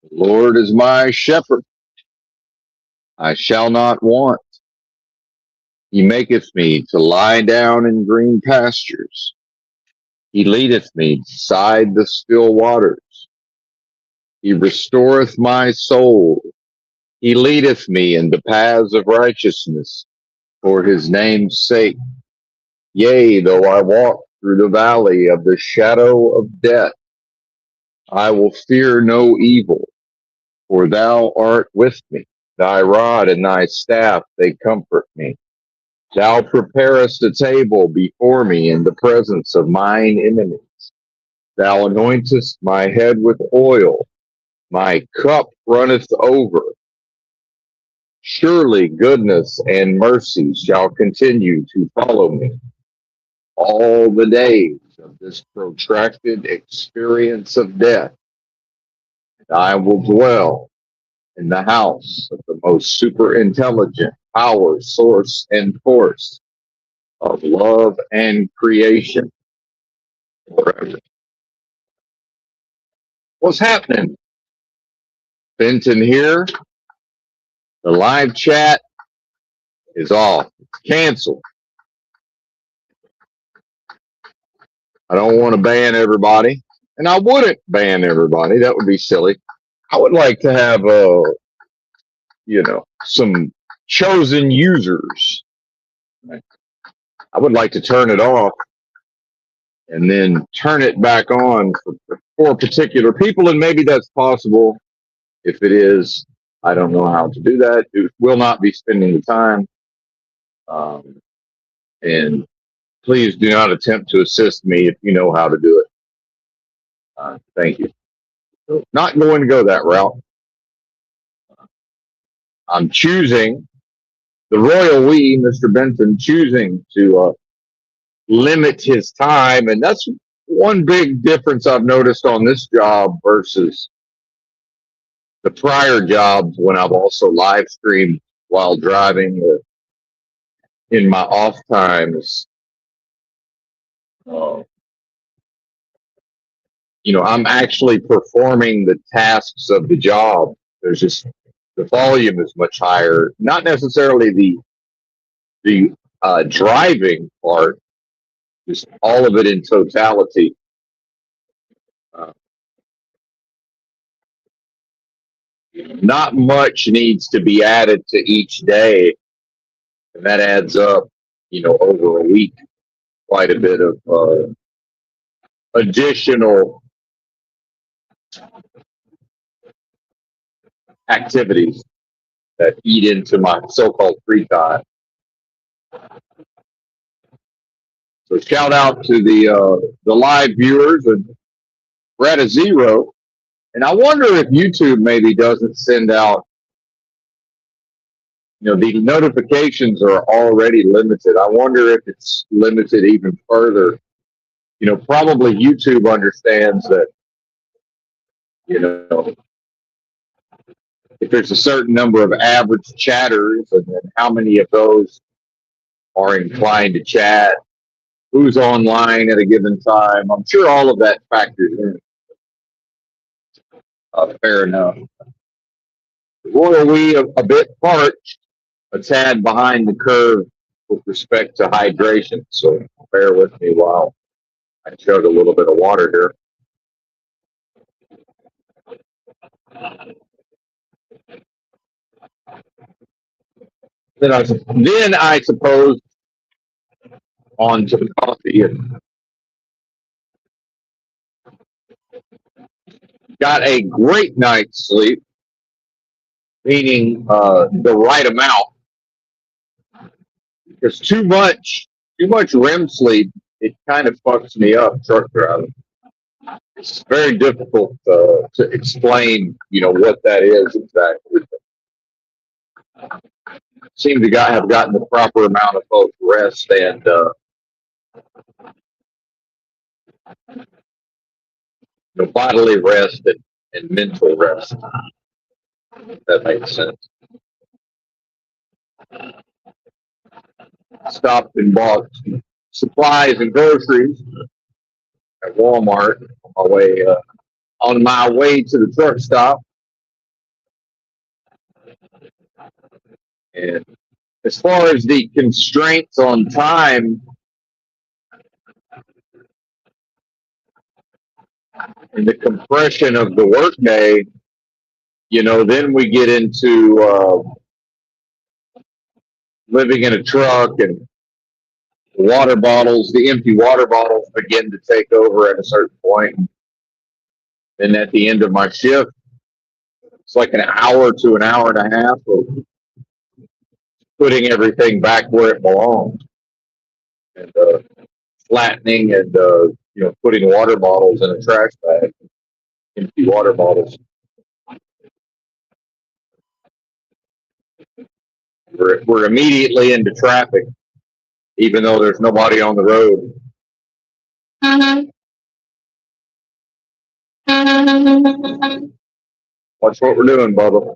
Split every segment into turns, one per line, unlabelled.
The Lord is my shepherd, I shall not want. He maketh me to lie down in green pastures. He leadeth me beside the still waters. He restoreth my soul. He leadeth me in the paths of righteousness for his name's sake. Yea, though I walk through the valley of the shadow of death, I will fear no evil, for thou art with me. Thy rod and thy staff, they comfort me. Thou preparest a table before me in the presence of mine enemies. Thou anointest my head with oil. My cup runneth over. Surely goodness and mercy shall continue to follow me all the days of this protracted experience of death. And I will dwell in the house of the most super intelligent power, source, and force of love and creation forever. What's happening? Benton here. The live chat is off. It's canceled. I don't want to ban everybody, and I wouldn't ban everybody. That would be silly. I would like to have, some chosen users. I would like to turn it off and then turn it back on for particular people, and maybe that's possible. If it is, I don't know how to do that. It will not be spending the time. And please do not attempt to assist me if you know how to do it. Thank you. So, not going to go that route. I'm choosing, the royal we, Mr. Benton, choosing to limit his time. And that's one big difference I've noticed on this job versus the prior jobs when I've also live streamed while driving or in my off times. I'm actually performing the tasks of the job. There's just the volume is much higher. Not necessarily the driving part, just all of it in totality. Not much needs to be added to each day, and that adds up, over a week, quite a bit of additional activities that eat into my so-called free time. So shout out to the live viewers, and we're at a 0. And I wonder if YouTube maybe doesn't send out, the notifications are already limited. I wonder if it's limited even further. Probably YouTube understands that, if there's a certain number of average chatters, and then how many of those are inclined to chat, who's online at a given time. I'm sure all of that factors in. Fair enough. Royal we a bit parched, a tad behind the curve with respect to hydration. So bear with me while I chug a little bit of water here. Then I suppose on to the coffee, and got a great night's sleep, meaning the right amount. Because too much REM sleep, it kind of fucks me up truck driving. It's very difficult to explain, what that is exactly. Seem to have gotten the proper amount of both rest and bodily rest and mental rest. If that makes sense. Stopped and bought supplies and groceries at Walmart on my way to the truck stop. And as far as the constraints on time and the compression of the workday, then we get into living in a truck, and the empty water bottles begin to take over at a certain point. And at the end of my shift, it's like an hour to an hour and a half of putting everything back where it belongs, and flattening, and putting water bottles in a trash bag, empty water bottles. We're immediately into traffic, even though there's nobody on the road. Watch what we're doing, Bubba.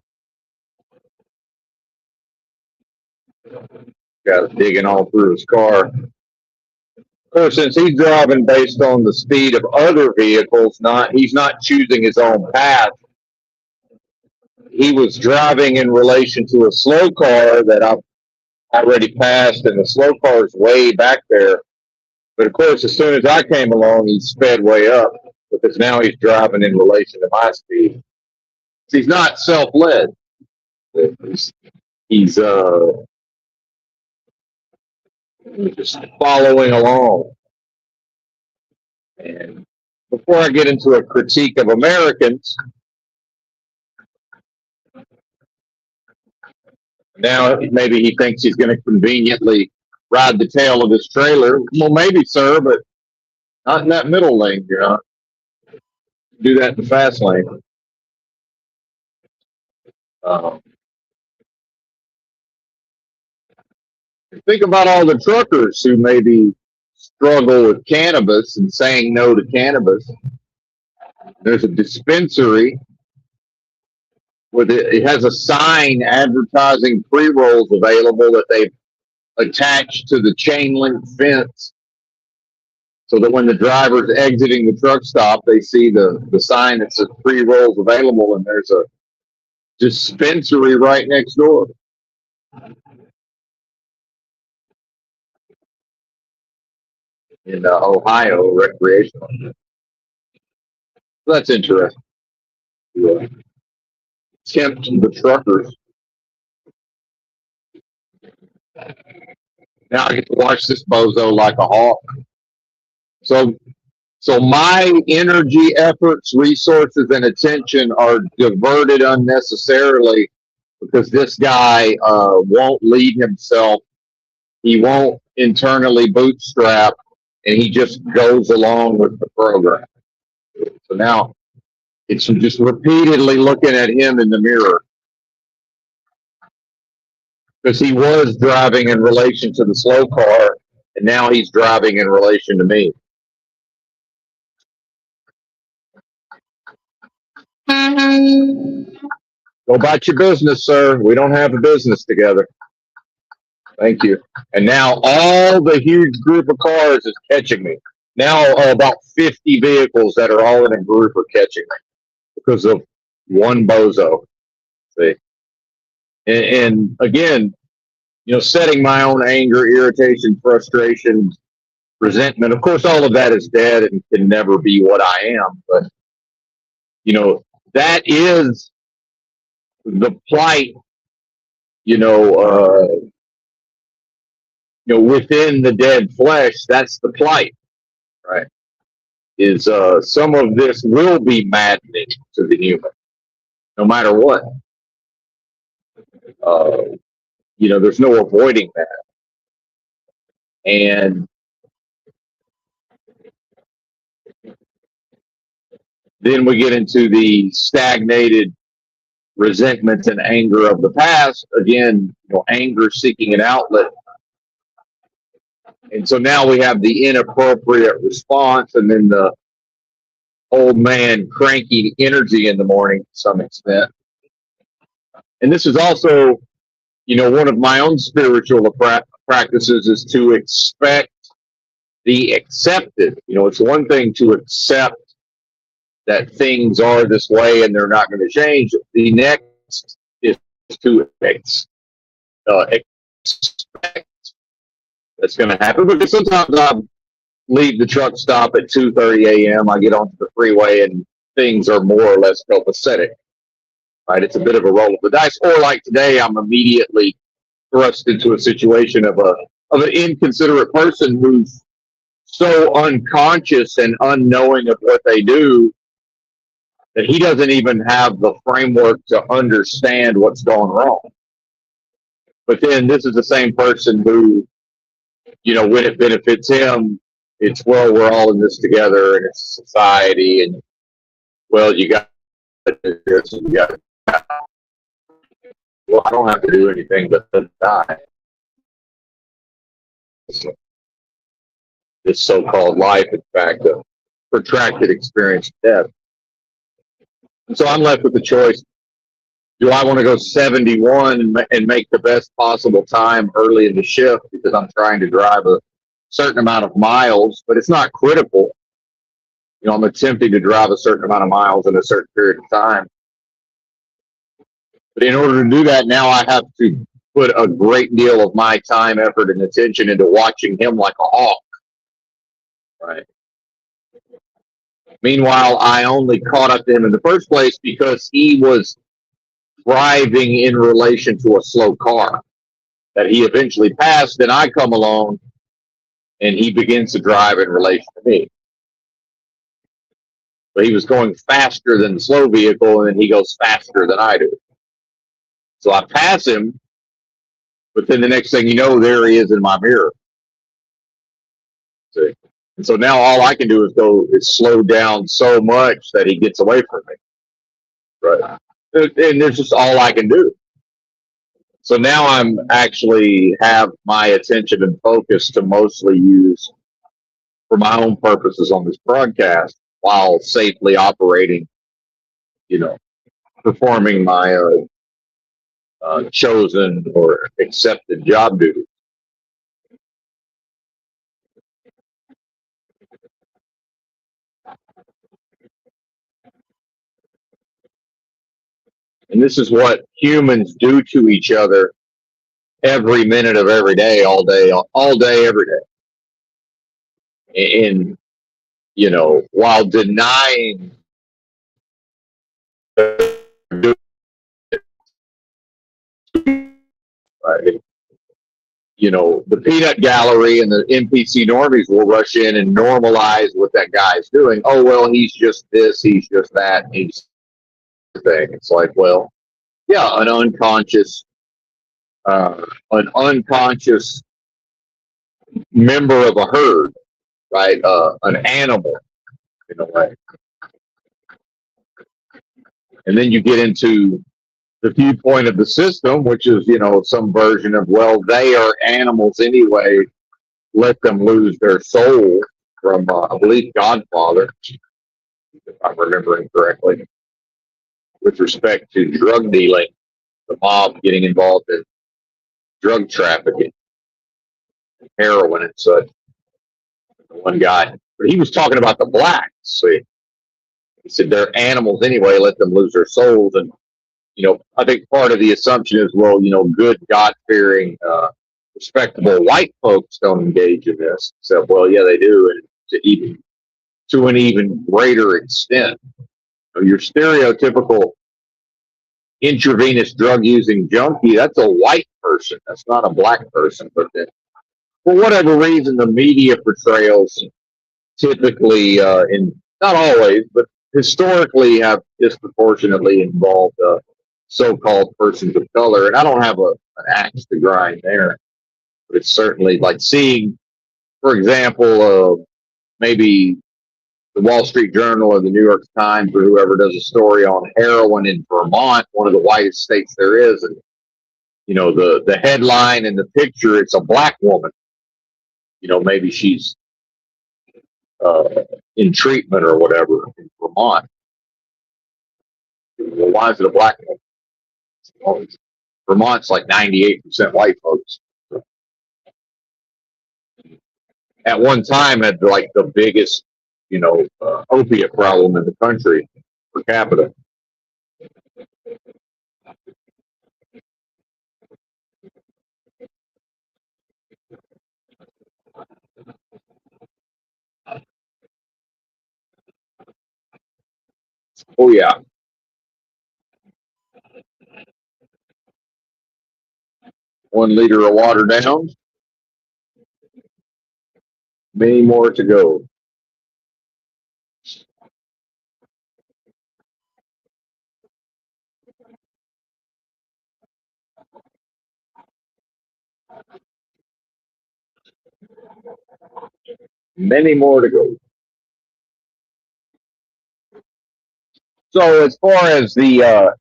Got it digging all through his car. Of course, since he's driving based on the speed of other vehicles, he's not choosing his own path. He was driving in relation to a slow car that I've already passed, and the slow car is way back there. But of course, as soon as I came along, he sped way up, because now he's driving in relation to my speed. He's not self-led. He's just following along. And before I get into a critique of Americans, now maybe he thinks he's going to conveniently ride the tail of his trailer. Well, maybe, sir, but not in that middle lane. You're not. Do that in the fast lane. Think about all the truckers who maybe struggle with cannabis and saying no to cannabis. There's a dispensary with it has a sign advertising pre-rolls available that they've attached to the chain link fence, so that when the driver's exiting the truck stop, they see the sign that says pre-rolls available, and there's a dispensary right next door. In Ohio, recreational. That's interesting. Yeah. Tempt the truckers. Now I get to watch this bozo like a hawk. So my energy, efforts, resources, and attention are diverted unnecessarily because this guy won't lead himself. He won't internally bootstrap, and he just goes along with the program. So now it's just repeatedly looking at him in the mirror, because he was driving in relation to the slow car, and now he's driving in relation to me. Go about your business, sir. We don't have a business together. Thank you. And now all the huge group of cars is catching me. Now about 50 vehicles that are all in a group are catching me because of one bozo. See? And again, setting my own anger, irritation, frustration, resentment. Of course, all of that is dead and can never be what I am. But, that is the plight, within the dead flesh. That's the plight, right? Is some of this will be maddening to the human, no matter what. There's no avoiding that. And then we get into the stagnated resentment and anger of the past. Again, anger seeking an outlet. And so now we have the inappropriate response, and then the old man cranky energy in the morning to some extent. And this is also, one of my own spiritual practices is to expect the accepted. It's one thing to accept that things are this way and they're not going to change. The next is to expect that's going to happen, because sometimes I leave the truck stop at 2:30 a.m. I get onto the freeway and things are more or less copacetic. Right? It's a bit of a roll of the dice. Or like today, I'm immediately thrust into a situation of an inconsiderate person who's so unconscious and unknowing of what they do that he doesn't even have the framework to understand what's going wrong. But then this is the same person who, when it benefits him, it's, well, we're all in this together and it's society, and, well, you got to do this and you got to. Well, I don't have to do anything but die. This so-called life, in fact, a protracted experience of death. And so I'm left with the choice. Do I want to go 71 and make the best possible time early in the shift because I'm trying to drive a certain amount of miles, but it's not critical. I'm attempting to drive a certain amount of miles in a certain period of time. But in order to do that, now I have to put a great deal of my time, effort, and attention into watching him like a hawk. Right. Meanwhile, I only caught up to him in the first place because he was driving in relation to a slow car that he eventually passed, and I come along and he begins to drive in relation to me. But he was going faster than the slow vehicle, and then he goes faster than I do. So I pass him, but then the next thing you know, there he is in my mirror. See? And so now all I can do is slow down so much that he gets away from me. Right. And there's just all I can do. So now I'm actually have my attention and focus to mostly use for my own purposes on this broadcast while safely operating, performing my chosen or accepted job duty. And this is what humans do to each other every minute of every day, all day, every day. And, while denying right, the peanut gallery and the NPC normies will rush in and normalize what that guy's doing. Oh, well, he's just this, he's just that, he's thing. It's like, well, yeah, an unconscious member of a herd, right? An animal, in a way. And then you get into the viewpoint of the system, which is, some version of, well, they are animals anyway. Let them lose their soul, from, I believe, Godfather, if I'm remembering correctly, with respect to drug dealing, the mob getting involved in drug trafficking, heroin and such. One guy, but he was talking about the blacks. See, he said they're animals anyway. Let them lose their souls. And I think part of the assumption is, well, good, God-fearing, respectable white folks don't engage in this. So, well, yeah, they do, and to an even greater extent. Your stereotypical intravenous drug-using junkie, that's a white person. That's not a black person. But then, for whatever reason, the media portrayals typically, not always, but historically, have disproportionately involved so-called persons of color. And I don't have an axe to grind there, but it's certainly like seeing, for example, maybe the Wall Street Journal or the New York Times or whoever does a story on heroin in Vermont, one of the whitest states there is, and the headline and the picture, it's a black woman. Maybe she's in treatment or whatever in Vermont. Well, why is it a black woman? Well, Vermont's like 98% white folks. At one time, had like the biggest, opiate problem in the country per capita. Oh yeah, 1 liter of water down, many more to go. Many more to go. So as far as the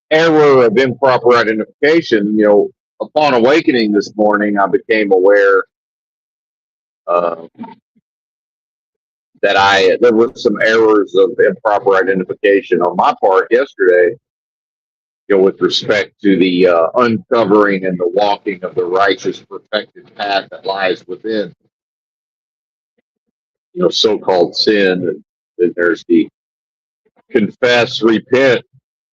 error of improper identification, upon awakening this morning, I became aware uh, that there were some errors of improper identification on my part yesterday, with respect to the uncovering and the walking of the righteous perfected path that lies within, so-called sin. And then there's the confess, repent,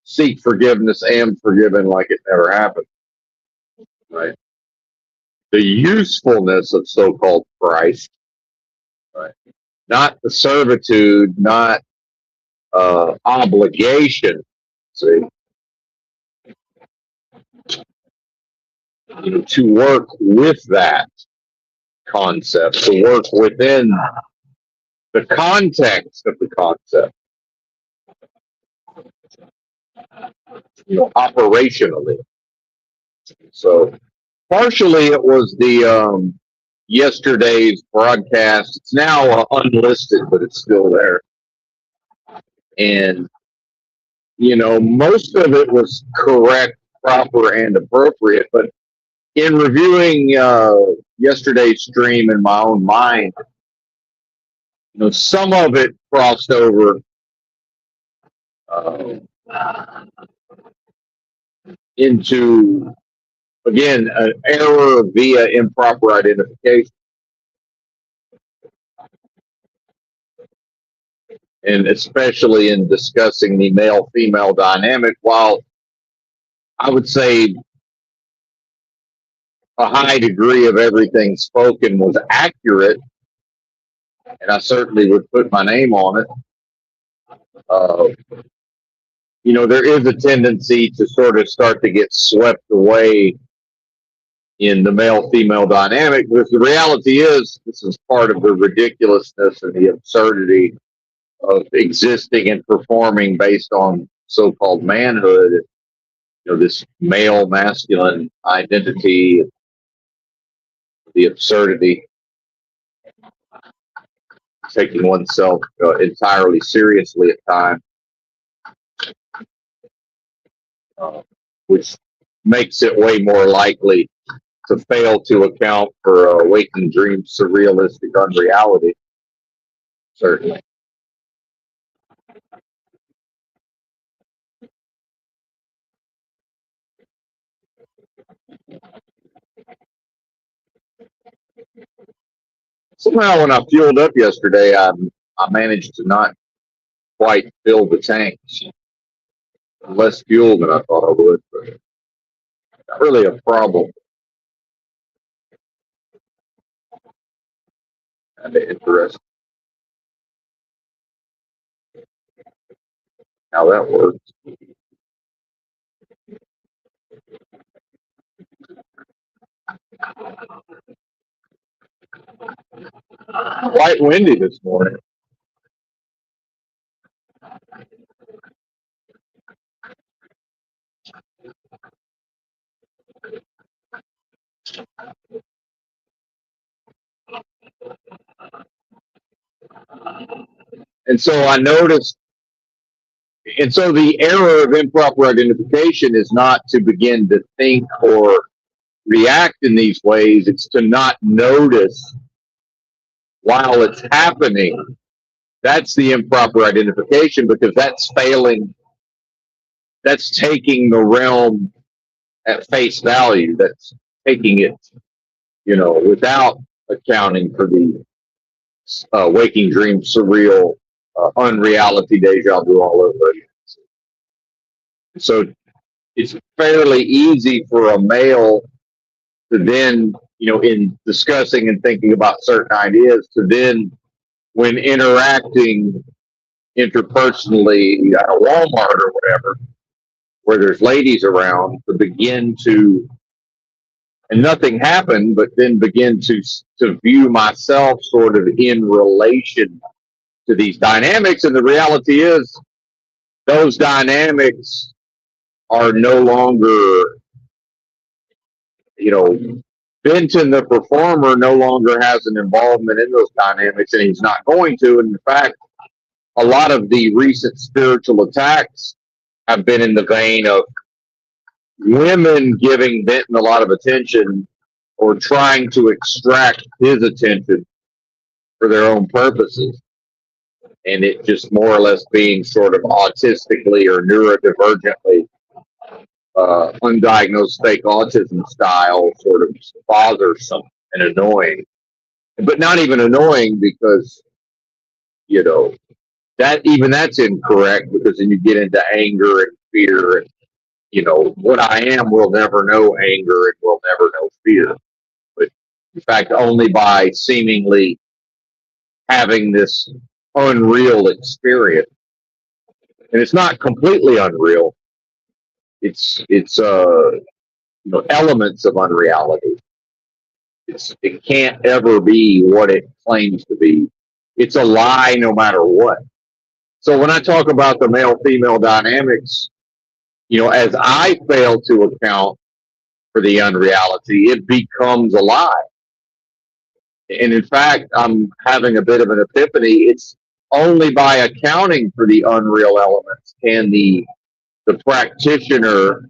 seek forgiveness, and forgiven like it never happened. Right? The usefulness of so-called Christ, right? Not the servitude, not obligation. See, to work with that concept, to work within the context of the concept, operationally. So partially it was the yesterday's broadcast. It's now unlisted, but it's still there. And, most of it was correct, proper, and appropriate. But in reviewing yesterday's stream in my own mind, some of it crossed over uh, into, again, an error via improper identification. And especially in discussing the male-female dynamic, while I would say a high degree of everything spoken was accurate, and I certainly would put my name on it, there is a tendency to sort of start to get swept away in the male-female dynamic, because the reality is this is part of the ridiculousness and the absurdity of existing and performing based on so-called manhood, this male masculine identity, the absurdity, taking oneself entirely seriously at times, which makes it way more likely to fail to account for waking dreams, surrealistic unreality, certainly. Somehow, when I fueled up yesterday, I managed to not quite fill the tanks. Less fuel than I thought I would, but not really a problem. Kind of interesting how that works. Quite windy this morning. And so I noticed, and so the error of improper identification is not to begin to think or react in these ways, it's to not notice while it's happening. That's the improper identification, because that's failing, that's taking the realm at face value, that's taking it, without accounting for the waking dream, surreal, unreality, deja vu all over again. So it's fairly easy for a male to then, in discussing and thinking about certain ideas, to then, when interacting interpersonally at a Walmart or whatever, where there's ladies around, to begin to, and nothing happened, but then begin to view myself sort of in relation to these dynamics. And the reality is, those dynamics are no longer, Benton, the performer, no longer has an involvement in those dynamics, and he's not going to. And in fact, a lot of the recent spiritual attacks have been in the vein of women giving Benton a lot of attention or trying to extract his attention for their own purposes. And it just more or less being sort of autistically or neurodivergently undiagnosed fake autism style, sort of bothersome and annoying. But not even annoying, because, that's incorrect, because then you get into anger and fear. And, what I am will never know anger and will never know fear. But in fact, only by seemingly having this unreal experience. And it's not completely unreal. It's elements of unreality. It can't ever be what it claims to be. It's a lie no matter what. So when I talk about the male-female dynamics, as I fail to account for the unreality, it becomes a lie. And in fact, I'm having a bit of an epiphany. It's only by accounting for the unreal elements can the practitioner,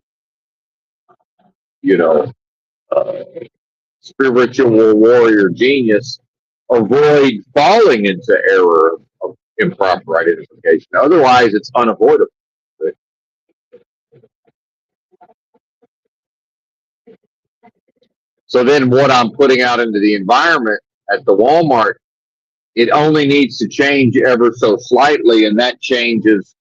spiritual warrior genius, avoid falling into error of improper identification. Otherwise, it's unavoidable. So then what I'm putting out into the environment at the Walmart, it only needs to change ever so slightly, and that changes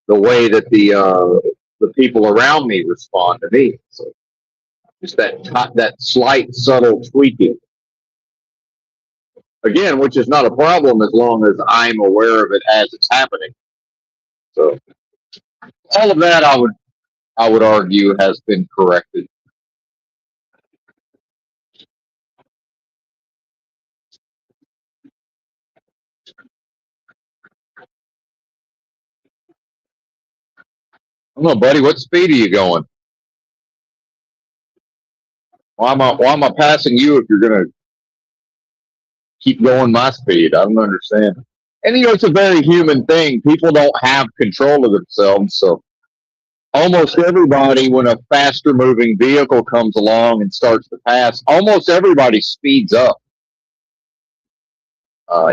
the way that the people around me respond to me. So just that slight, subtle tweaking. Again, which is not a problem as long as I'm aware of it as it's happening. So all of that, I would argue, has been corrected. I don't know, buddy. What speed are you going? Why am I passing you if you're going to keep going my speed? I don't understand. And it's a very human thing. People don't have control of themselves, so almost everybody, when a faster moving vehicle comes along and starts to pass, almost everybody speeds up.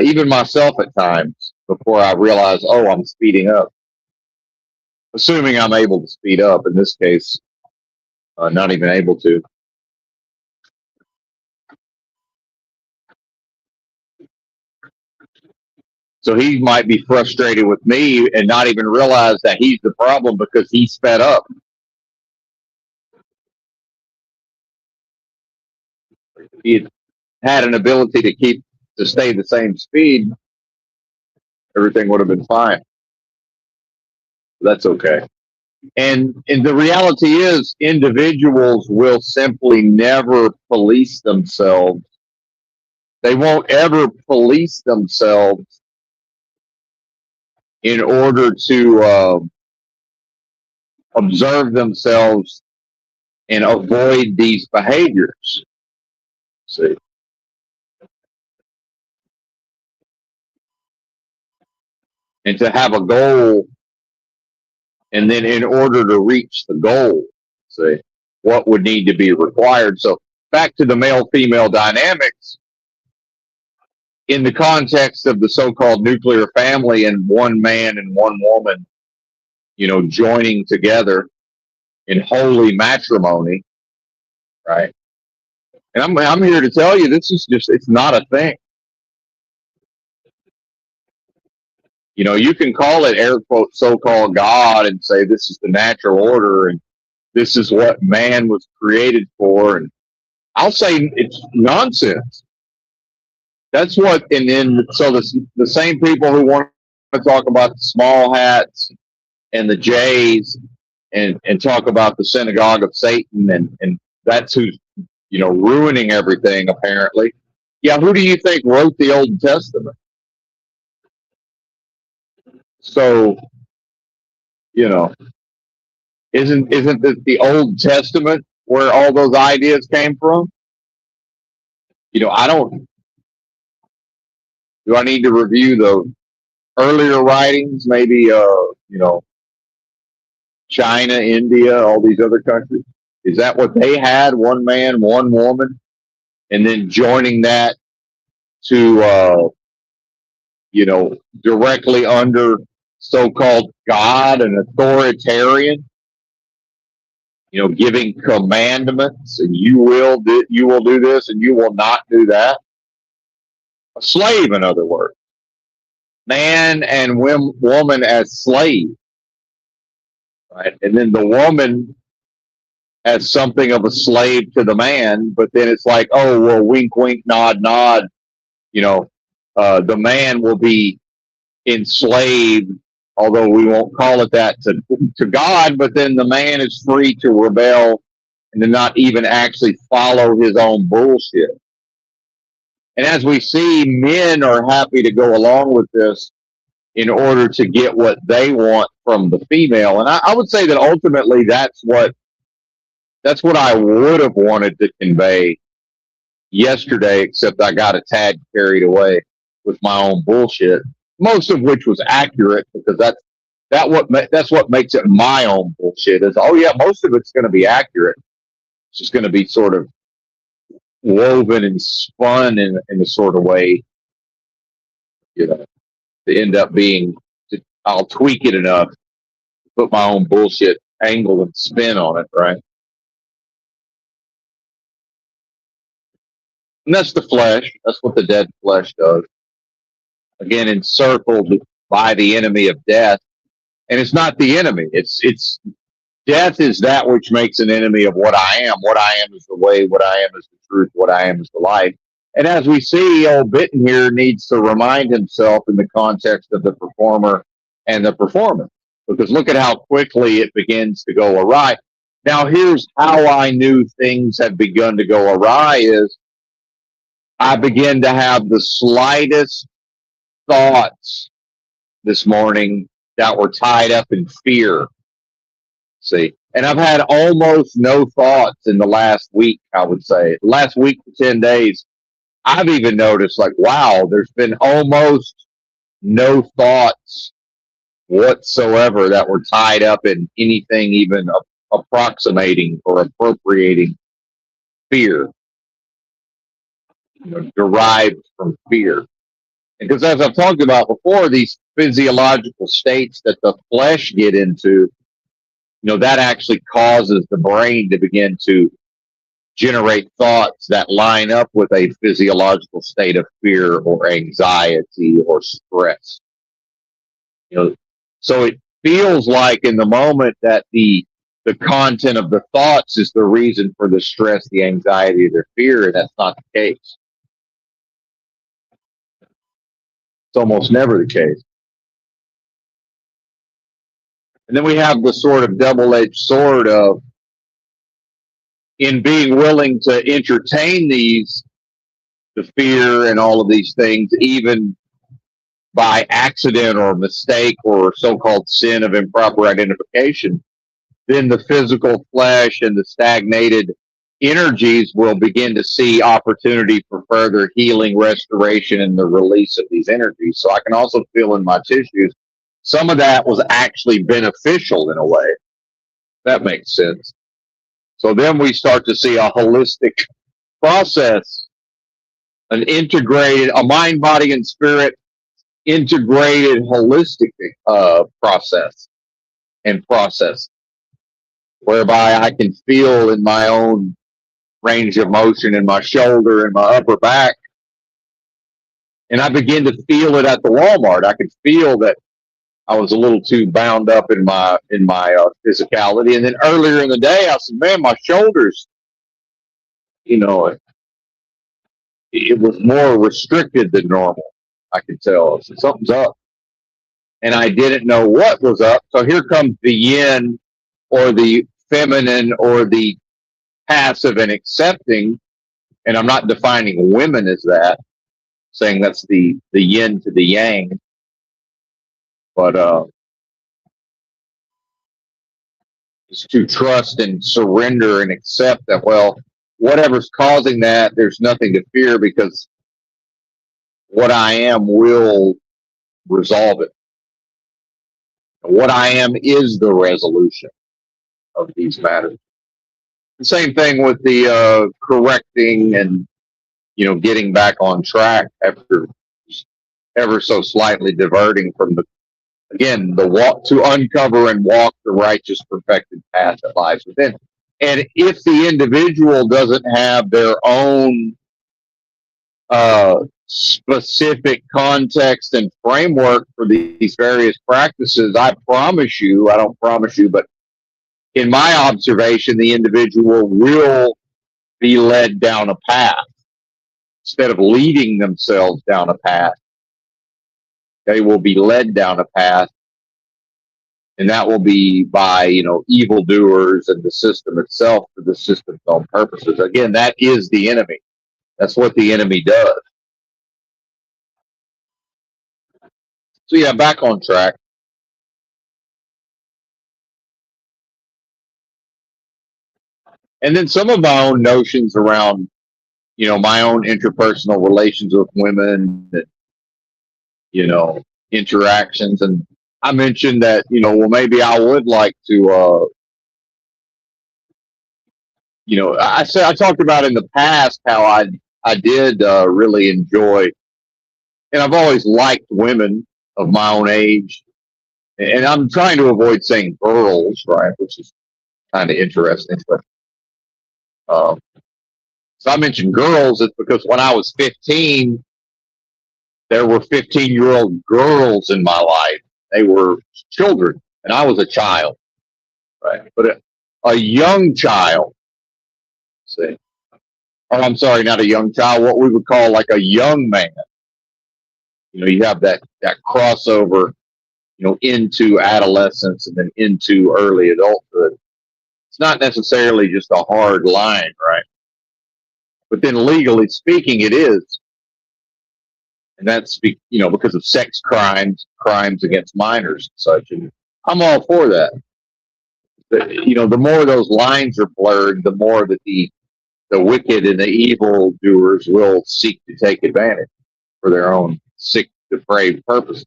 Even myself at times, before I realize, oh, I'm speeding up. Assuming I'm able to speed up. In this case, not even able to. So he might be frustrated with me and not even realize that he's the problem because he sped up. If he had an ability to stay the same speed, everything would have been fine. That's okay. And the reality is, individuals will simply never police themselves. They won't ever police themselves in order to observe themselves and avoid these behaviors. See? And to have a goal, and then in order to reach the goal, see, what would need to be required. So back to the male-female dynamics, in the context of the so-called nuclear family and one man and one woman, joining together in holy matrimony, right? And I'm here to tell you, this is it's not a thing. You can call it, air quote, so-called God and say this is the natural order and this is what man was created for. And I'll say it's nonsense. That's what, and then, so the same people who want to talk about the small hats and the Jays and talk about the synagogue of Satan and that's who's ruining everything apparently. Yeah, who do you think wrote the Old Testament? So, you know, isn't this the Old Testament where all those ideas came from? I don't. Do I need to review the earlier writings? Maybe, China, India, all these other countries. Is that what they had? One man, one woman, and then joining that to, directly under so-called God and authoritarian, giving commandments, and you will do this, and you will not do that. A slave, in other words, man and woman as slaves, right? And then the woman as something of a slave to the man, but then it's like, oh well, wink, wink, nod, nod. The man will be enslaved, although we won't call it that to God, but then the man is free to rebel and to not even actually follow his own bullshit. And as we see, men are happy to go along with this in order to get what they want from the female. And I would say that ultimately that's what I would have wanted to convey yesterday, except I got a tad carried away with my own bullshit, most of which was accurate because that's what makes it my own bullshit. Is most of it's going to be accurate. It's just going to be sort of woven and spun in a sort of way, to end up being. I'll tweak it enough, put my own bullshit angle and spin on it, right? And that's the flesh. That's what the dead flesh does. Again, encircled by the enemy of death. And it's not the enemy. It's death is that which makes an enemy of what I am. What I am is the way. What I am is the truth. What I am is the life. And as we see, old Bitten here needs to remind himself in the context of the performer and the performance. Because look at how quickly it begins to go awry. Now, here's how I knew things had begun to go awry is I began to have the slightest thoughts this morning that were tied up in fear. See, and I've had almost no thoughts in the last week, I would say. Last week to 10 days, I've even noticed like, wow, there's been almost no thoughts whatsoever that were tied up in anything even approximating or appropriating fear, derived from fear. Because as I've talked about before, these physiological states that the flesh get into, that actually causes the brain to begin to generate thoughts that line up with a physiological state of fear or anxiety or stress. So it feels like in the moment that the content of the thoughts is the reason for the stress, the anxiety, the fear, and that's not the case. It's almost never the case. And then we have the sort of double-edged sword of, in being willing to entertain the fear and all of these things, even by accident or mistake or so-called sin of improper identification, then the physical flesh and the stagnated energies will begin to see opportunity for further healing, restoration, and the release of these energies. So I can also feel in my tissues, some of that was actually beneficial in a way. That makes sense. So then we start to see a holistic process, an integrated, a mind, body, and spirit integrated holistic process, whereby I can feel in my own range of motion in my shoulder and my upper back. And I begin to feel it at the Walmart. I could feel that I was a little too bound up in my physicality. And then earlier in the day, I said, man, my shoulders, it was more restricted than normal. I could tell. I said, something's up. and I didn't know what was up. So here comes the yin, or the feminine, or the passive and accepting. And I'm not defining women as that, saying that's the yin to the yang, but is to trust and surrender and accept that, well, whatever's causing that, there's nothing to fear, because what I am will resolve it. What I am is the resolution of these matters. The same thing with the correcting and, getting back on track after ever so slightly diverting from the walk, to uncover and walk the righteous perfected path that lies within. And if the individual doesn't have their own specific context and framework for these various practices, I promise you, I don't promise you, but in my observation, the individual will be led down a path instead of leading themselves down a path. They will be led down a path, and that will be by, evildoers and the system itself for the system's own purposes. Again, that is the enemy. That's what the enemy does. So yeah, back on track. And then some of my own notions around, my own interpersonal relations with women, and, interactions. And I mentioned that, well, maybe I would like to, I said, I talked about in the past how I did really enjoy, and I've always liked women of my own age. And I'm trying to avoid saying girls, right, which is kind of interesting. But so I mentioned girls, it's because when I was 15, there were 15-year-old girls in my life. They were children, and I was a child, right? But a young child, see, or I'm sorry, not a young child, what we would call like a young man. You have that crossover, into adolescence and then into early adulthood. It's not necessarily just a hard line, right? But then legally speaking, it is. And that's, because of sex crimes against minors and such. And I'm all for that. The more those lines are blurred, the more that the wicked and the evil doers will seek to take advantage for their own sick, depraved purposes.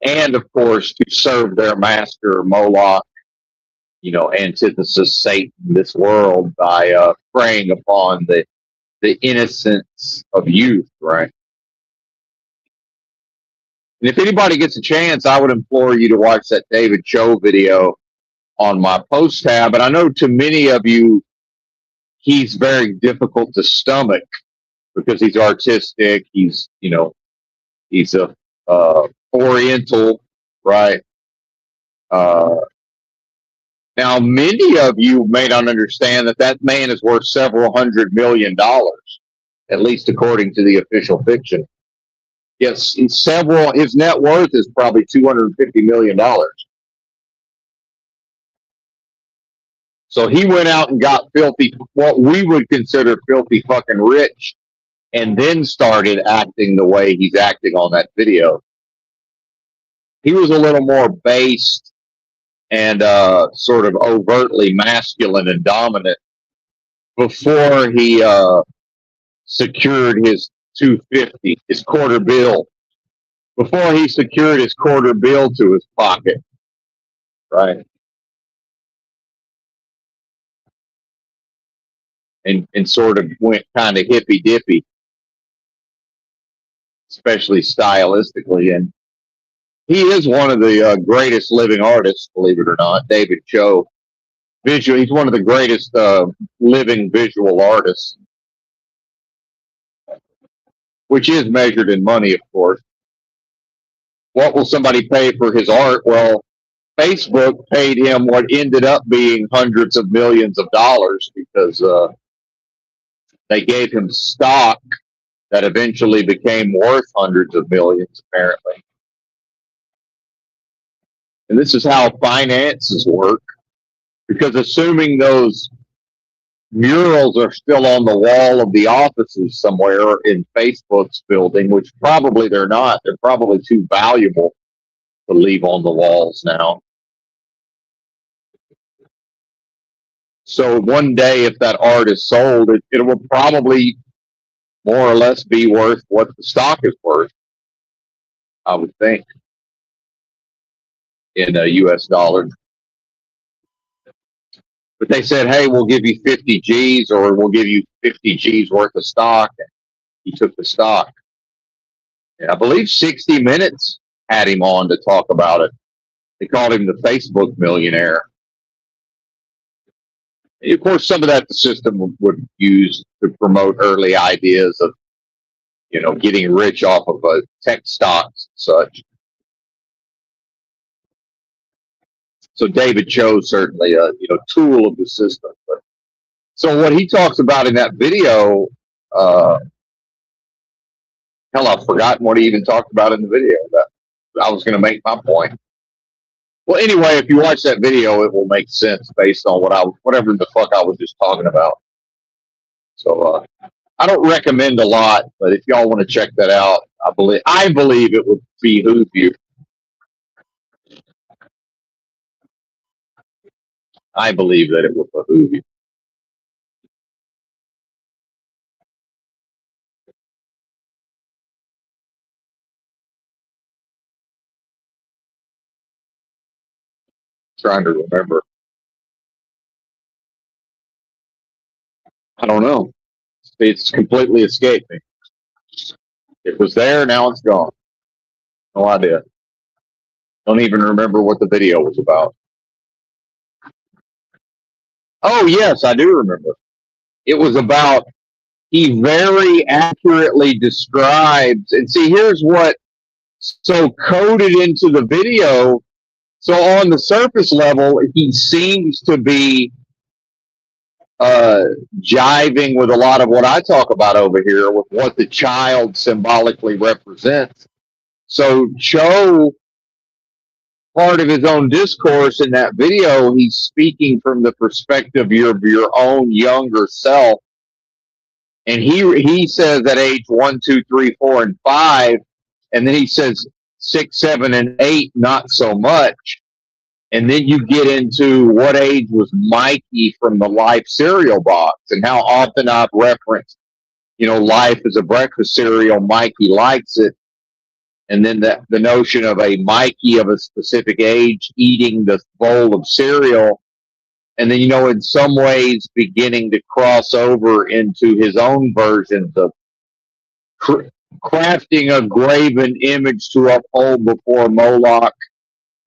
And of course, to serve their master Moloch, antithesis Satan, this world, by preying upon the innocence of youth, right? And if anybody gets a chance, I would implore you to watch that David Cho video on my post tab. And I know to many of you, he's very difficult to stomach because he's artistic. He's, he's a Oriental, right? Now, many of you may not understand that man is worth several $100 million, at least according to the official fiction. Yes, his net worth is probably $250 million. So he went out and got filthy, what we would consider filthy fucking rich, and then started acting the way he's acting on that video. He was a little more based and sort of overtly masculine and dominant before he secured his 250, his quarter bill. Before he secured his quarter bill to his pocket, right? And sort of went kind of hippy dippy, especially stylistically. And he is one of the greatest living artists, believe it or not, David Cho. He's one of the greatest living visual artists, which is measured in money, of course. What will somebody pay for his art? Well, Facebook paid him what ended up being hundreds of millions of dollars because they gave him stock that eventually became worth hundreds of millions, apparently. And this is how finances work, because assuming those murals are still on the wall of the offices somewhere in Facebook's building, which probably they're not. They're probably too valuable to leave on the walls now. So one day, if that art is sold, it will probably more or less be worth what the stock is worth, I would think, in US dollars. But they said, hey, we'll give you 50 G's, or we'll give you 50 G's worth of stock. And he took the stock. And I believe 60 Minutes had him on to talk about it. They called him the Facebook millionaire. And of course, some of that the system would use to promote early ideas of, getting rich off of tech stocks and such. So David Cho certainly a tool of the system. But so what he talks about in that video, hell, I've forgotten what he even talked about in the video. That I was going to make my point. Well, anyway, if you watch that video, it will make sense based on whatever the fuck I was just talking about. So I don't recommend a lot, but if y'all want to check that out, I believe it would behoove you. I believe that it would behoove you. Trying to remember. I don't know. It's completely escaped me. It was there, now it's gone. No idea. Don't even remember what the video was about. Oh, yes, I do remember. It was about, he very accurately describes, and see, here's what, so coded into the video. So on the surface level, he seems to be jiving with a lot of what I talk about over here, with what the child symbolically represents. So Cho, part of his own discourse in that video, he's speaking from the perspective of your own younger self. And he says at age 1, 2, 3, 4, and 5, and then he says 6, 7, and 8, not so much. And then you get into what age was Mikey from the Life cereal box, and how often I've referenced, Life is a breakfast cereal, Mikey likes it. And then the notion of a Mikey of a specific age eating this bowl of cereal, and then, in some ways beginning to cross over into his own versions of crafting a graven image to uphold before Moloch,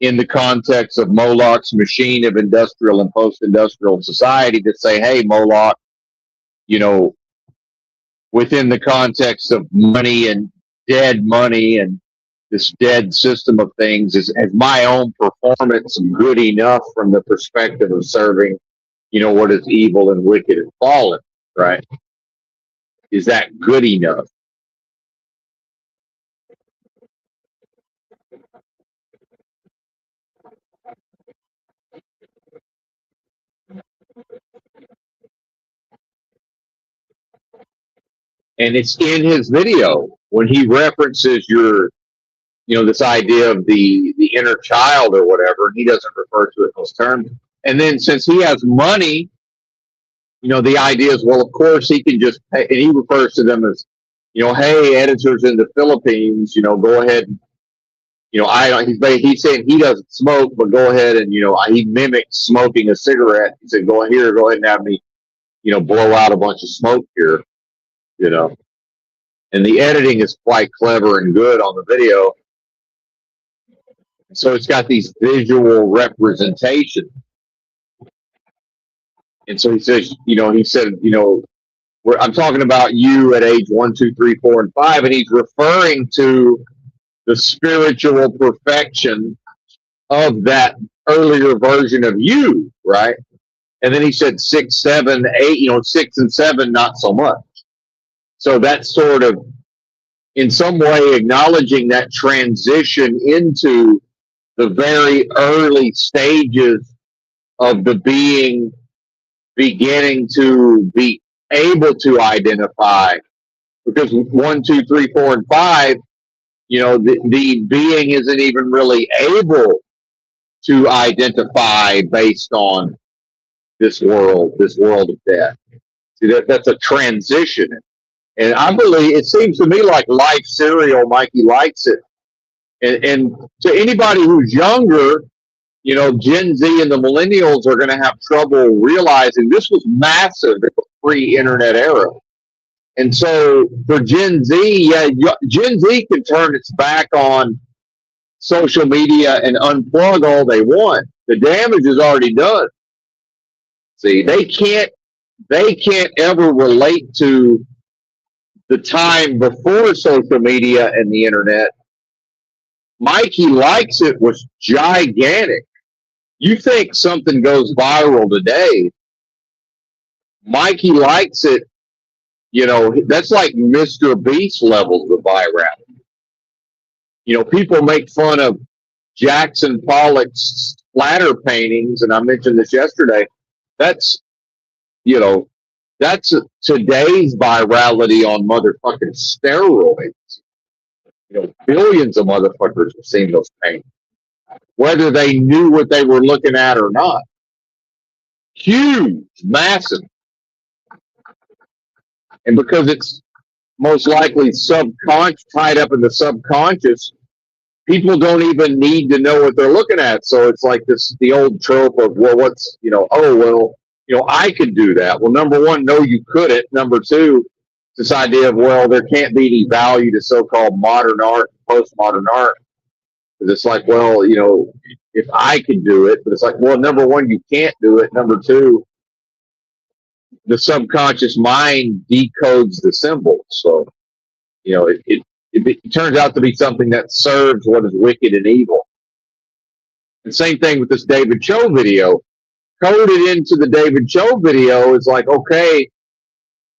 in the context of Moloch's machine of industrial and post-industrial society, to say, hey, Moloch, within the context of money and dead money and this dead system of things, is my own performance good enough from the perspective of serving, what is evil and wicked and fallen, right? Is that good enough? And it's in his video when he references this idea of the inner child or whatever, and he doesn't refer to it in those terms. And then since he has money, the idea is, well, of course he can just pay, and he refers to them as, hey, editors in the Philippines, go ahead and, he's saying he doesn't smoke, but go ahead and, he mimics smoking a cigarette. He said, go ahead and have me, blow out a bunch of smoke here, and the editing is quite clever and good on the video. So it's got these visual representations. And so he says, I'm talking about you at age 1, 2, 3, 4, and 5, and he's referring to the spiritual perfection of that earlier version of you, right? And then he said 6, 7, 8, 6 and 7, not so much. So that's sort of, in some way, acknowledging that transition into the very early stages of the being beginning to be able to identify, because 1, 2, 3, 4, and 5, the being isn't even really able to identify based on this world of death. See, that's a transition. And I believe, it seems to me like life cereal, Mikey likes it. And to anybody who's younger, Gen Z and the millennials are going to have trouble realizing this was massive in the pre-internet era. And so for Gen Z, Gen Z can turn its back on social media and unplug all they want. The damage is already done. See, they can't ever relate to the time before social media and the internet. Mikey Likes It was gigantic. You think something goes viral today, Mikey Likes It, that's like Mr. Beast levels of virality. People make fun of Jackson Pollock's splatter paintings, and I mentioned this yesterday. That's today's virality on motherfucking steroids. Billions of motherfuckers have seen those paintings, whether they knew what they were looking at or not. Huge, massive. And because it's most likely tied up in the subconscious, people don't even need to know what they're looking at. So it's like the old trope of, I could do that. Well, number one, no, you couldn't. Number two, this idea of, there can't be any value to so-called modern art, postmodern art. It's like, if I can do it, but it's like, number one, you can't do it. Number two, the subconscious mind decodes the symbols. So, it turns out to be something that serves what is wicked and evil. And same thing with this David Cho video. Coded into the David Cho video is like, okay,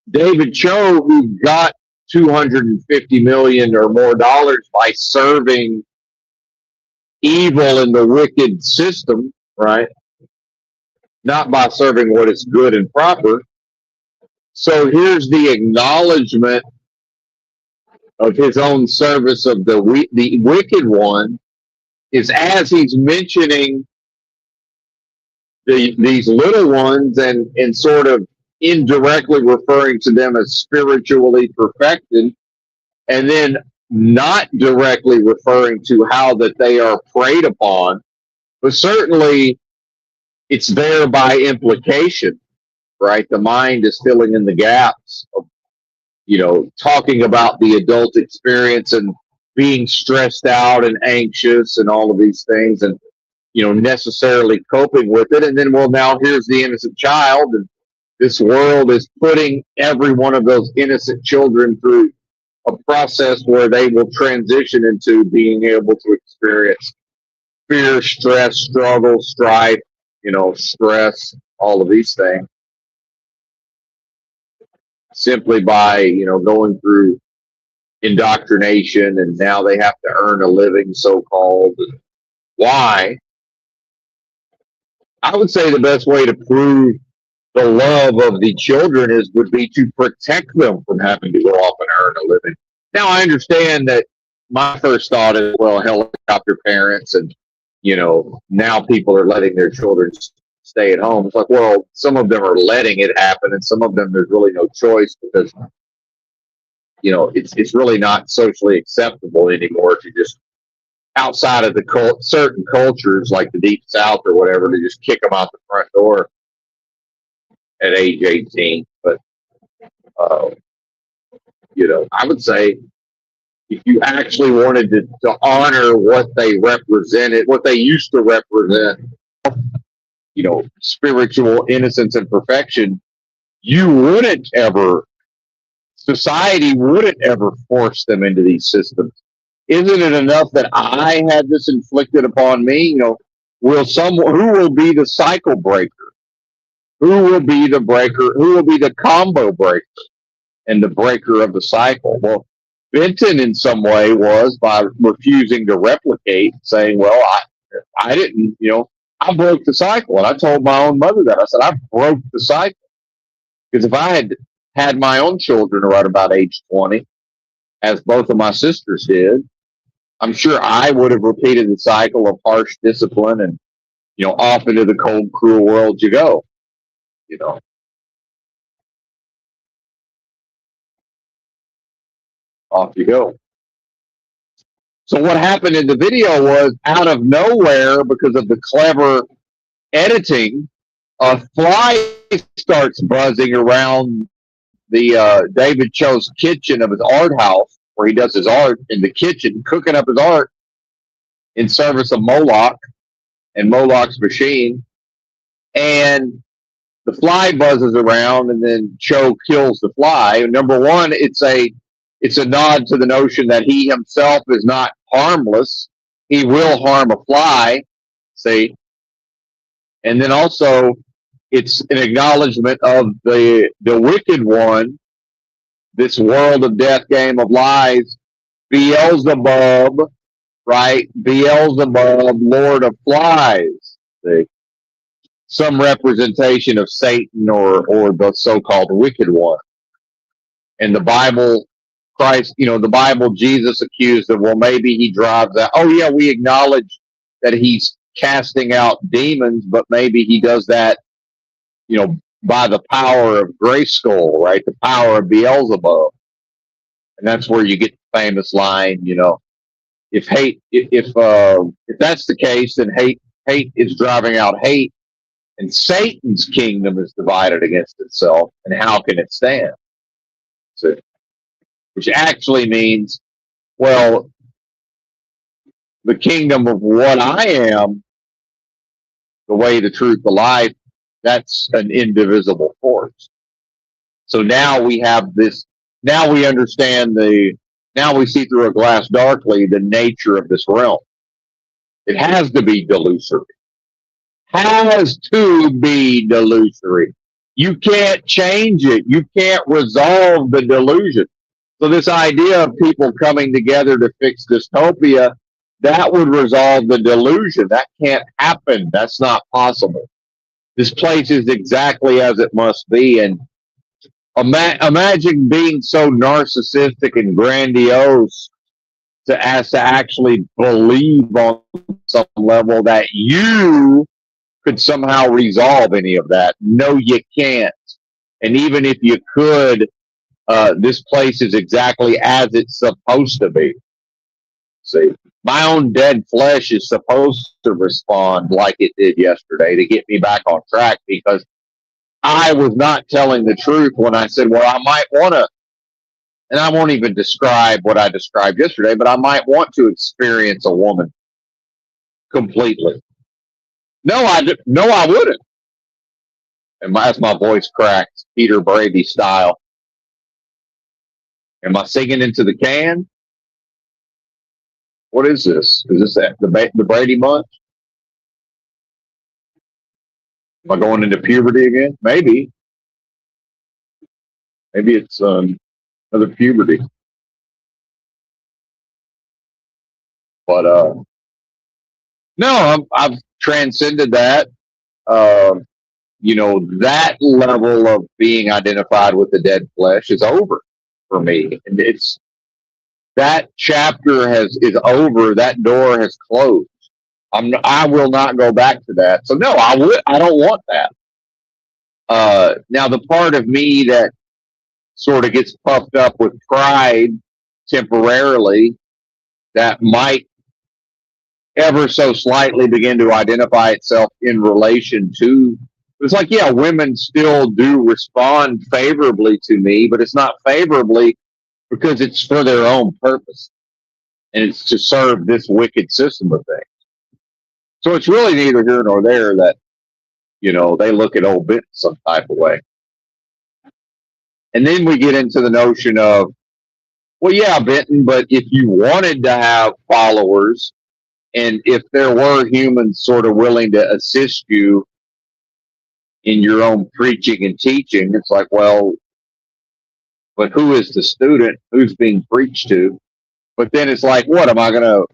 David Cho, who got $250 million or more by serving evil in the wicked system, right? Not by serving what is good and proper. So here's the acknowledgement of his own service of the wicked one, is as he's mentioning these little ones and sort of indirectly referring to them as spiritually perfected, and then not directly referring to how that they are preyed upon, but certainly it's there by implication, right? The mind is filling in the gaps of, talking about the adult experience and being stressed out and anxious and all of these things, and, necessarily coping with it. And then, now here's the innocent child, and this world is putting every one of those innocent children through a process where they will transition into being able to experience fear, stress, struggle, strife, stress, all of these things, simply by, going through indoctrination, and now they have to earn a living, so-called. Why? I would say the best way to prove the love of the children would be to protect them from having to go off and earn a living. Now, I understand that my first thought is, helicopter parents, and, now people are letting their children stay at home. It's like, some of them are letting it happen, and some of them there's really no choice, because, it's really not socially acceptable anymore to just, outside of the certain cultures like the Deep South or whatever, to just kick them out the front door at age 18. But, I would say if you actually wanted to honor what they represented, what they used to represent, spiritual innocence and perfection, society wouldn't ever force them into these systems. Isn't it enough that I had this inflicted upon me? Who will be the cycle breaker? Who will be the breaker? Who will be the combo breaker and the breaker of the cycle? Well, Benton in some way was by refusing to replicate, saying, I didn't, I broke the cycle. And I told my own mother that. I said, I broke the cycle. Because if I had had my own children right about age 20, as both of my sisters did, I'm sure I would have repeated the cycle of harsh discipline and, off into the cold, cruel world you go, off you go. So what happened in the video was out of nowhere, because of the clever editing, a fly starts buzzing around the David Cho's kitchen of his art house, where he does his art in the kitchen, cooking up his art in service of Moloch and Moloch's machine. And the fly buzzes around, and then Cho kills the fly. Number one, it's a nod to the notion that he himself is not harmless. He will harm a fly, see? And then also, it's an acknowledgement of the wicked one, this world of death, game of lies, Beelzebub, right? Beelzebub, Lord of Flies. See? Some representation of Satan or the so-called wicked one. And the Bible, Christ, the Bible, Jesus accused of, well, maybe he drives out. Oh, yeah, we acknowledge that he's casting out demons, but maybe he does that, by the power of Grayskull, right? The power of Beelzebub. And that's where you get the famous line, if that's the case, then hate is driving out hate, and Satan's kingdom is divided against itself, and how can it stand? So, which actually means, well, the kingdom of what I am, the way, the truth, the life, that's an indivisible force. So now we have this, now we understand now we see through a glass darkly the nature of this realm. It has to be delusory. Has to be delusory. You can't change it. You can't resolve the delusion. So this idea of people coming together to fix dystopia, that would resolve the delusion. That can't happen. That's not possible. This place is exactly as it must be. And imagine being so narcissistic and grandiose to actually believe on some level that you could somehow resolve any of that. No, you can't. And even if you could, this place is exactly as it's supposed to be. See, my own dead flesh is supposed to respond like it did yesterday to get me back on track, because I was not telling the truth when I said, well, I might want to, and I won't even describe what I described yesterday, but I might want to experience a woman completely. No, I wouldn't. And as my voice cracks, Peter Brady style. Am I singing into the can? What is this? Is this the Brady Bunch? Am I going into puberty again? Maybe. Maybe it's another puberty. But no, I've transcended that. That level of being identified with the dead flesh is over for me, and that chapter is over. That door has closed. I will not go back to that. So no, I don't want that. Now the part of me that sort of gets puffed up with pride temporarily, that might ever so slightly begin to identify itself in relation to, it's like, yeah, women still do respond favorably to me, but it's not favorably because it's for their own purpose, and it's to serve this wicked system of things. So it's really neither here nor there that, they look at old Benton some type of way. And then we get into the notion of, well, yeah, Benton, but if you wanted to have followers, and if there were humans sort of willing to assist you in your own preaching and teaching, it's like, well, but who is the student? Who's being preached to? But then it's like, what am I going to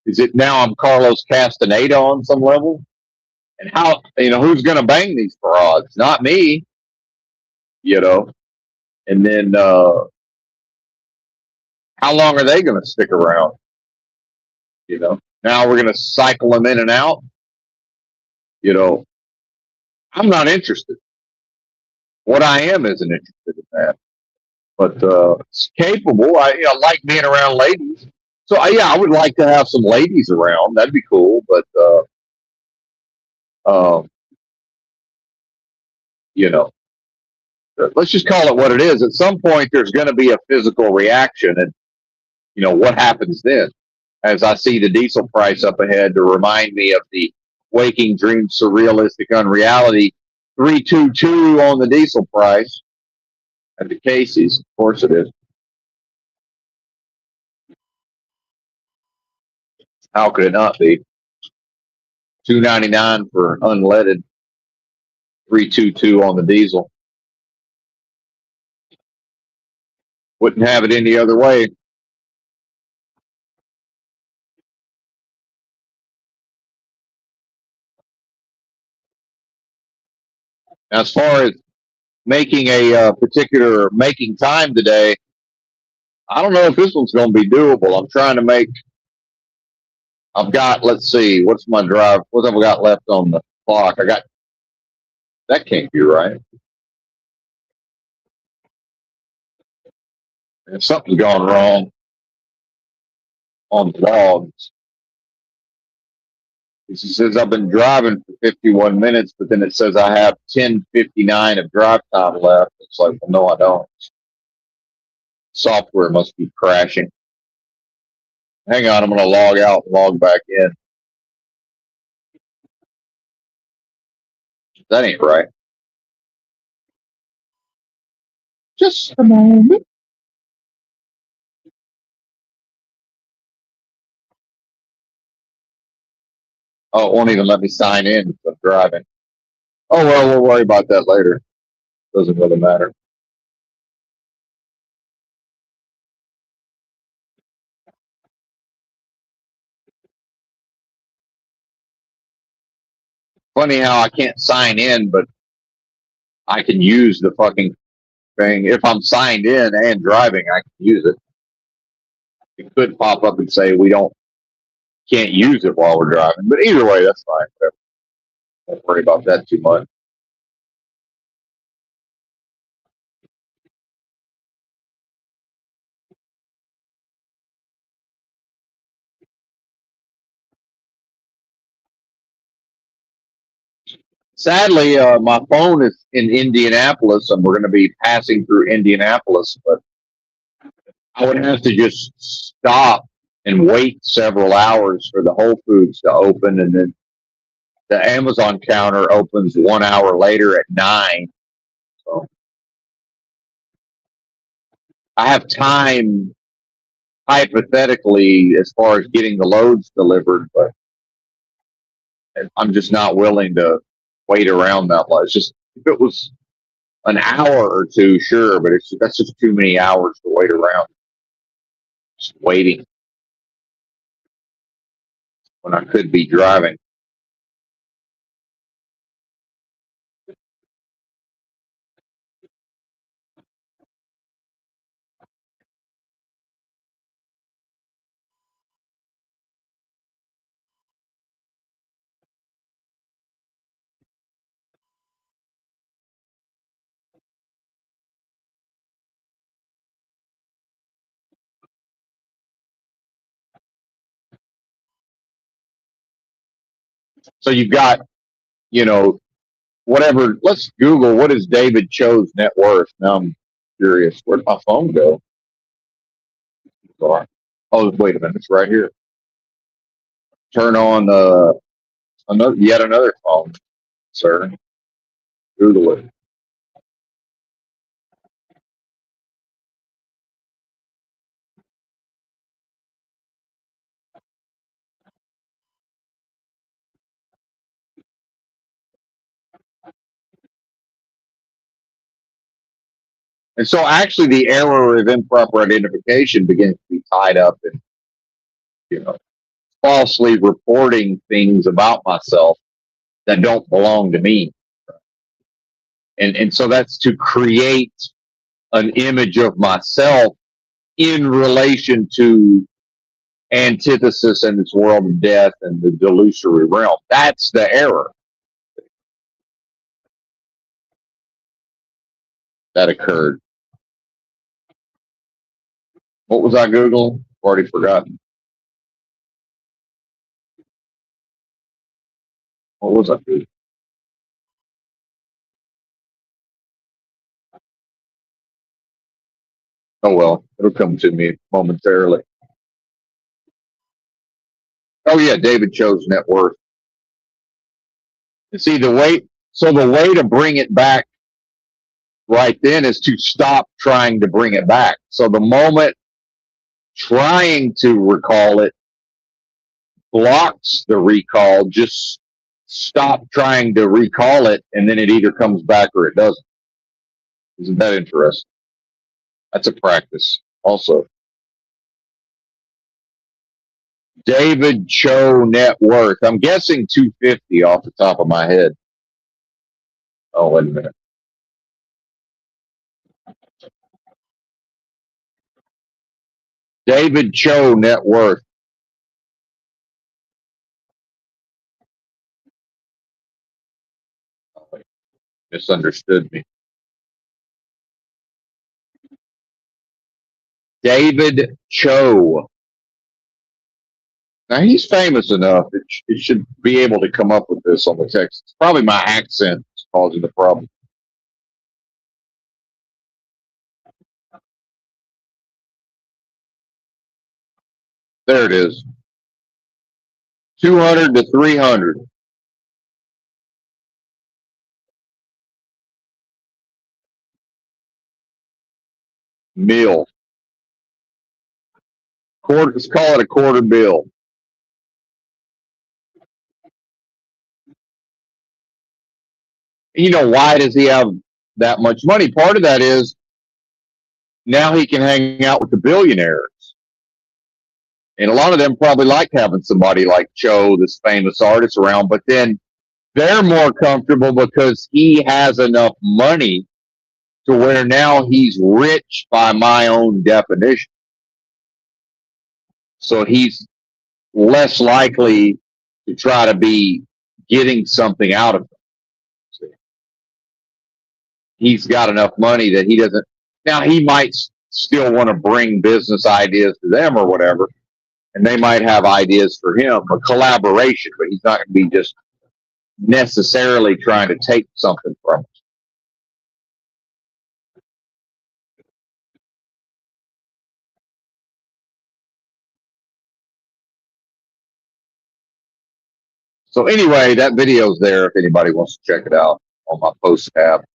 Is it now I'm Carlos Castaneda on some level? And how, who's going to bang these frauds? Not me, you know. And then how long are they going to stick around? Now we're going to cycle them in and out. I'm not interested. What I am isn't interested in that. But it's capable. I like being around ladies. So I would like to have some ladies around. That'd be cool. But um, you know, let's just call it what it is. At some point, there's going to be a physical reaction, and what happens then? As I see the diesel price up ahead to remind me of the waking dream surrealistic unreality 322 on the diesel price at the Casey's. Of course it is. How could it not be? $2.99 for unleaded, 322 on the diesel. Wouldn't have it any other way. As far as making a particular making time today, I don't know if this one's going to be doable. I'm trying to make. I've got. Let's see. What's my drive? What have I got left on the clock? I got. That can't be right. Something's gone wrong on logs. It says I've been driving for 51 minutes, but then it says I have 10:59 of drive time left. It's like, well, no, I don't. Software must be crashing. Hang on, I'm going to log out and log back in. That ain't right. Just a moment. Oh, it won't even let me sign in because I'm driving. Oh, well, we'll worry about that later. Doesn't really matter. Funny how I can't sign in, but I can use the fucking thing. If I'm signed in and driving, I can use it. It could pop up and say can't use it while we're driving. But either way, that's fine. Don't worry about that too much. Sadly, my phone is in Indianapolis, and we're going to be passing through Indianapolis, but I would have to just stop and wait several hours for the Whole Foods to open, and then the Amazon counter opens 1 hour later at 9. So I have time, hypothetically, as far as getting the loads delivered, but I'm just not willing to wait around that much. Just if it was an hour or two, sure, but that's just too many hours to wait around. Just waiting when I could be driving. So you've got, whatever. Let's Google what is David Cho's net worth. Now I'm curious. Where'd my phone go? Oh, wait a minute. It's right here. Turn on yet another phone, sir. Google it. And so actually the error of improper identification begins to be tied up in, falsely reporting things about myself that don't belong to me. And so that's to create an image of myself in relation to antithesis and this world of death and the delusory realm. That's the error that occurred. What was I Googling? Already forgotten. What was I Googling? Oh well, it'll come to me momentarily. Oh yeah, David Cho's net worth. See the way. So the way to bring it back right then is to stop trying to bring it back. So the moment trying to recall it blocks the recall, just stop trying to recall it, and then it either comes back or it doesn't. Isn't that interesting? That's a practice also. David Cho net worth. I'm guessing 250 off the top of my head. Oh, wait a minute. David Cho net worth. Misunderstood me. David Cho. Now he's famous enough. It should be able to come up with this on the text. It's probably my accent that's causing the problem. There it is. 200 to 300. Meal. Quarter. Let's call it a quarter bill. You know, why does he have that much money? Part of that is now he can hang out with the billionaires. And a lot of them probably like having somebody like Cho, this famous artist, around, but then they're more comfortable because he has enough money to where now he's rich by my own definition. So he's less likely to try to be getting something out of them. He's got enough money that he doesn't. Now, he might still want to bring business ideas to them or whatever, and they might have ideas for him, a collaboration, but he's not going to be just necessarily trying to take something from us. So anyway, that video's there if anybody wants to check it out on my post tab.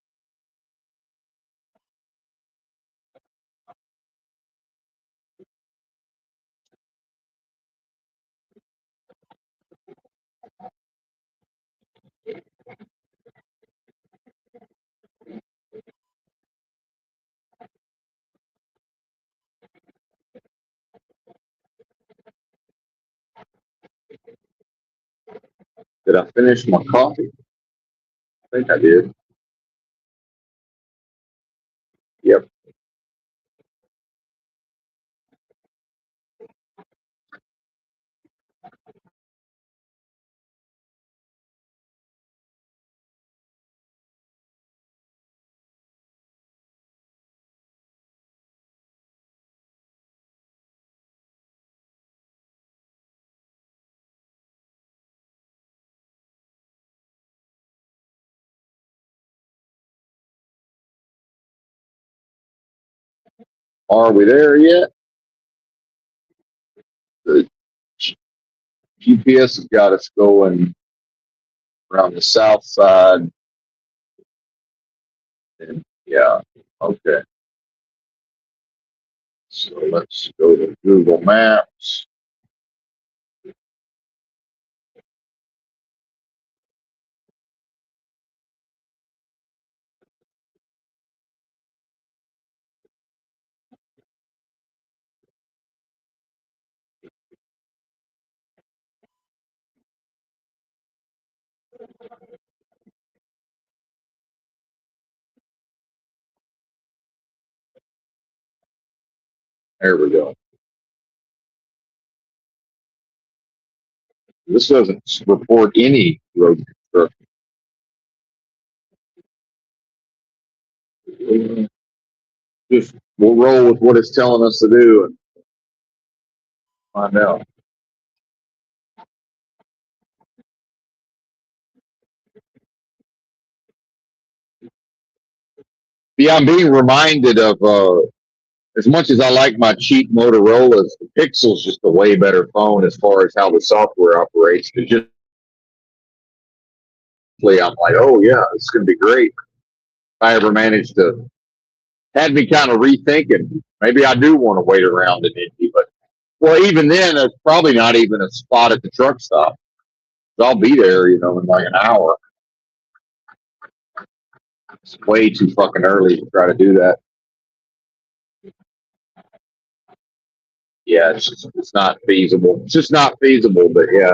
Did I finish my coffee? I think I did. Yep. Are we there yet? The GPS has got us going around the south side. And yeah, okay. So let's go to Google Maps. There we go. This doesn't report any road construction. Just we'll roll with what it's telling us to do and find out. Yeah, I'm being reminded of as much as I like my cheap Motorola's, the Pixel's just a way better phone as far as how the software operates. It's just I'm like, oh yeah, it's going to be great. If I ever manage to, had me kind of rethinking. Maybe I do want to wait around in Indy, but well, even then, there's probably not even a spot at the truck stop. I'll be there, in like an hour. It's way too fucking early to try to do that. Yeah, it's not feasible. It's just not feasible, but yeah.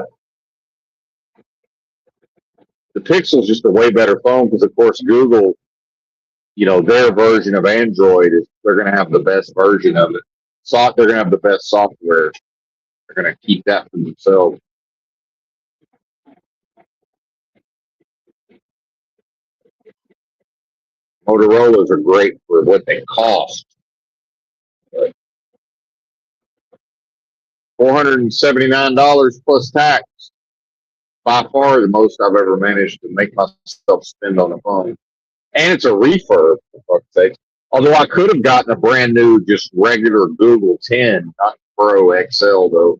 The Pixel's just a way better phone because, of course, Google, their version of Android is they're going to have the best version of it. They're going to have the best software. They're going to keep that for themselves. Motorola's are great for what they cost. $479 plus tax. By far the most I've ever managed to make myself spend on a phone. And it's a refurb, for fuck's sake. Although I could have gotten a brand new, just regular Google 10, not Pro XL, though.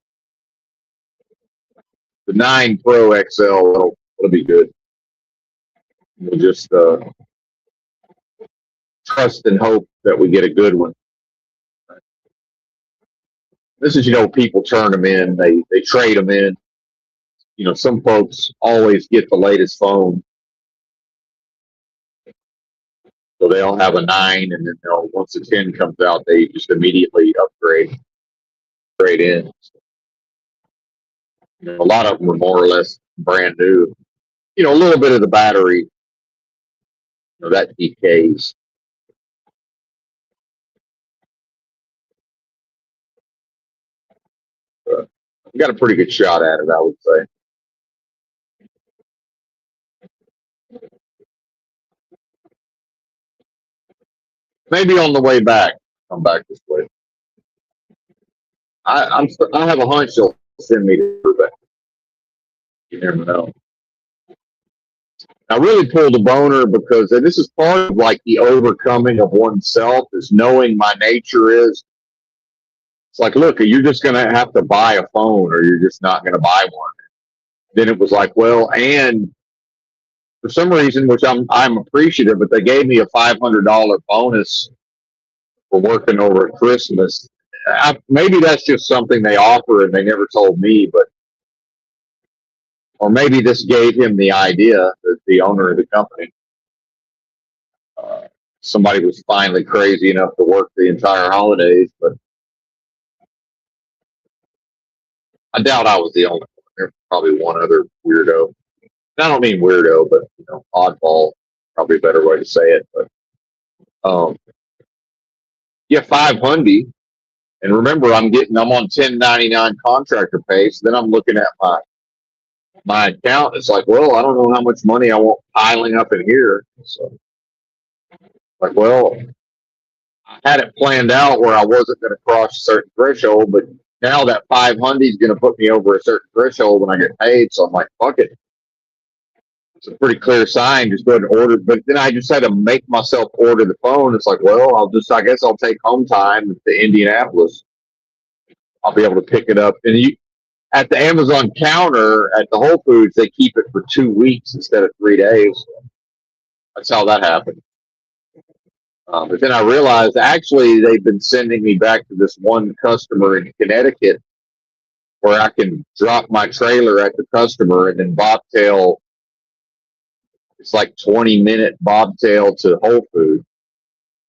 The 9 Pro XL, it'll be good. We'll just trust and hope that we get a good one. This is, people turn them in, they trade them in. Some folks always get the latest phone. So they'll have a 9, and then once the 10 comes out, they just immediately upgrade in. A lot of them are more or less brand new. A little bit of the battery, that decays. We got a pretty good shot at it, I would say. Maybe on the way back, come back this way. I have a hunch they'll send me to her back. You never know. I really pulled a boner because this is part of like the overcoming of oneself is knowing my nature is. It's like, look, you're just going to have to buy a phone or you're just not going to buy one. Then it was like, well, and for some reason, which I'm appreciative, but they gave me a $500 bonus for working over at Christmas. Maybe that's just something they offer and they never told me, or maybe this gave him the idea, the owner of the company. Somebody was finally crazy enough to work the entire holidays, but I doubt I was the only one. There's probably one other weirdo. I don't mean weirdo, but oddball, probably a better way to say it. But yeah, 500. And remember, I'm on 1099 contractor pay, so then I'm looking at my account. It's like, well, I don't know how much money I want piling up in here. So, like, well, I had it planned out where I wasn't going to cross a certain threshold, but now that 500 is going to put me over a certain threshold when I get paid. So I'm like, fuck it. It's a pretty clear sign. Just go ahead and order. But then I just had to make myself order the phone. It's like, well, I guess I'll take home time to Indianapolis. I'll be able to pick it up. And at the Amazon counter at the Whole Foods, they keep it for 2 weeks instead of 3 days. That's how that happened. But then I realized actually they've been sending me back to this one customer in Connecticut where I can drop my trailer at the customer and then bobtail. It's like 20-minute bobtail to Whole Foods.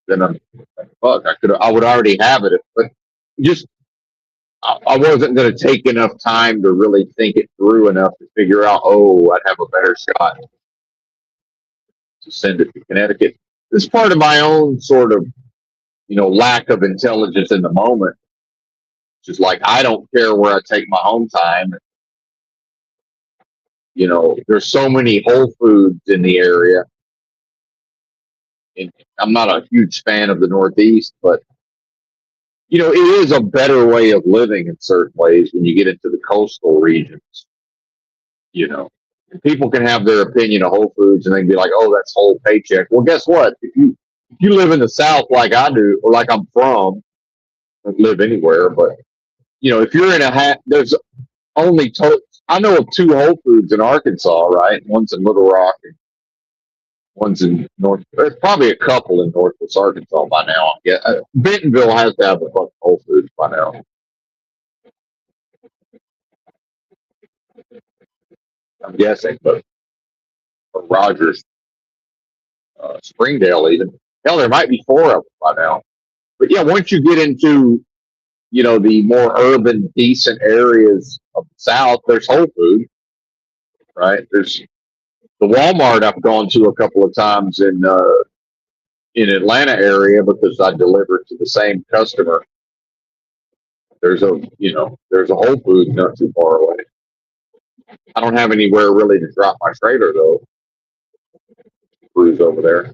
Then I'm like, fuck, I would already have it, but just I wasn't going to take enough time to really think it through enough to figure out, I'd have a better shot to send it to Connecticut. This is part of my own sort of, lack of intelligence in the moment. Just like I don't care where I take my home time. There's so many Whole Foods in the area. And I'm not a huge fan of the Northeast, but it is a better way of living in certain ways when you get into the coastal regions. You know, and people can have their opinion of Whole Foods and they can be like, "Oh, that's whole paycheck." Well, guess what? If you live in the South like I do, or like I'm from, I don't live anywhere, but if you're in there's only I know of two Whole Foods in Arkansas, right? One's in Little Rock, and one's in North. There's probably a couple in Northwest Arkansas by now. Yeah, Bentonville has to have a bunch of Whole Foods by now. I'm guessing, but or Rogers, Springdale, even hell, there might be four of them by now. But yeah, once you get into the more urban, decent areas of the South, there's Whole Food, right? There's the Walmart I've gone to a couple of times in Atlanta area because I deliver to the same customer. There's a Whole Foods not too far away. I don't have anywhere really to drop my trailer though. Cruise over there.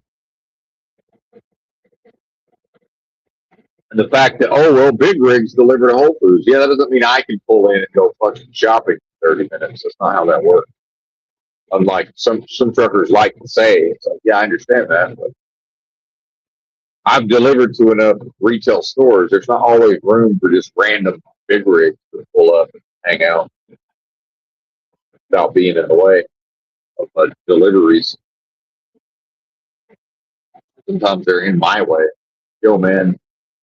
And the fact that big rigs deliver to Whole Foods, yeah, that doesn't mean I can pull in and go fucking shopping for 30 minutes. That's not how that works. Unlike some truckers like to say, it's like, yeah, I understand that, but I've delivered to enough retail stores. There's not always room for just random big rigs to pull up and hang out without being in the way of deliveries. Sometimes they're in my way. Yo, man,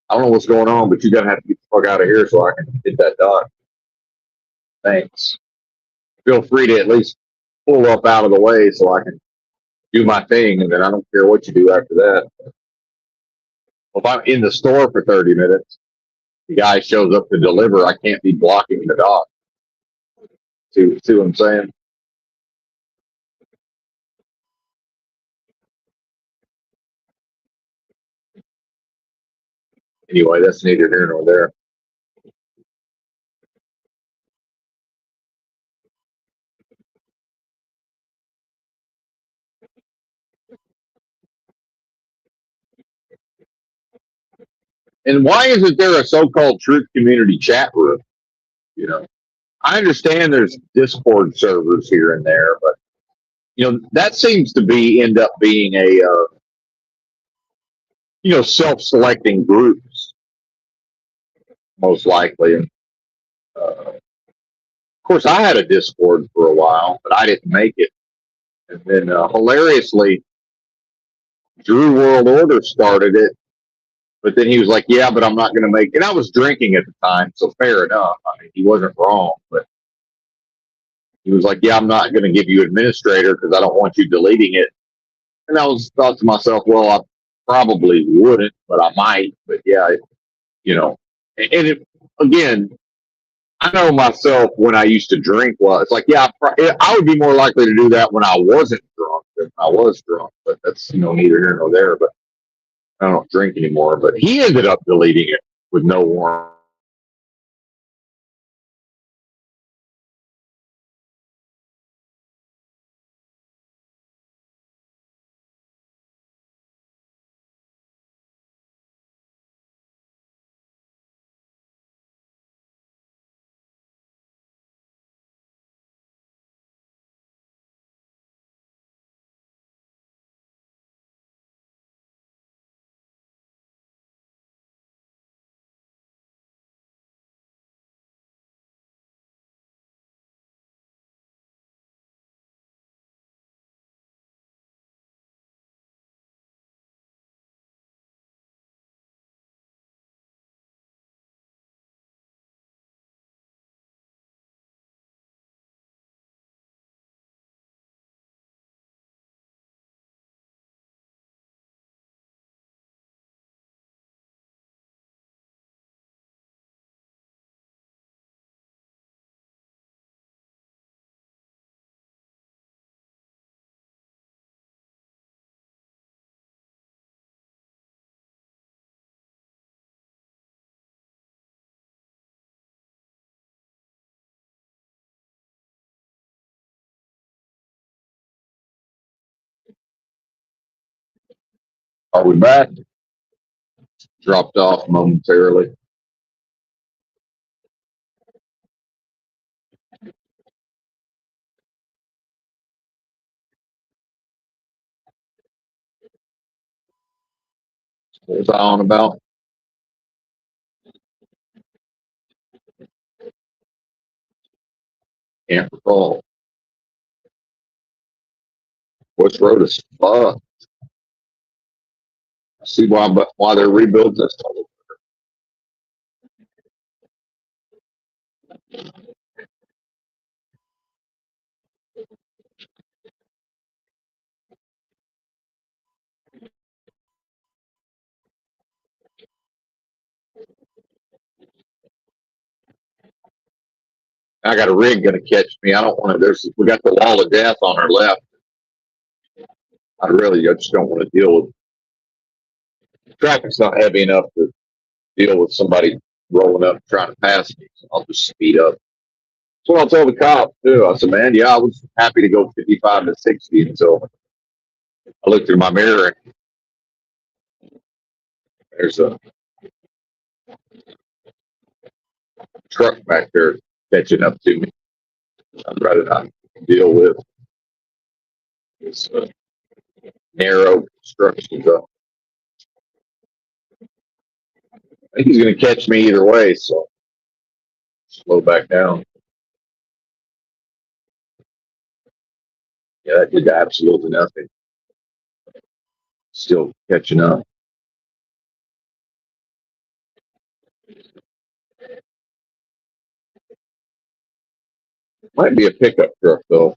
I don't know what's going on, but you're gonna have to get the fuck out of here so I can hit that dock. Thanks. Feel free to at least pull up out of the way so I can do my thing, and then I don't care what you do after that. If I'm in the store for 30 minutes, the guy shows up to deliver, I can't be blocking the dock. See what I'm saying? Anyway, that's neither here nor there. And why isn't there a so-called truth community chat room? I understand there's Discord servers here and there, but that seems to end up being a self-selecting groups most likely. Of course, I had a Discord for a while, but I didn't make it. And then hilariously, Drew World Order started it, but then he was like, "Yeah, but I'm not going to make." And I was drinking at the time, so fair enough. I mean, he wasn't wrong, but he was like, "Yeah, I'm not going to give you administrator because I don't want you deleting it." And I thought to myself, well, I probably wouldn't, but I might. But yeah, again, I know myself when I used to drink. Well, it's like, yeah, I would be more likely to do that when I wasn't drunk than I was drunk. But that's neither here nor there. But I don't drink anymore. But he ended up deleting it with no warrant. Are we back? Dropped off momentarily. What was I on about? Can't recall. What's road is fuck? I see why they're rebuilding this. I got a rig gonna catch me. I don't want to. We got the wall of death on our left. I just don't want to deal with. Traffic's not heavy enough to deal with somebody rolling up trying to pass me. So I'll just speed up. That's what I'll tell the cops too. I said, man, yeah, I was happy to go 55 to 60 until I looked through my mirror and there's a truck back there catching up to me. I'd rather not deal with this narrow construction zone. I think he's going to catch me either way, so slow back down. Yeah, that did absolutely nothing. Still catching up. Might be a pickup truck, though.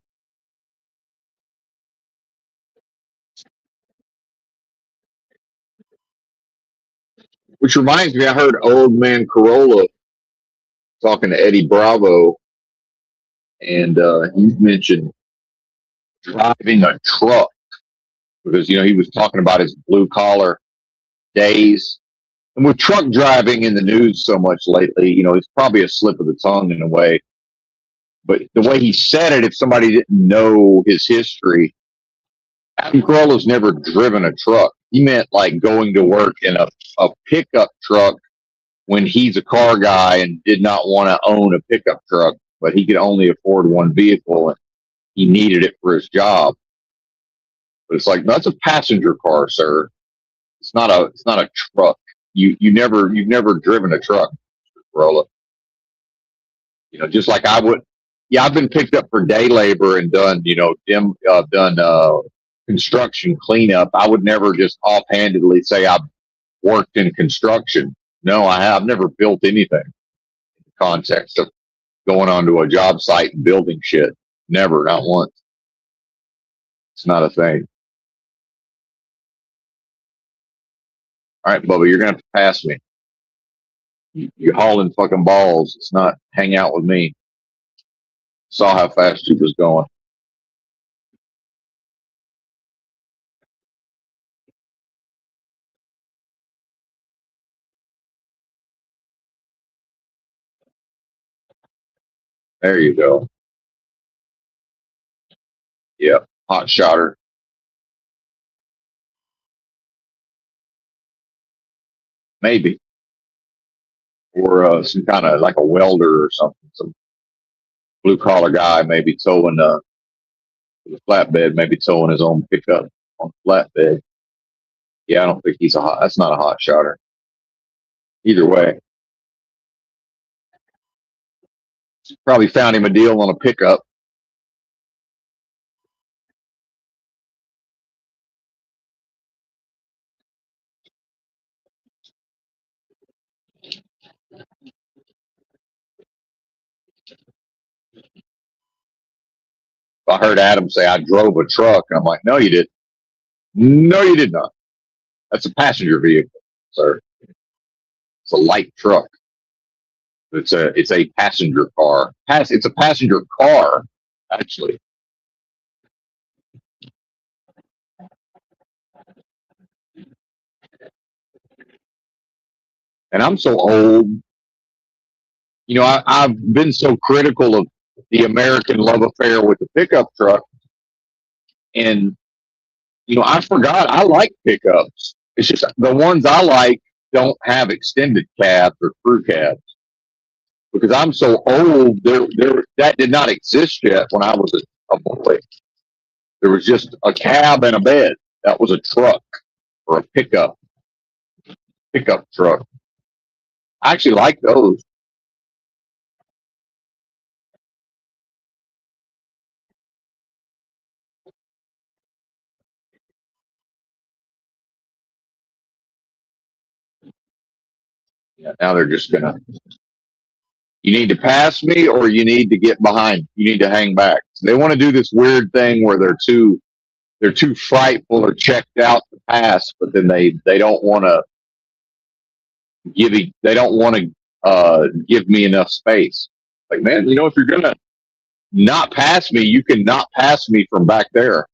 Which reminds me, I heard Old Man Corolla talking to Eddie Bravo, and he mentioned driving a truck because, he was talking about his blue collar days. And with truck driving in the news so much lately, it's probably a slip of the tongue in a way. But the way he said it, if somebody didn't know his history, Adam Carolla's never driven a truck. He meant like going to work in a pickup truck when he's a car guy and did not want to own a pickup truck, but he could only afford one vehicle and he needed it for his job. But it's like, that's a passenger car, sir. It's not a truck. You've never driven a truck, Corolla. Just like I would. Yeah, I've been picked up for day labor and done, construction cleanup. I would never just offhandedly say I've worked in construction. No, I've never built anything in the context of going onto a job site and building shit. Never, not once. It's not a thing. All right, Bubba, you're gonna have to pass me. You're hauling fucking balls. It's not hang out with me. Saw how fast she was going. There you go. Yeah, hot shotter. Maybe. Or some kind of like a welder or something. Some blue collar guy maybe towing the flatbed, maybe towing his own pickup on the flatbed. Yeah, I don't think that's not a hot shotter. Either way. Probably found him a deal on a pickup. I heard Adam say I drove a truck, and I'm like, no, you didn't. No, you did not. That's a passenger vehicle, sir. It's a light truck. It's a passenger car. It's a passenger car, actually. And I'm so old. I've been so critical of the American love affair with the pickup truck. And, I forgot I like pickups. It's just the ones I like don't have extended cabs or crew cabs because I'm so old. That did not exist yet when I was a boy. There was just a cab and a bed. That was a truck or a pickup truck. I actually like those. Yeah, now they're just gonna. You need to pass me, or you need to get behind. You need to hang back. They want to do this weird thing where they're too frightful or checked out to pass, but then they don't want to they don't want to give me enough space. Like, man, if you're gonna not pass me, you can not pass me from back there.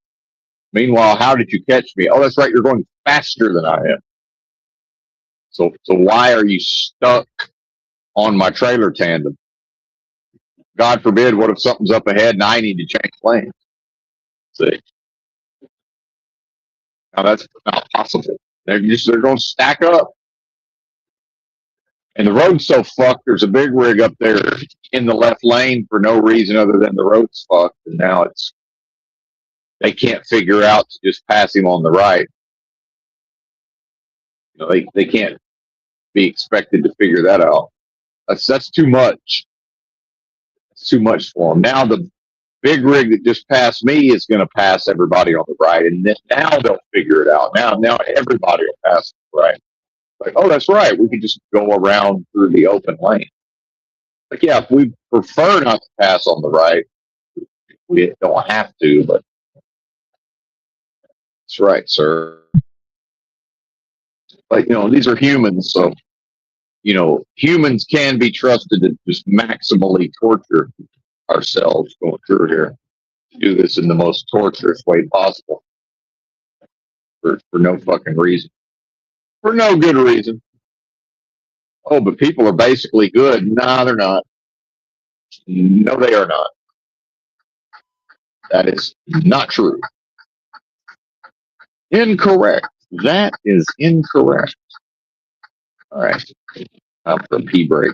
Meanwhile, how did you catch me? Oh, that's right, you're going faster than I am. So why are you stuck on my trailer tandem? God forbid, what if something's up ahead and I need to change lanes? See, now that's not possible. They're going to stack up. And the road's so fucked, there's a big rig up there in the left lane for no reason other than the road's fucked. And now they can't figure out to just pass him on the right. They can't be expected to figure that out. That's too much. It's too much for them. Now the big rig that just passed me is going to pass everybody on the right. And then now they'll figure it out. Now everybody will pass on the right. Like, oh, that's right. We could just go around through the open lane. Like, yeah, if we prefer not to pass on the right, we don't have to, but that's right, sir. Like, these are humans, so, humans can be trusted to just maximally torture ourselves going through here. Do this in the most torturous way possible for no fucking reason. For no good reason. Oh, but people are basically good. Nah, they're not. No, they are not. That is not true. Incorrect. That is incorrect. All right. Up the pee break.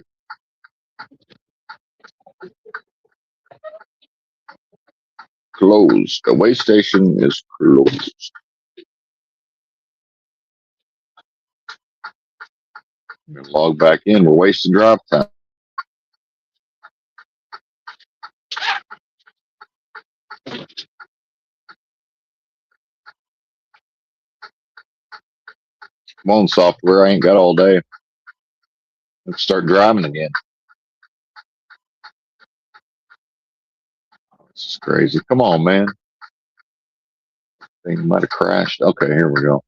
Closed. The way station is closed. Log back in. We're wasting drive time. Come on, software. I ain't got all day. Let's start driving again. This is crazy. Come on, man. Thing might have crashed. Okay, here we go.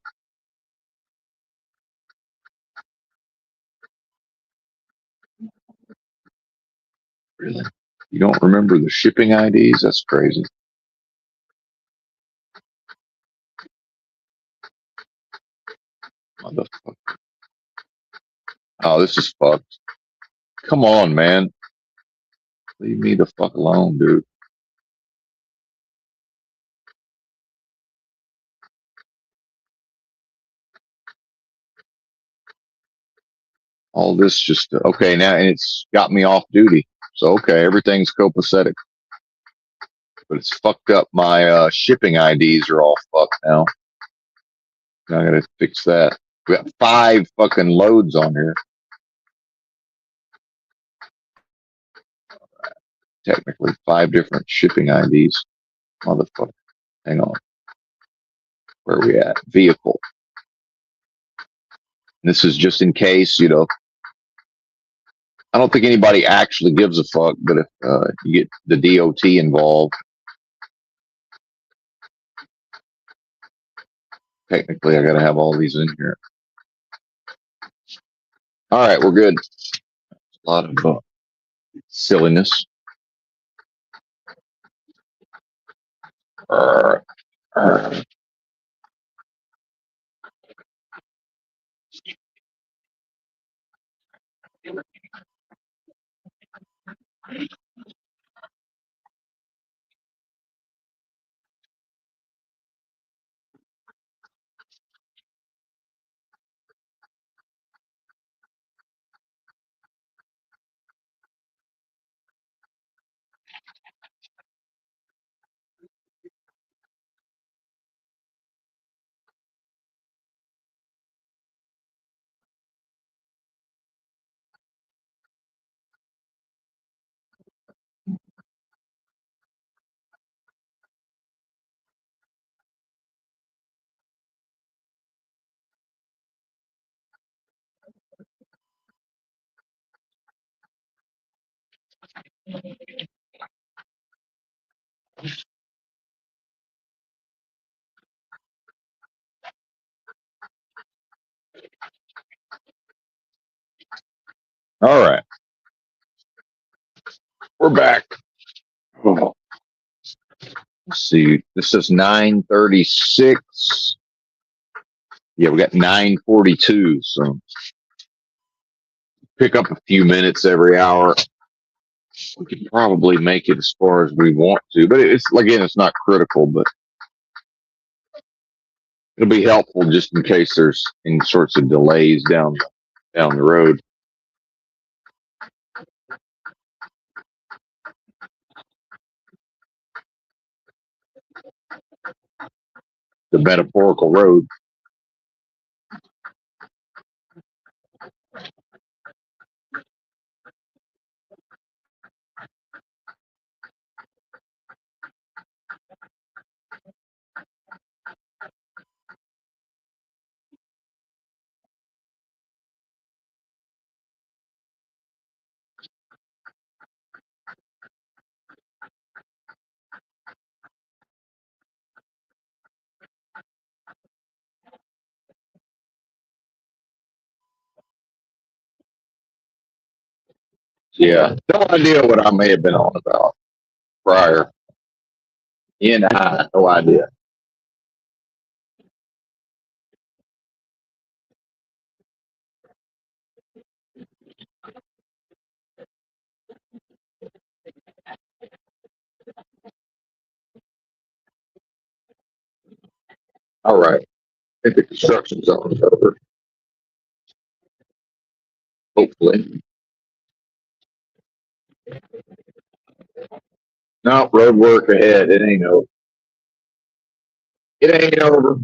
Really? You don't remember the shipping IDs? That's crazy. Motherfucker. Oh, this is fucked. Come on, man. Leave me the fuck alone, dude. All this just okay now, and it's got me off duty. So okay, everything's copacetic, but it's fucked up. My shipping IDs are all fucked now. Now I gotta fix that. We got 5 fucking loads on here. Technically, 5 different shipping IDs. Motherfucker. Hang on. Where are we at? Vehicle. And this is just in case, I don't think anybody actually gives a fuck, but if you get the DOT involved, technically I got to have all these in here. All right, we're good. A lot of silliness. All right, we're back. Oh, let's see. This is 9:36. Yeah, we got 9:42. So pick up a few minutes every hour. We could probably make it as far as we want to, but it's again, it's not critical, but it'll be helpful just in case there's any sorts of delays down the road. The metaphorical road. Yeah, no idea what I may have been on about prior. No idea. All right, I think the construction zone is over. Hopefully, no road work ahead. It ain't over. It ain't over.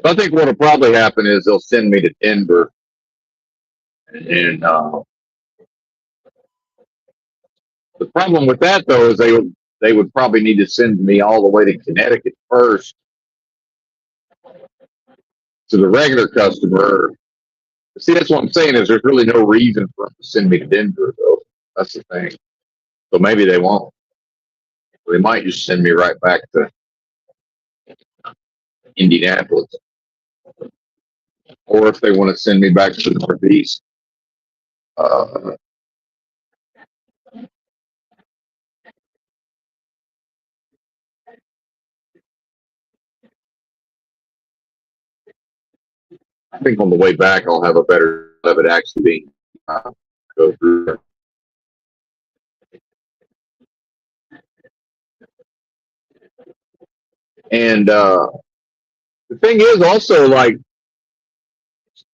I think what'll probably happen is they'll send me to Denver, and the problem with that though is they would probably need to send me all the way to Connecticut first to the regular customer. See, that's what I'm saying is there's really no reason for them to send me to Denver though. That's the thing. So maybe they won't. They might just send me right back to Indianapolis, or if they want to send me back to the Northeast. Uh, I think on the way back I'll have a better of it actually being go through. And the thing is also like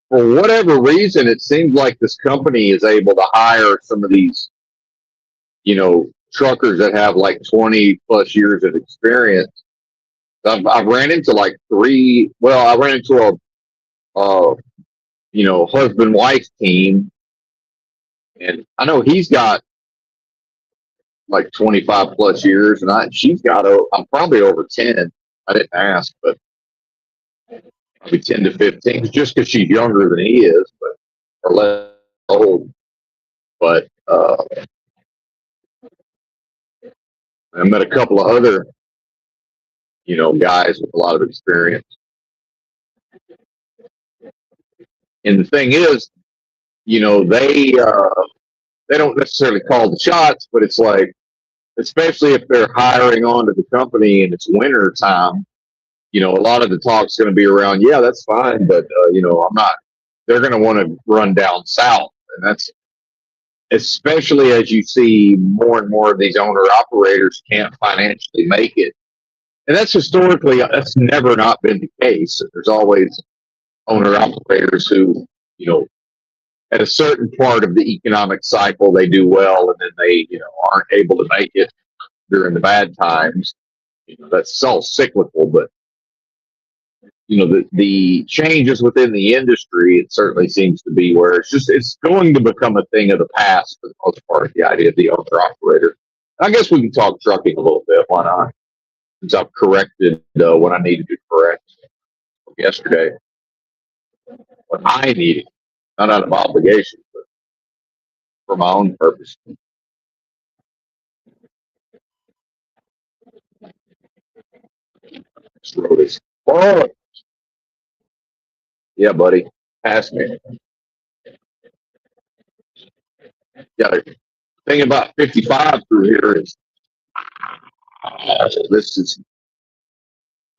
for whatever reason, it seems like this company is able to hire some of these, truckers that have like 20 plus years of experience. I've ran into like three. Well, I ran into husband wife team, and I know he's got like 25 plus years, and she's got I'm probably over 10. I didn't ask, but probably 10 to 15, just because she's younger than he is, but or less old. But I met a couple of other, guys with a lot of experience. And the thing is, they don't necessarily call the shots, but it's like, especially if they're hiring onto the company and it's winter time, a lot of the talk's going to be around, yeah, that's fine, but I'm not. They're going to want to run down south, and that's especially as you see more and more of these owner operators can't financially make it, and that's never not been the case. There's always owner operators who, at a certain part of the economic cycle, they do well, and then they, aren't able to make it during the bad times. That's all cyclical, but the changes within the industry, it certainly seems to be where it's going to become a thing of the past for the most part. The idea of the owner operator. I guess we can talk trucking a little bit. Why not? Since I've corrected what I needed to correct yesterday, what I needed, not out of obligation, but for my own purpose. This road is oh yeah, buddy, pass me. Yeah, the thing about 55 through here is this is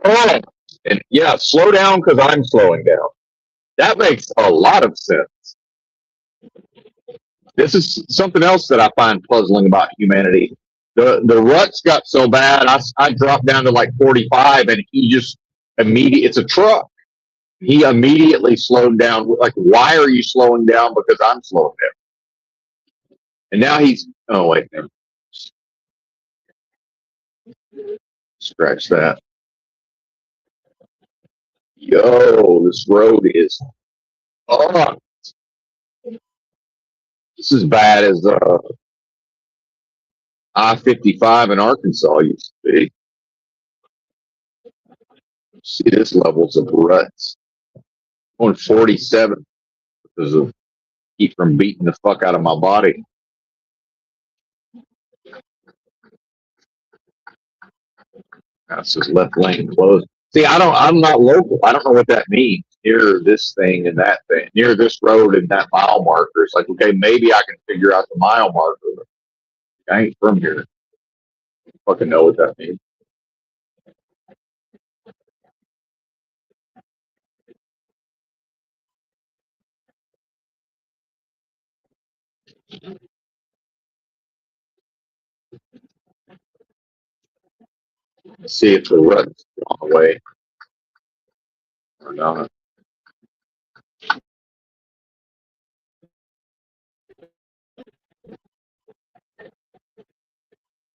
oh, and yeah, slow down because I'm slowing down. That makes a lot of sense. This is something else that I find puzzling about humanity. The ruts got so bad, I dropped down to like 45, and he just it's a truck. He immediately slowed down. Like, why are you slowing down? Because I'm slowing down. And now oh, wait, man. Scratch that. Yo, this road is, oh, this is bad as I-55 in Arkansas used to be. See this levels of ruts. On 47 because of keep from beating the fuck out of my body. That's his left lane closed. See, I'm not local. I don't know what that means. Near this thing and that thing, near this road and that mile marker. It's like, okay, maybe I can figure out the mile marker. I ain't from here. I don't fucking know what that means. Let's see if the rut's gone away or not.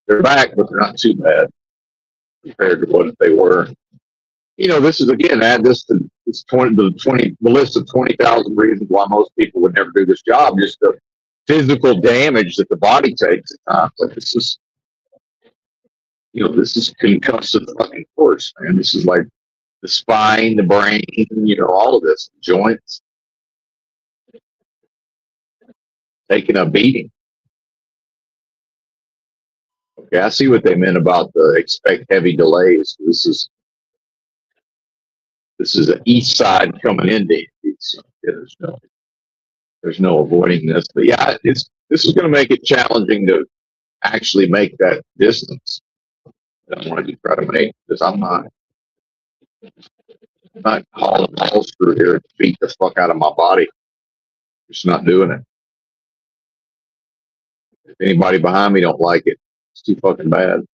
They're back, but they're not too bad compared to what they were. This is again, add this to the list of 20,000 reasons why most people would never do this job. Just the physical damage that the body takes at times. Like this is concussive fucking force, man. This is like the spine, the brain, all of this, joints taking a beating. Okay, I see what they meant about the expect heavy delays. This is an east side coming into it. So there's no avoiding this. But yeah, this is going to make it challenging to actually make that distance that I wanted to try to make, because I'm not hauling balls through here to beat the fuck out of my body. Just not doing it. If anybody behind me don't like it, it's too fucking bad.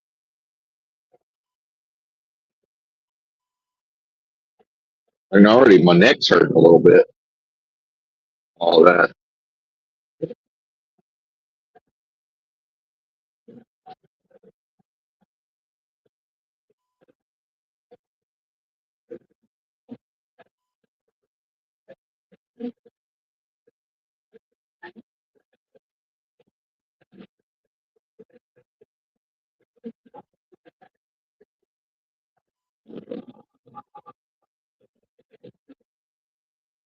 And already my neck's hurting a little bit. All of that.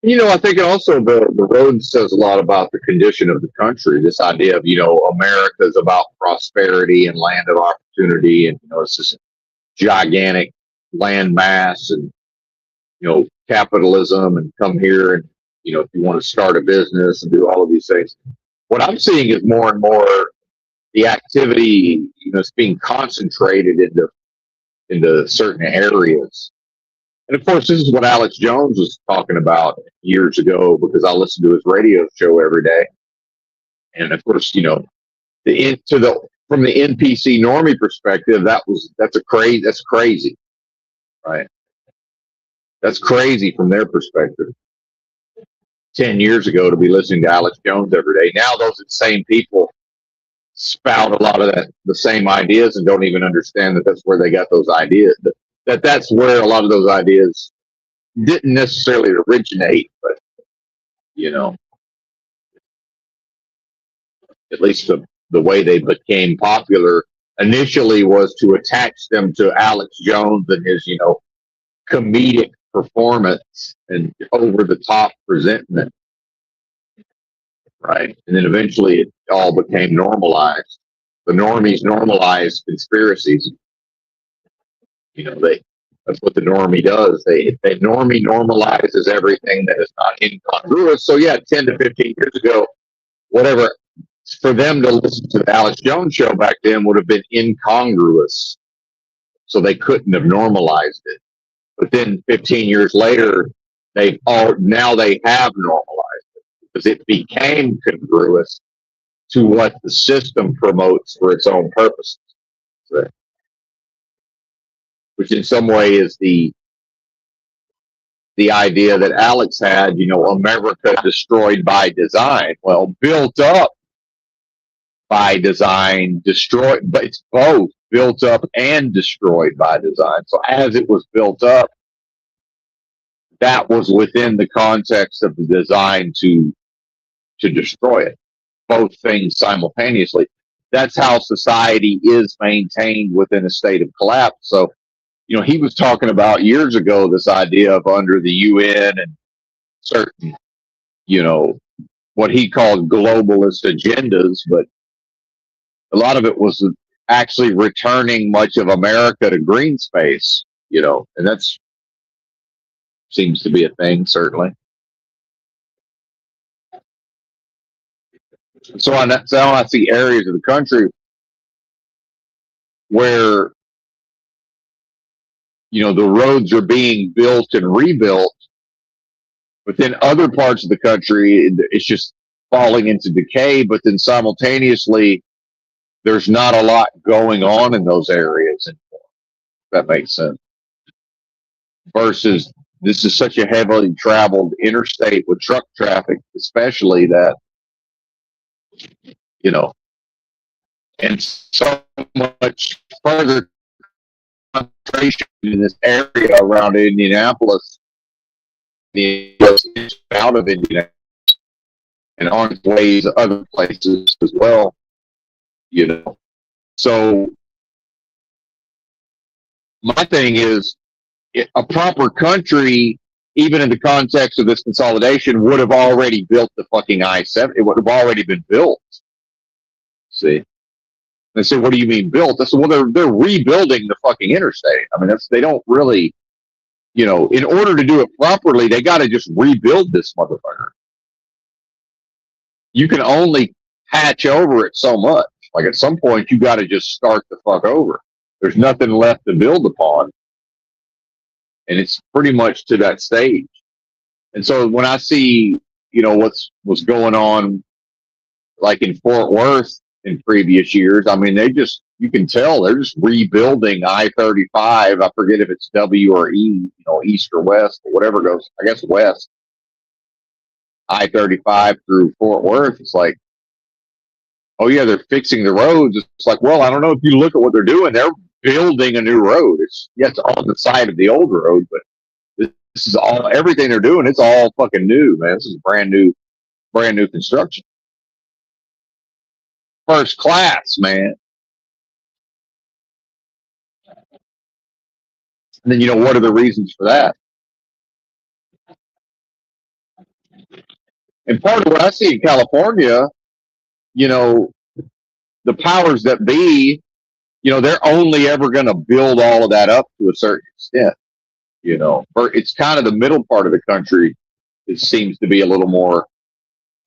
I think also the road says a lot about the condition of the country. This idea of, America is about prosperity and land of opportunity. And, it's this gigantic land mass and, capitalism, and come here and, if you want to start a business and do all of these things. What I'm seeing is more and more the activity, is being concentrated into certain areas. And of course, this is what Alex Jones was talking about years ago, because I listened to his radio show every day. And of course, you know, from the NPC normie perspective, that's crazy, right? That's crazy from their perspective. 10 years ago to be listening to Alex Jones every day. Now those same people spout a lot of the same ideas and don't even understand that that's where they got those ideas. That's where a lot of those ideas didn't necessarily originate, but you know, at least the way they became popular initially was to attach them to Alex Jones and his, you know, comedic performance and over the top presentment. Right. And then eventually it all became normalized. The normies normalized conspiracies. You know, that's what the normie does. They normie normalizes everything that is not incongruous. So yeah, 10 to 15 years ago, whatever, for them to listen to the Alex Jones show back then would have been incongruous. So they couldn't have normalized it. But then 15 years later, now they have normalized it because it became congruous to what the system promotes for its own purposes. So, which in some way is the idea that Alex had, you know, America destroyed by design. Well, built up by design, destroyed, but it's both built up and destroyed by design. So as it was built up, that was within the context of the design to destroy it. Both things simultaneously. That's how society is maintained within a state of collapse. So, you know, he was talking about years ago this idea of under the UN and certain, you know, what he called globalist agendas, but a lot of it was actually returning much of America to green space, you know, and that's seems to be a thing, certainly. So I see areas of the country where, you know, the roads are being built and rebuilt, but then other parts of the country, it's just falling into decay, but then simultaneously, there's not a lot going on in those areas anymore. If that makes sense. Versus this is such a heavily traveled interstate with truck traffic, especially that, you know, and so much further concentration in this area around Indianapolis, out of Indianapolis, and on its way to other places as well, you know. So my thing is, a proper country, even in the context of this consolidation, would have already built the fucking I-70. It would have already been built. See? They say, what do you mean built? I said, well, they're rebuilding the fucking interstate. I mean, they don't really, you know, in order to do it properly, they got to just rebuild this motherfucker. You can only patch over it so much. Like at some point, you got to just start the fuck over. There's nothing left to build upon. And it's pretty much to that stage. And so when I see, you know, what's going on, like in Fort Worth in previous years, I mean, you can tell they're just rebuilding I-35. I forget if it's W or E, you know, east or west or whatever goes, I guess west. I-35 through Fort Worth. It's like, oh yeah, they're fixing the roads. It's like, well, I don't know if you look at what they're doing. They're building a new road. It's on the side of the old road, but this is everything they're doing. It's all fucking new, man. This is brand new construction. First class, man. And then, you know, what are the reasons for that? And part of what I see in California, you know, the powers that be, you know, they're only ever going to build all of that up to a certain extent. You know, it's kind of the middle part of the country. It seems to be a little more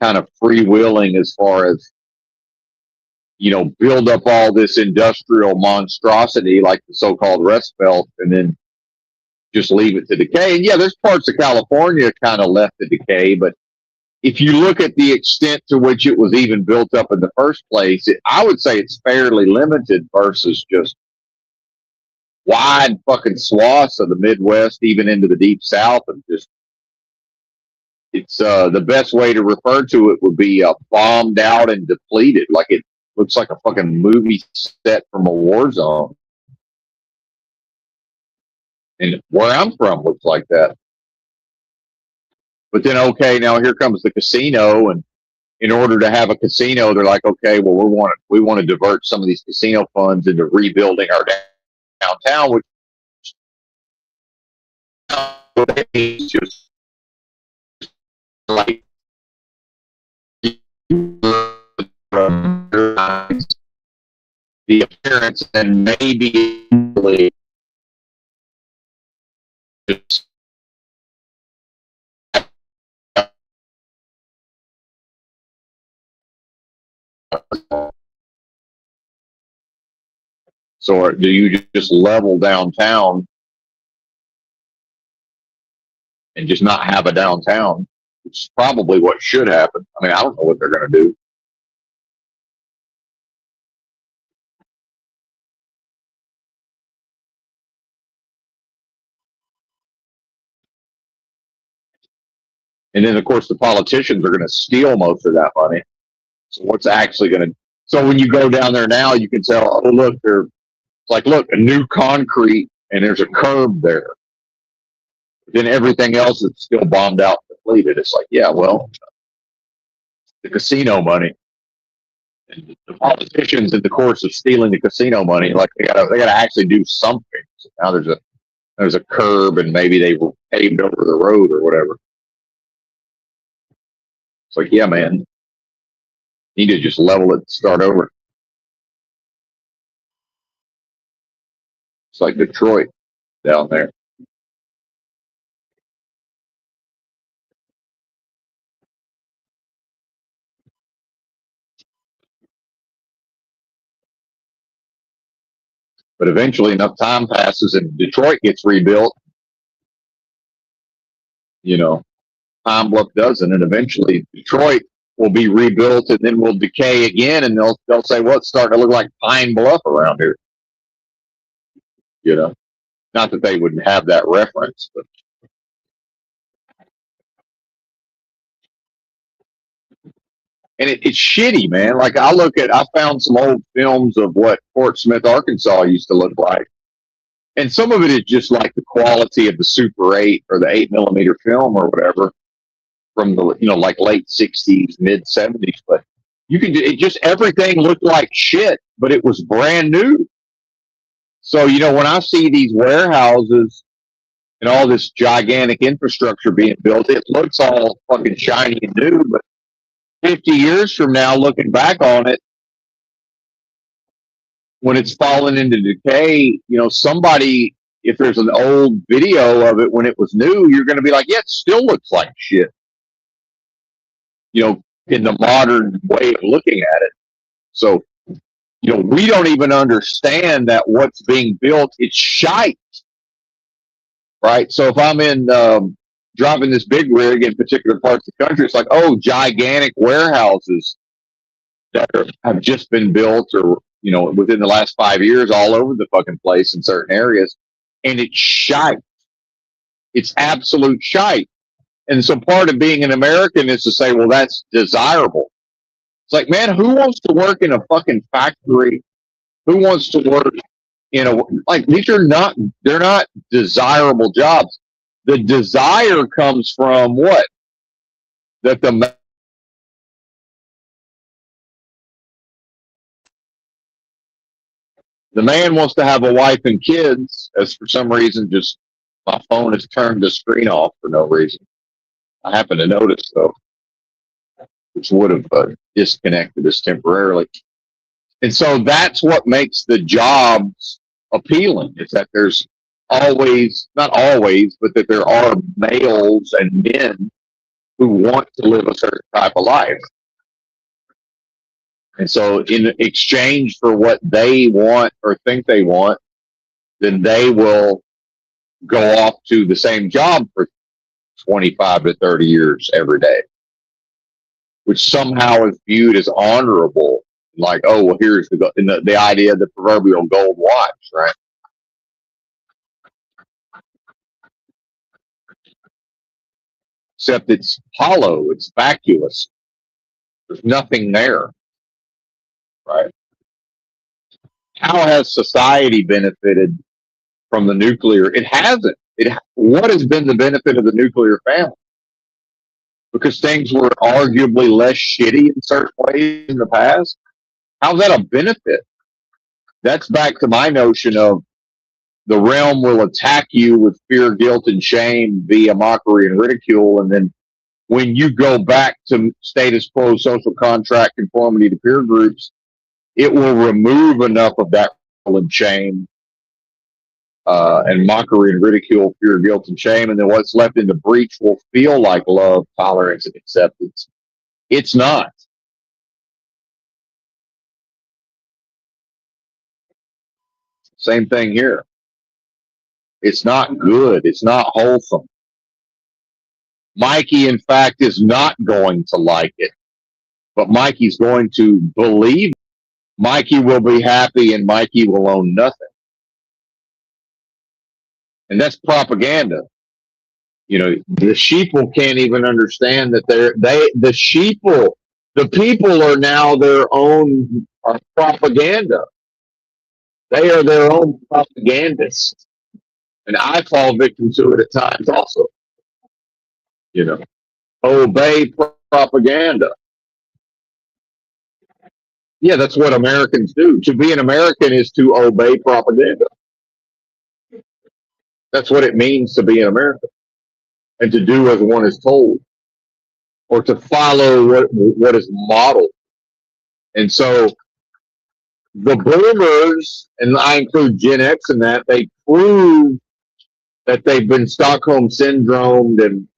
kind of freewheeling as far as, you know, build up all this industrial monstrosity like the so-called Rust Belt, and then just leave it to decay. And yeah, there's parts of California kind of left to decay, but if you look at the extent to which it was even built up in the first place, I would say it's fairly limited versus just wide fucking swaths of the Midwest, even into the deep South, and just it's the best way to refer to it would be bombed out and depleted, like it looks like a fucking movie set from a war zone. And where I'm from looks like that. But then, okay, now here comes the casino, and in order to have a casino, they're like, okay, well, we want to divert some of these casino funds into rebuilding our downtown, which is just like the appearance and maybe just so do you just level downtown and just not have a downtown, which is probably what should happen. I mean, I don't know what they're going to do. And then, of course, the politicians are going to steal most of that money. So what's actually going to... So when you go down there now, you can tell, oh, look, it's like, look, a new concrete, and there's a curb there. Then everything else is still bombed out and depleted. It's like, yeah, well, the casino money. And the politicians, in the course of stealing the casino money, like they gotta actually do something. So now there's a curb, and maybe they paved over the road or whatever. It's like, yeah, man, you need to just level it and start over. It's like Detroit down there. But eventually enough time passes and Detroit gets rebuilt. You know, Pine Bluff doesn't, and eventually Detroit will be rebuilt and then will decay again, and they'll say, well, it's starting to look like Pine Bluff around here. You know, not that they wouldn't have that reference, but and it's shitty, man. Like I found some old films of what Fort Smith, Arkansas used to look like. And some of it is just like the quality of the Super 8 or the 8mm film or whatever from the, like late 60s, mid 70s. But it just, everything looked like shit, but it was brand new. So, when I see these warehouses and all this gigantic infrastructure being built, it looks all fucking shiny and new. But 50 years from now, looking back on it, when it's fallen into decay, somebody, if there's an old video of it when it was new, you're going to be like, yeah, it still looks like shit. In the modern way of looking at it. So, we don't even understand that what's being built, it's shite. Right? So if I'm in driving this big rig in particular parts of the country, it's like, oh, gigantic warehouses that have just been built or, within the last 5 years all over the fucking place in certain areas. And it's shite. It's absolute shite. And so part of being an American is to say, well, that's desirable. It's like, man, who wants to work in a fucking factory? Who wants to work they're not desirable jobs. The desire comes from what? That the man wants to have a wife and kids, as for some reason, just my phone has turned the screen off for no reason. I happen to notice, though, which would have disconnected us temporarily. And so that's what makes the jobs appealing, is that there's always, not always, but that there are males and men who want to live a certain type of life. And so in exchange for what they want or think they want, then they will go off to the same job for 25 to 30 years every day, which somehow is viewed as honorable. Like, oh, well, here's the idea of the proverbial gold watch, right? Except it's hollow, it's vacuous. There's nothing there, right? How has society benefited from the nuclear? It hasn't. What has been the benefit of the nuclear family? Because things were arguably less shitty in certain ways in the past. How's that a benefit? That's back to my notion of the realm will attack you with fear, guilt, and shame via mockery and ridicule. And then when you go back to status quo, social contract, conformity to peer groups, it will remove enough of that and shame and mockery and ridicule, fear, guilt, and shame. And then what's left in the breach will feel like love, tolerance, and acceptance. It's not. Same thing here. It's not good. It's not wholesome. Mikey, in fact, is not going to like it, but Mikey's going to believe. Mikey will be happy and Mikey will own nothing. And that's propaganda. You know, the sheeple can't even understand that the people are now their own propaganda. They are their own propagandists. And I fall victim to it at times also. You know, obey propaganda. Yeah, that's what Americans do. To be an American is to obey propaganda. That's what it means to be an American, and to do as one is told, or to follow what is modeled. And so the boomers, and I include Gen X in that, they prove that they've been Stockholm syndromed and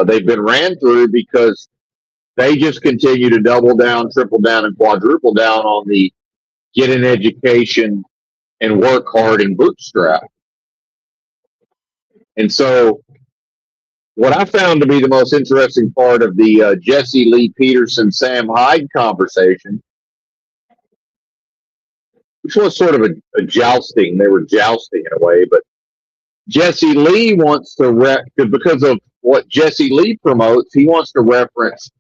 they've been ran through because they just continue to double down, triple down, and quadruple down on the get an education and work hard and bootstrap. And so what I found to be the most interesting part of the Jesse Lee Peterson, Sam Hyde conversation, which was sort of a jousting. They were jousting in a way, but Jesse Lee wants to, because of what Jesse Lee promotes, he wants to reference,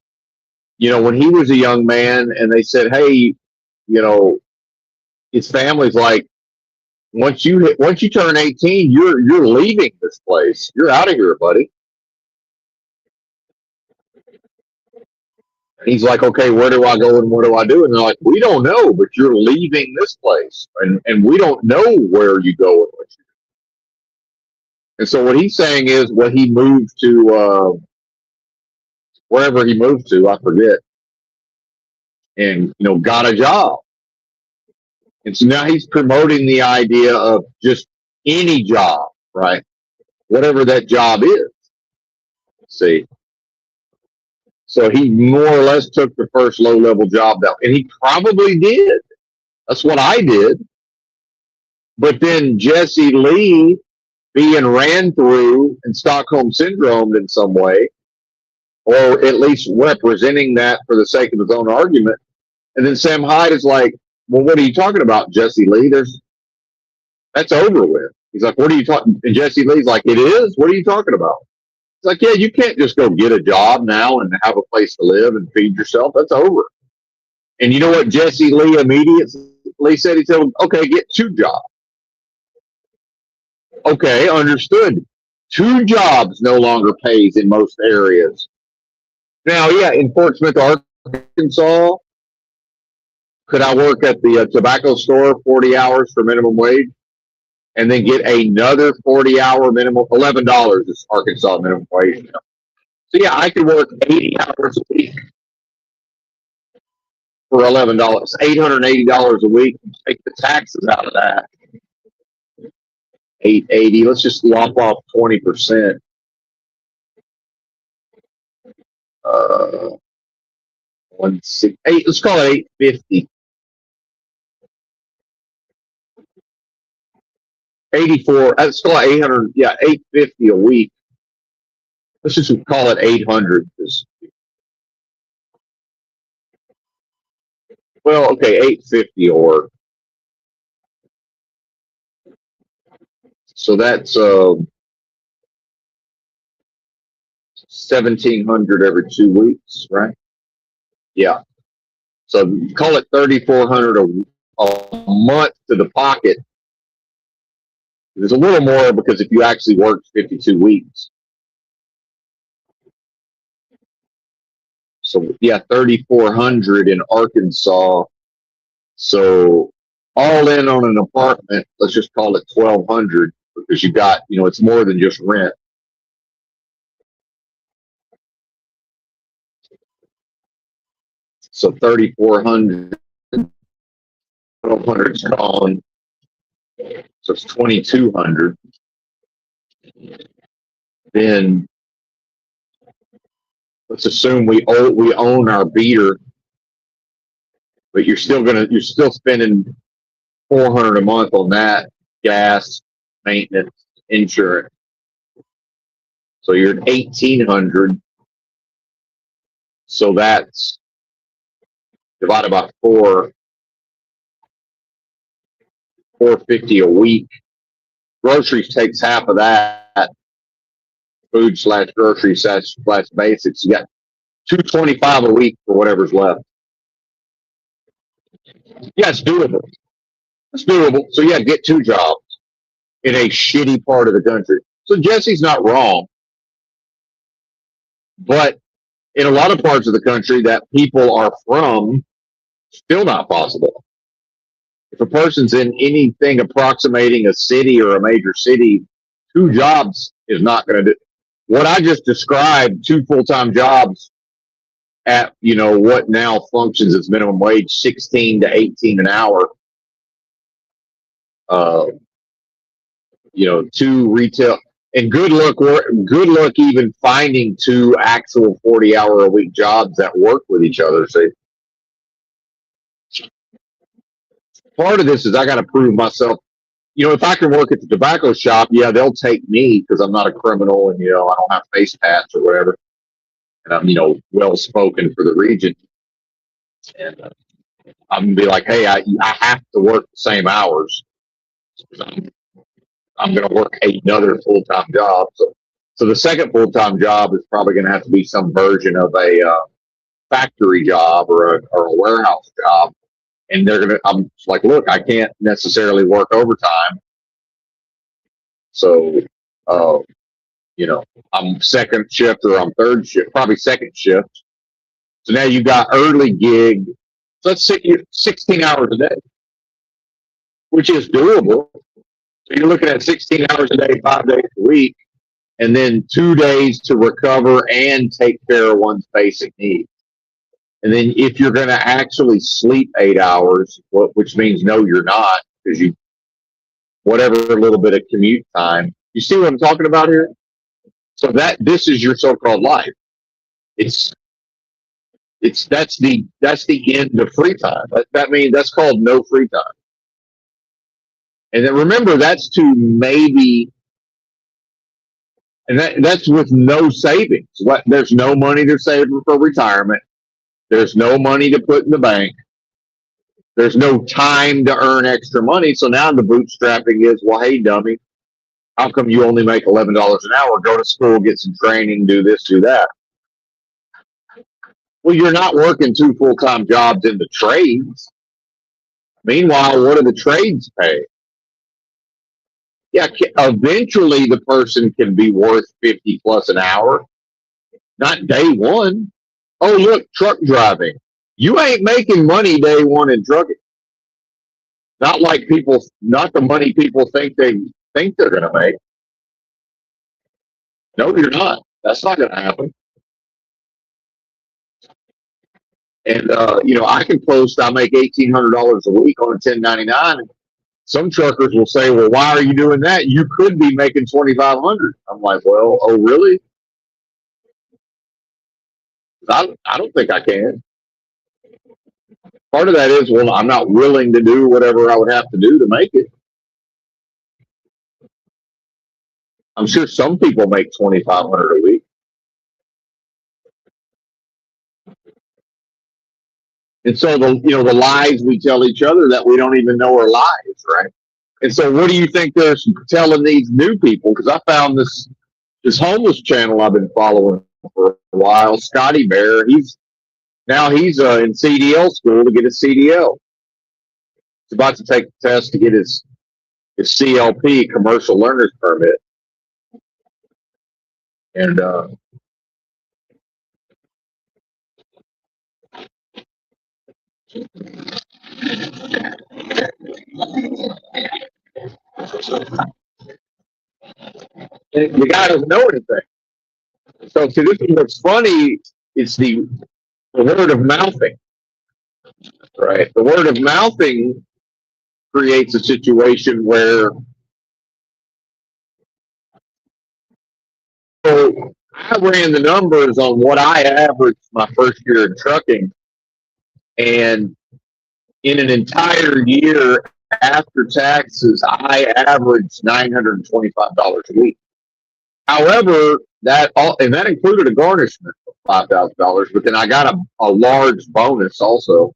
you know, when he was a young man and they said, hey, you know, his family's like, once you turn 18, you're leaving this place. You're out of here, buddy. And he's like, okay, where do I go and what do I do? And they're like, we don't know, but you're leaving this place, and we don't know where you go and what you do. And so what he's saying is, what he moved to, wherever he moved to, I forget, and you know, got a job. And so now he's promoting the idea of just any job, right? Whatever that job is. See? So he more or less took the first low-level job down. And he probably did. That's what I did. But then Jesse Lee being ran through and Stockholm syndromed in some way, or at least representing that for the sake of his own argument. And then Sam Hyde is like, well, what are you talking about, Jesse Lee? That's over with. He's like, what are you talking? And Jesse Lee's like, it is? What are you talking about? It's like, yeah, you can't just go get a job now and have a place to live and feed yourself. That's over. And you know what Jesse Lee immediately said? He said, okay, get 2 jobs. Okay, understood. 2 jobs no longer pays in most areas. Now, yeah, in Fort Smith, Arkansas, could I work at the tobacco store 40 hours for minimum wage and then get another 40-hour minimum? $11 is Arkansas minimum wage. So, yeah, I could work 80 hours a week for $11, $880 a week, and take the taxes out of that. 880. Let's just lop off 20%. Let's call it 850. 84. Let's call it 800. Yeah, 850 a week. Let's just call it 800. Well, okay, 850 or so that's 1,700 every 2 weeks, right? Yeah. So call it 3,400 a month to the pocket. There's a little more because if you actually worked 52 weeks. So yeah, 3,400 in Arkansas. So all in on an apartment, let's just call it 1,200 because you got, it's more than just rent. So 3,400, 1,200 is gone. So it's 2,200. Then let's assume we own our beater, but you're still spending 400 a month on that, gas, maintenance, insurance. So you're at 1,800. So that's divided by 450 a week. Groceries takes half of that. Food / groceries / basics. You got 225 a week for whatever's left. Yeah, it's doable. It's doable. So yeah, get 2 jobs in a shitty part of the country. So Jesse's not wrong, but in a lot of parts of the country that people are from, still not possible. If a person's in anything approximating a city or a major city, 2 jobs is not going to do. What I just described, 2 full-time jobs at, what now functions as minimum wage, 16 to 18 an hour. 2 retail, and good luck even finding 2 actual 40-hour a week jobs that work with each other. So part of this is I got to prove myself. If I can work at the tobacco shop, yeah, they'll take me because I'm not a criminal and, I don't have face tats or whatever. And I'm, well spoken for the region. And I'm going to be like, hey, I have to work the same hours. I'm going to work another full-time job. So the second full-time job is probably going to have to be some version of a factory job or a warehouse job. And I'm like, look, I can't necessarily work overtime. So, I'm second shift or I'm third shift, probably second shift. So now you got early gig. So let's say 16 hours a day, which is doable. So you're looking at 16 hours a day, 5 days a week, and then 2 days to recover and take care of one's basic needs. And then if you're going to actually sleep 8 hours, which means no, you're not, because whatever little bit of commute time. You see what I'm talking about here? So this is your so-called life. That's the end of free time. That means that's called no free time. And then remember, that's to maybe, and that's with no savings. There's no money to save for retirement. There's no money to put in the bank. There's no time to earn extra money. So now the bootstrapping is, well, hey, dummy, how come you only make $11 an hour? Go to school, get some training, do this, do that. Well, you're not working 2 full-time jobs in the trades. Meanwhile, what do the trades pay? Yeah, eventually the person can be worth 50 plus an hour. Not day one. Oh, look, truck driving. You ain't making money day one in trucking. Not the money people think they're going to make. No, you're not. That's not going to happen. And, I can post, I make $1,800 a week on a 1099. And some truckers will say, well, why are you doing that? You could be making $2,500. I'm like, well, oh, really? I don't think I can. Part of that is, well, I'm not willing to do whatever I would have to do to make it. I'm sure some people make 2,500 a week. And so the lies we tell each other that we don't even know are lies, right? And so what do you think they're telling these new people? Because I found this homeless channel I've been following for a while, Scotty Bear. He's in CDL school to get his CDL. He's about to take the test to get his CLP, commercial learner's permit. And the guy doesn't know anything. So see, this is what's funny. It's the word of mouthing, right? The word of mouthing creates a situation where, so I ran the numbers on what I averaged my first year in trucking, and in an entire year after taxes, I averaged $925 a week. However, that included a garnishment of $5,000, but then I got a large bonus also,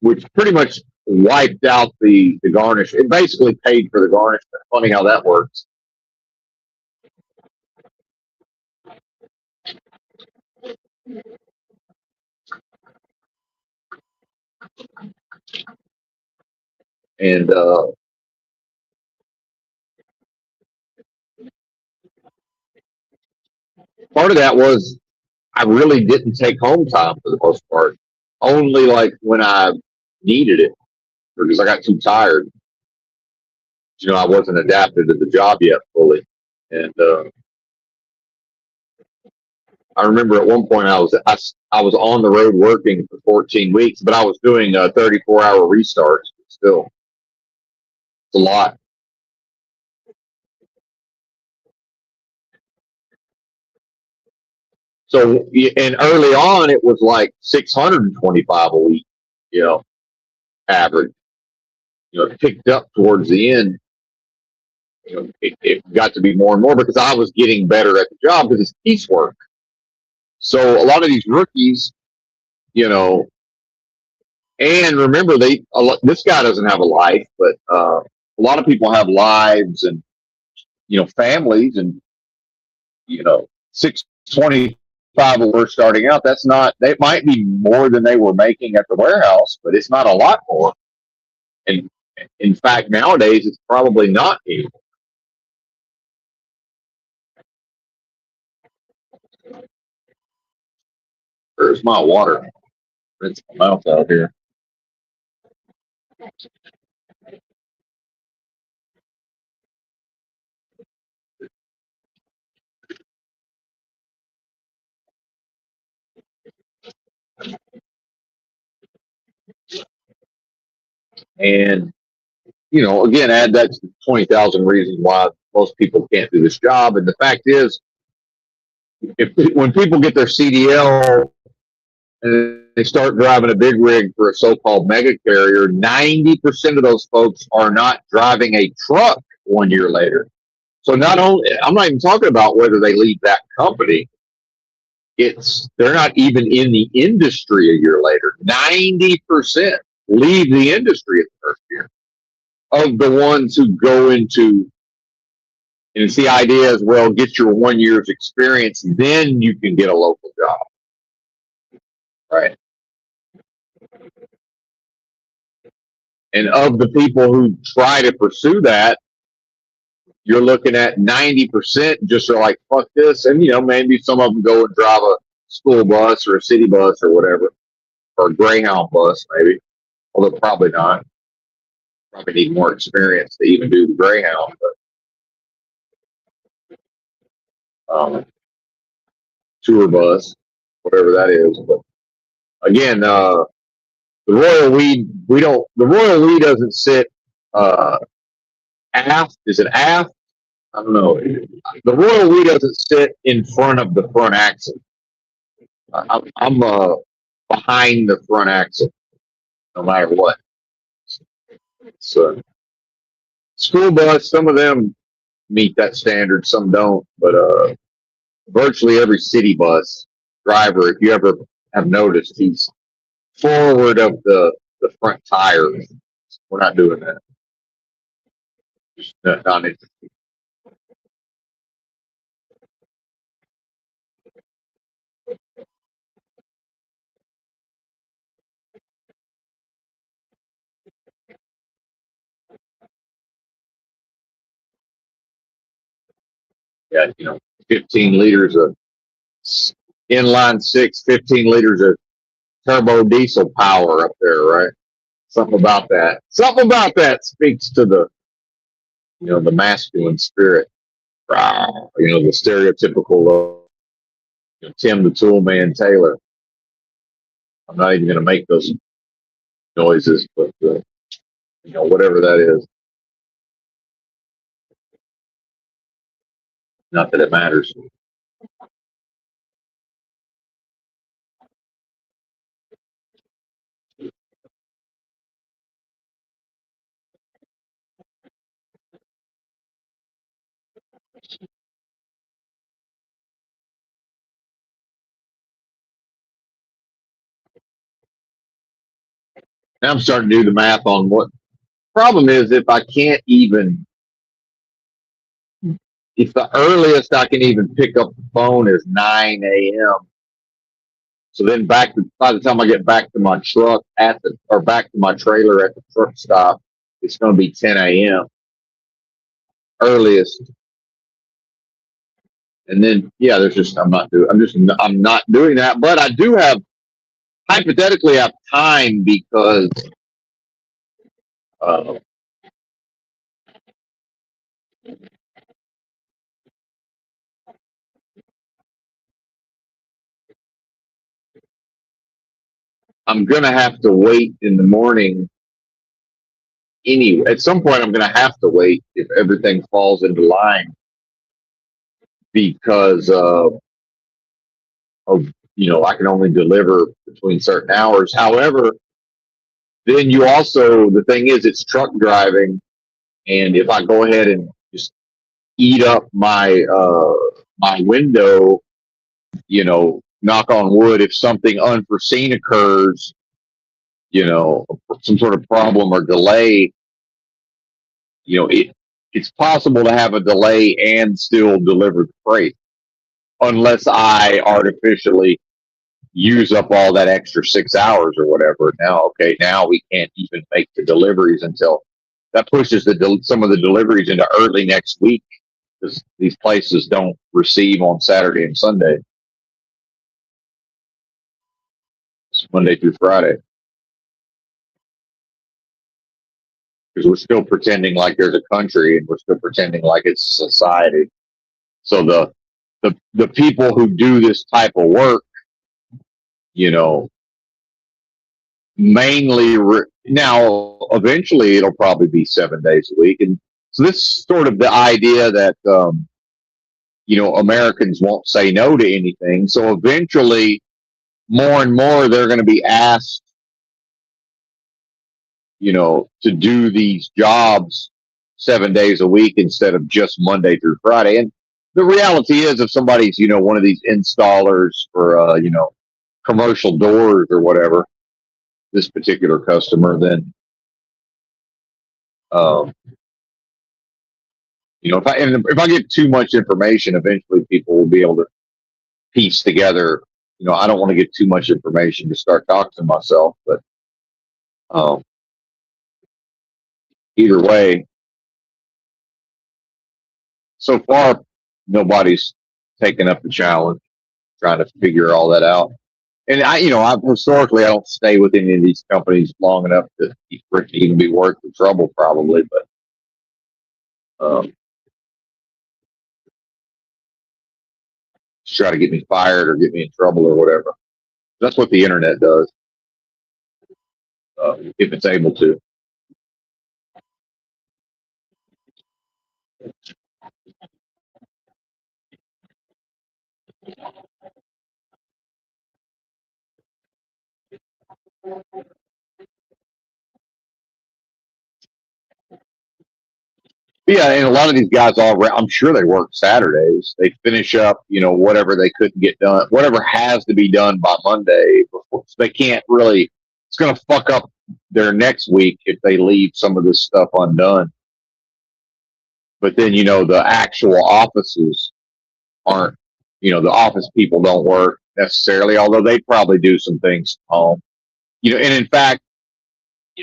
which pretty much wiped out the garnish. It basically paid for the garnishment. Funny how that works. And part of that was I really didn't take home time for the most part. Only like when I needed it, because I got too tired. I wasn't adapted to the job yet fully. And I remember at one point I was on the road working for 14 weeks, but I was doing 34-hour restarts. Still, it's a lot. So, and early on, it was like 625 a week, average. It picked up towards the end. It got to be more and more because I was getting better at the job because it's piecework. So a lot of these rookies, and remember, this guy doesn't have a life, but a lot of people have lives and families, and 625 when we're starting out. That's not. They might be more than they were making at the warehouse, but it's not a lot more. And in fact, nowadays it's probably not anymore. There's my water. Rinse my mouth out here. And again, add that to 20,000 reasons why most people can't do this job. And the fact is, when people get their CDL and they start driving a big rig for a so-called mega carrier, 90% of those folks are not driving a truck 1 year later. So not only, I'm not even talking about whether they leave that company. They're not even in the industry a year later. 90% leave the industry in the first year of the ones who go into. And it's the idea as well, get your 1 year's experience, then you can get a local job. Right. And of the people who try to pursue that, you're looking at 90% just are like, fuck this. And, maybe some of them go and drive a school bus or a city bus or whatever, or a Greyhound bus, maybe. Although probably not. Probably need more experience to even do the Greyhound. But tour bus, whatever that is. But again, the royal weed doesn't sit aft. Is it aft? I don't know. The royal we doesn't sit in front of the front axle. I'm behind the front axle, no matter what. So school bus, some of them meet that standard, some don't. But virtually every city bus driver, if you ever have noticed, he's forward of the front tire. We're not doing that. Just not interested. Yeah, 15 liters of inline six, 15 liters of turbo diesel power up there, right? Something about that. Something about that speaks to the masculine spirit. The stereotypical Tim the Tool Man Taylor. I'm not even going to make those noises, but whatever that is. Not that it matters. Now I'm starting to do the math on what problem is if the earliest I can even pick up the phone is 9 a.m. So then by the time I get back to my truck or back to my trailer at the truck stop, it's going to be 10 a.m. earliest. And then, yeah, I'm not doing that, but I do hypothetically have time because, uh, I'm going to have to wait in the morning anyway. At some point, I'm going to have to wait if everything falls into line because of I can only deliver between certain hours. However, then the thing is it's truck driving, and if I go ahead and just eat up my window, knock on wood, if something unforeseen occurs, some sort of problem or delay, it's possible to have a delay and still deliver the freight unless I artificially use up all that extra 6 hours or whatever. Now we can't even make the deliveries until that pushes some of the deliveries into early next week because these places don't receive on Saturday and Sunday. It's Monday through Friday because we're still pretending like there's a country and we're still pretending like it's a society. So the people who do this type of work, you know, mainly now eventually it'll probably be 7 days a week, and so this is sort of the idea that Americans won't say no to anything. So eventually, more and more they're going to be asked, to do these jobs 7 days a week instead of just Monday through Friday. And the reality is, if somebody's one of these installers for commercial doors or whatever, this particular customer, then um, if I get too much information, eventually people will be able to piece together. I don't want to get too much information to start talking to myself, but um, either way, so far nobody's taken up the challenge trying to figure all that out. And I've historically I don't stay with any of these companies long enough for it to even be worth the trouble, probably. But just try to get me fired or get me in trouble or whatever. That's what the internet does, if it's able to. Yeah, and a lot of these guys I'm sure they work Saturdays. They finish up, whatever they couldn't get done, whatever has to be done by Monday. Before, so they can't really. It's going to fuck up their next week if they leave some of this stuff undone. But then, the actual offices aren't. The office people don't work necessarily, although they probably do some things from home. And in fact,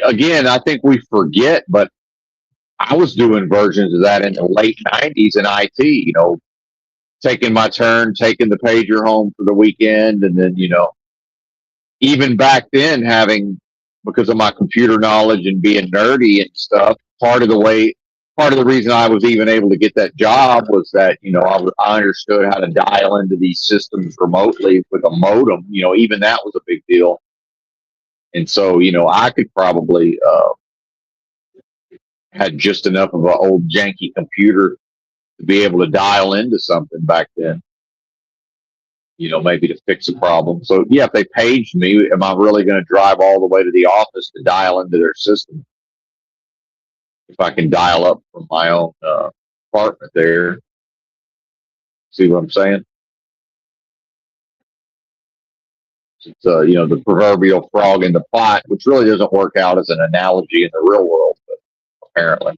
again, I think we forget, but I was doing versions of that in the late '90s in IT. Taking my turn, taking the pager home for the weekend, and then even back then having, because of my computer knowledge and being nerdy and stuff, part of the reason I was even able to get that job was that I understood how to dial into these systems remotely with a modem. Even that was a big deal, and so I could probably had just enough of an old janky computer to be able to dial into something back then. Maybe to fix a problem. So yeah, if they paged me, am I really going to drive all the way to the office to dial into their system? If I can dial up from my own apartment there, see what I'm saying? It's the proverbial frog in the pot, which really doesn't work out as an analogy in the real world, but apparently,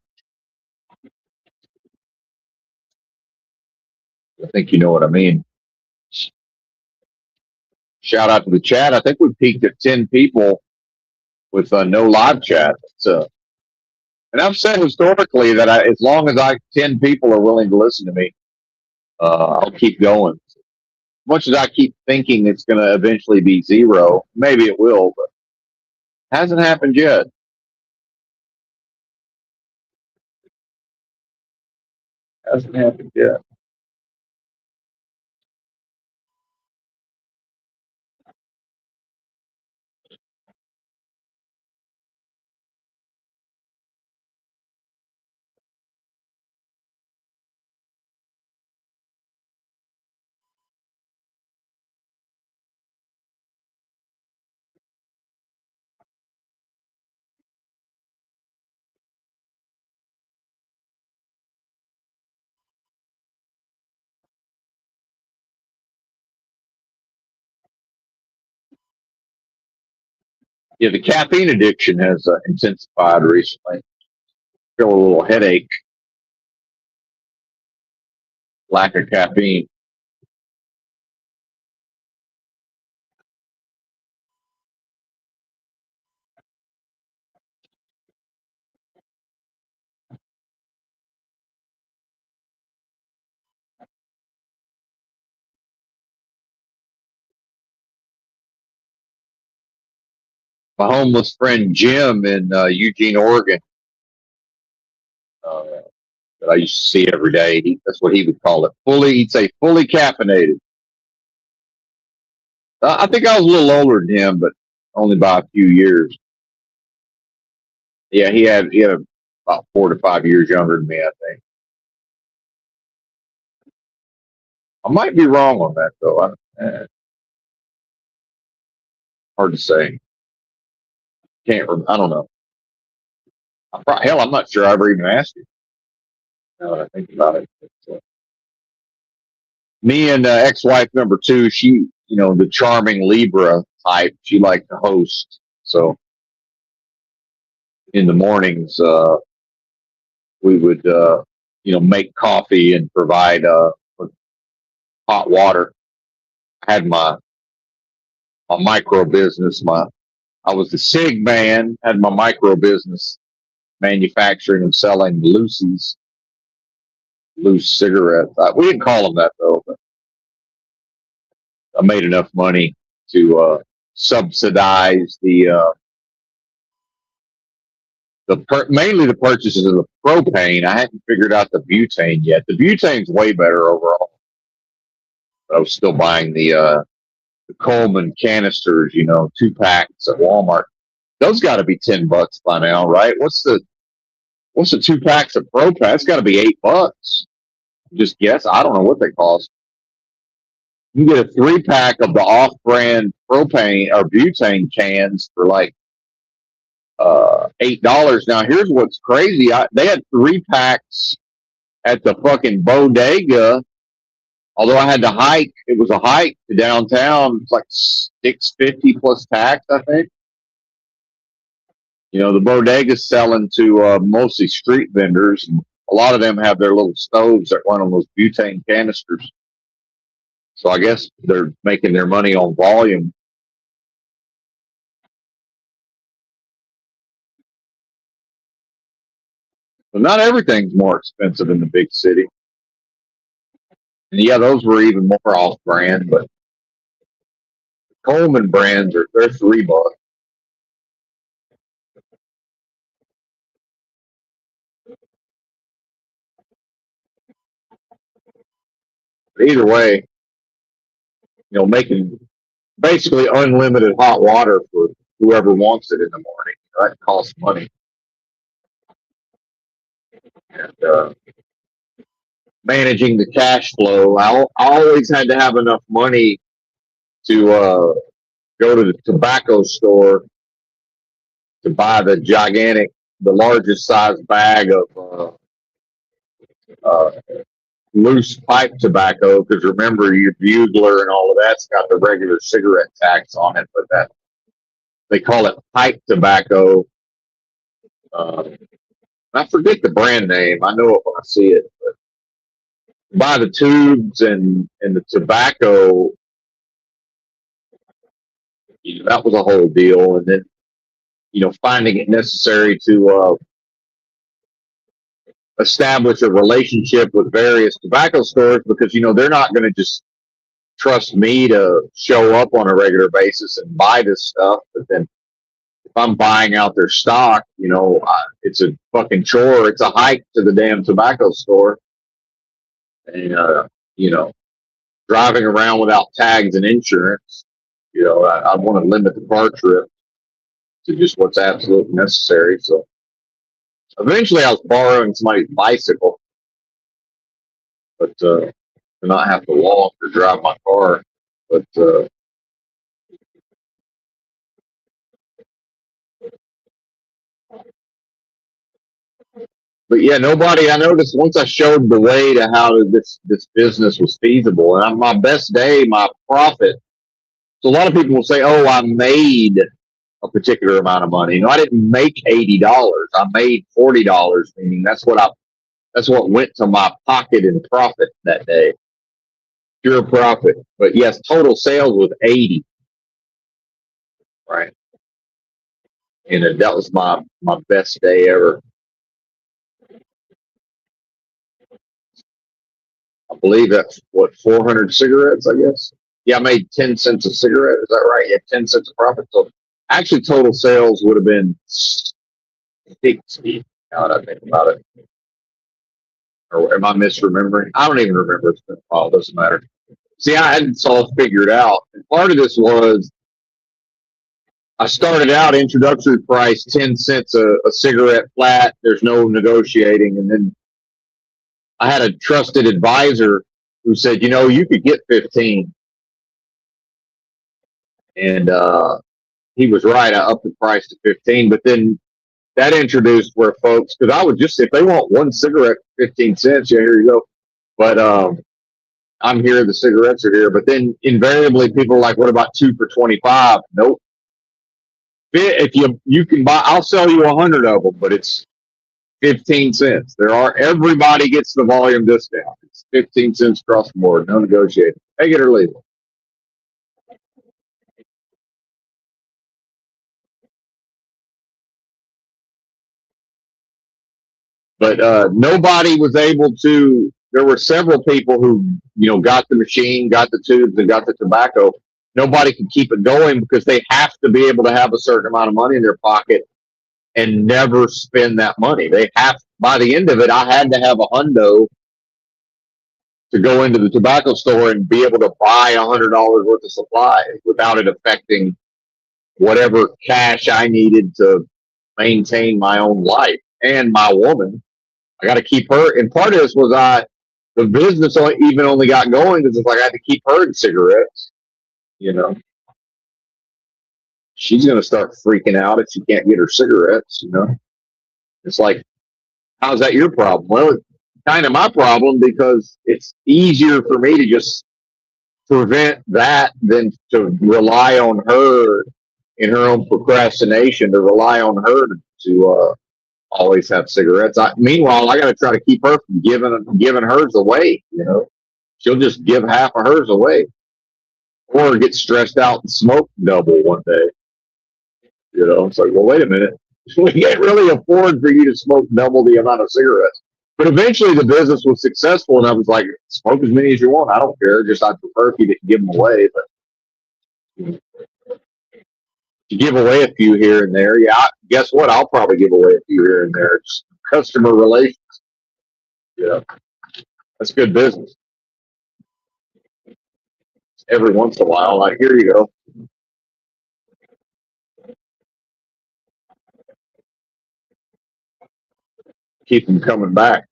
I think you know what I mean. Shout out to the chat. I think we peaked at 10 people with no live chat. And I've said historically that as long as 10 people are willing to listen to me, I'll keep going. As much as I keep thinking it's going to eventually be zero, maybe it will, but it hasn't happened yet. Hasn't happened yet. Yeah, the caffeine addiction has intensified recently. Feel a little headache, lack of caffeine. My homeless friend Jim in Eugene, Oregon, uh, that I used to see every day. That's what he would call it. He'd say fully caffeinated. I think I was a little older than him, but only by a few years. Yeah, he had about 4 to 5 years younger than me, I think. I might be wrong on that though. Hard to say. I don't know. Hell, I'm not sure I ever even asked you. Now that I think about it. Me and ex-wife number two, she, the charming Libra type, she liked to host. So in the mornings, we would, make coffee and provide hot water. I had my micro business. I was the SIG man. Had my micro business, manufacturing and selling loose cigarettes. We didn't call them that though. But I made enough money to subsidize mainly the purchases of the propane. I hadn't figured out the butane yet. The butane's way better overall. But I was still buying the Coleman canisters, 2 packs at Walmart. Those got to be $10 by now, right? What's the 2 packs of propane? That's got to be $8. Just guess. I don't know what they cost. You can get a 3 pack of the off-brand propane or butane cans for like $8. Now, here's what's crazy. They had 3 packs at the fucking bodega. Although I had to hike, it was a hike to downtown. It's like $6.50 plus tax, I think. The bodega's selling to mostly street vendors. And a lot of them have their little stoves that run on those butane canisters. So I guess they're making their money on volume. But not everything's more expensive in the big city. And yeah, those were even more off brand, but Coleman brands they're $3. But either way, making basically unlimited hot water for whoever wants it in the morning. That costs money. And managing the cash flow, I always had to have enough money to go to the tobacco store to buy the largest size bag of loose pipe tobacco, because remember, your bugler and all of that's got the regular cigarette tax on it, but that they call it pipe tobacco. I forget the brand name. I know it when I see it. But buy the tubes and the tobacco, that was a whole deal. And then, finding it necessary to establish a relationship with various tobacco stores, because they're not going to just trust me to show up on a regular basis and buy this stuff. But then if I'm buying out their stock, it's a fucking chore. It's a hike to the damn tobacco store, and driving around without tags and insurance. I want to limit the car trip to just what's absolutely necessary. So eventually I was borrowing somebody's bicycle, but to not have to walk or drive my car. But yeah, nobody. I noticed once I showed the way to how this business was feasible, and on my best day, my profit. So a lot of people will say, "Oh, I made a particular amount of money." I didn't make $80. I made $40, meaning that's what went to my pocket in profit that day. Pure profit. But yes, total sales was 80. Right. And that was my best day ever. I believe that's 400 cigarettes, I guess. Yeah, I made 10 cents a cigarette. Is that right? Yeah, 10 cents of profit. So actually total sales would have been 60. Now that I think about it. Or am I misremembering? I don't even remember. It's been a while. It doesn't matter. See, I hadn't all figured out. And part of this was I started out introductory price 10 cents a cigarette flat. There's no negotiating. And then I had a trusted advisor who said, you could get 15. And he was right. I upped the price to 15. But then that introduced where folks, because I would just, if they want one cigarette, 15 cents, yeah, here you go. But I'm here, the cigarettes are here. But then invariably people are like, what about 2 for 25? Nope. If you can buy, I'll sell you 100 of them, but it's 15 cents. Everybody gets the volume discount. It's 15 cents across the board. No negotiating. Take it or leave it. But nobody was able to. There were several people who, got the machine, got the tubes, and got the tobacco. Nobody can keep it going because they have to be able to have a certain amount of money in their pocket and never spend that money. By the end of it, I had to have a hundo to go into the tobacco store and be able to buy $100 worth of supplies without it affecting whatever cash I needed to maintain my own life and my woman. I got to keep her. And part of this was the business only got going because it's like I had to keep her in cigarettes, she's going to start freaking out if she can't get her cigarettes. You know, it's like, how's that your problem? Well, it's kind of my problem because it's easier for me to just prevent that than to rely on her in her own procrastination, to rely on her to always have cigarettes. Meanwhile, I got to try to keep her from giving hers away. You know, she'll just give half of hers away, or get stressed out and smoke double one day. You know, it's like, well, wait a minute, we can't really afford for you to smoke double the amount of cigarettes. But eventually, the business was successful, and I was like, smoke as many as you want. I don't care. Just I prefer if you didn't give them away, but you give away a few here and there. Yeah, guess what? I'll probably give away a few here and there. It's customer relations. Yeah, that's good business. Every once in a while, like, here you go. Keep them coming back.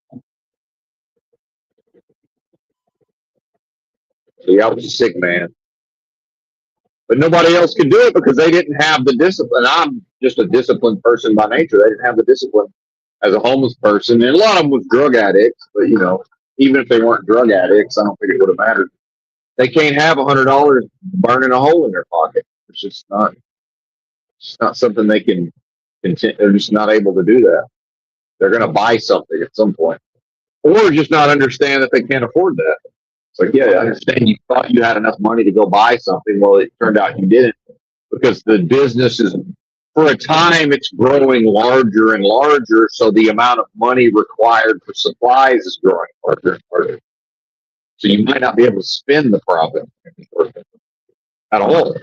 So yeah, I was a sick man, but nobody else could do it because they didn't have the discipline. I'm just a disciplined person by nature. They didn't have the discipline as a homeless person, and a lot of them was drug addicts. But you know, even if they weren't drug addicts, I don't think it would have mattered. They can't have $100 burning a hole in their pocket. It's not something they can. They're just not able to do that. They're going to buy something at some point, or just not understand that they can't afford that. It's like, yeah, I understand you thought you had enough money to go buy something. Well, it turned out you didn't, because the business is, for a time, it's growing larger and larger. So the amount of money required for supplies is growing larger and larger. So you might not be able to spend the profit at all.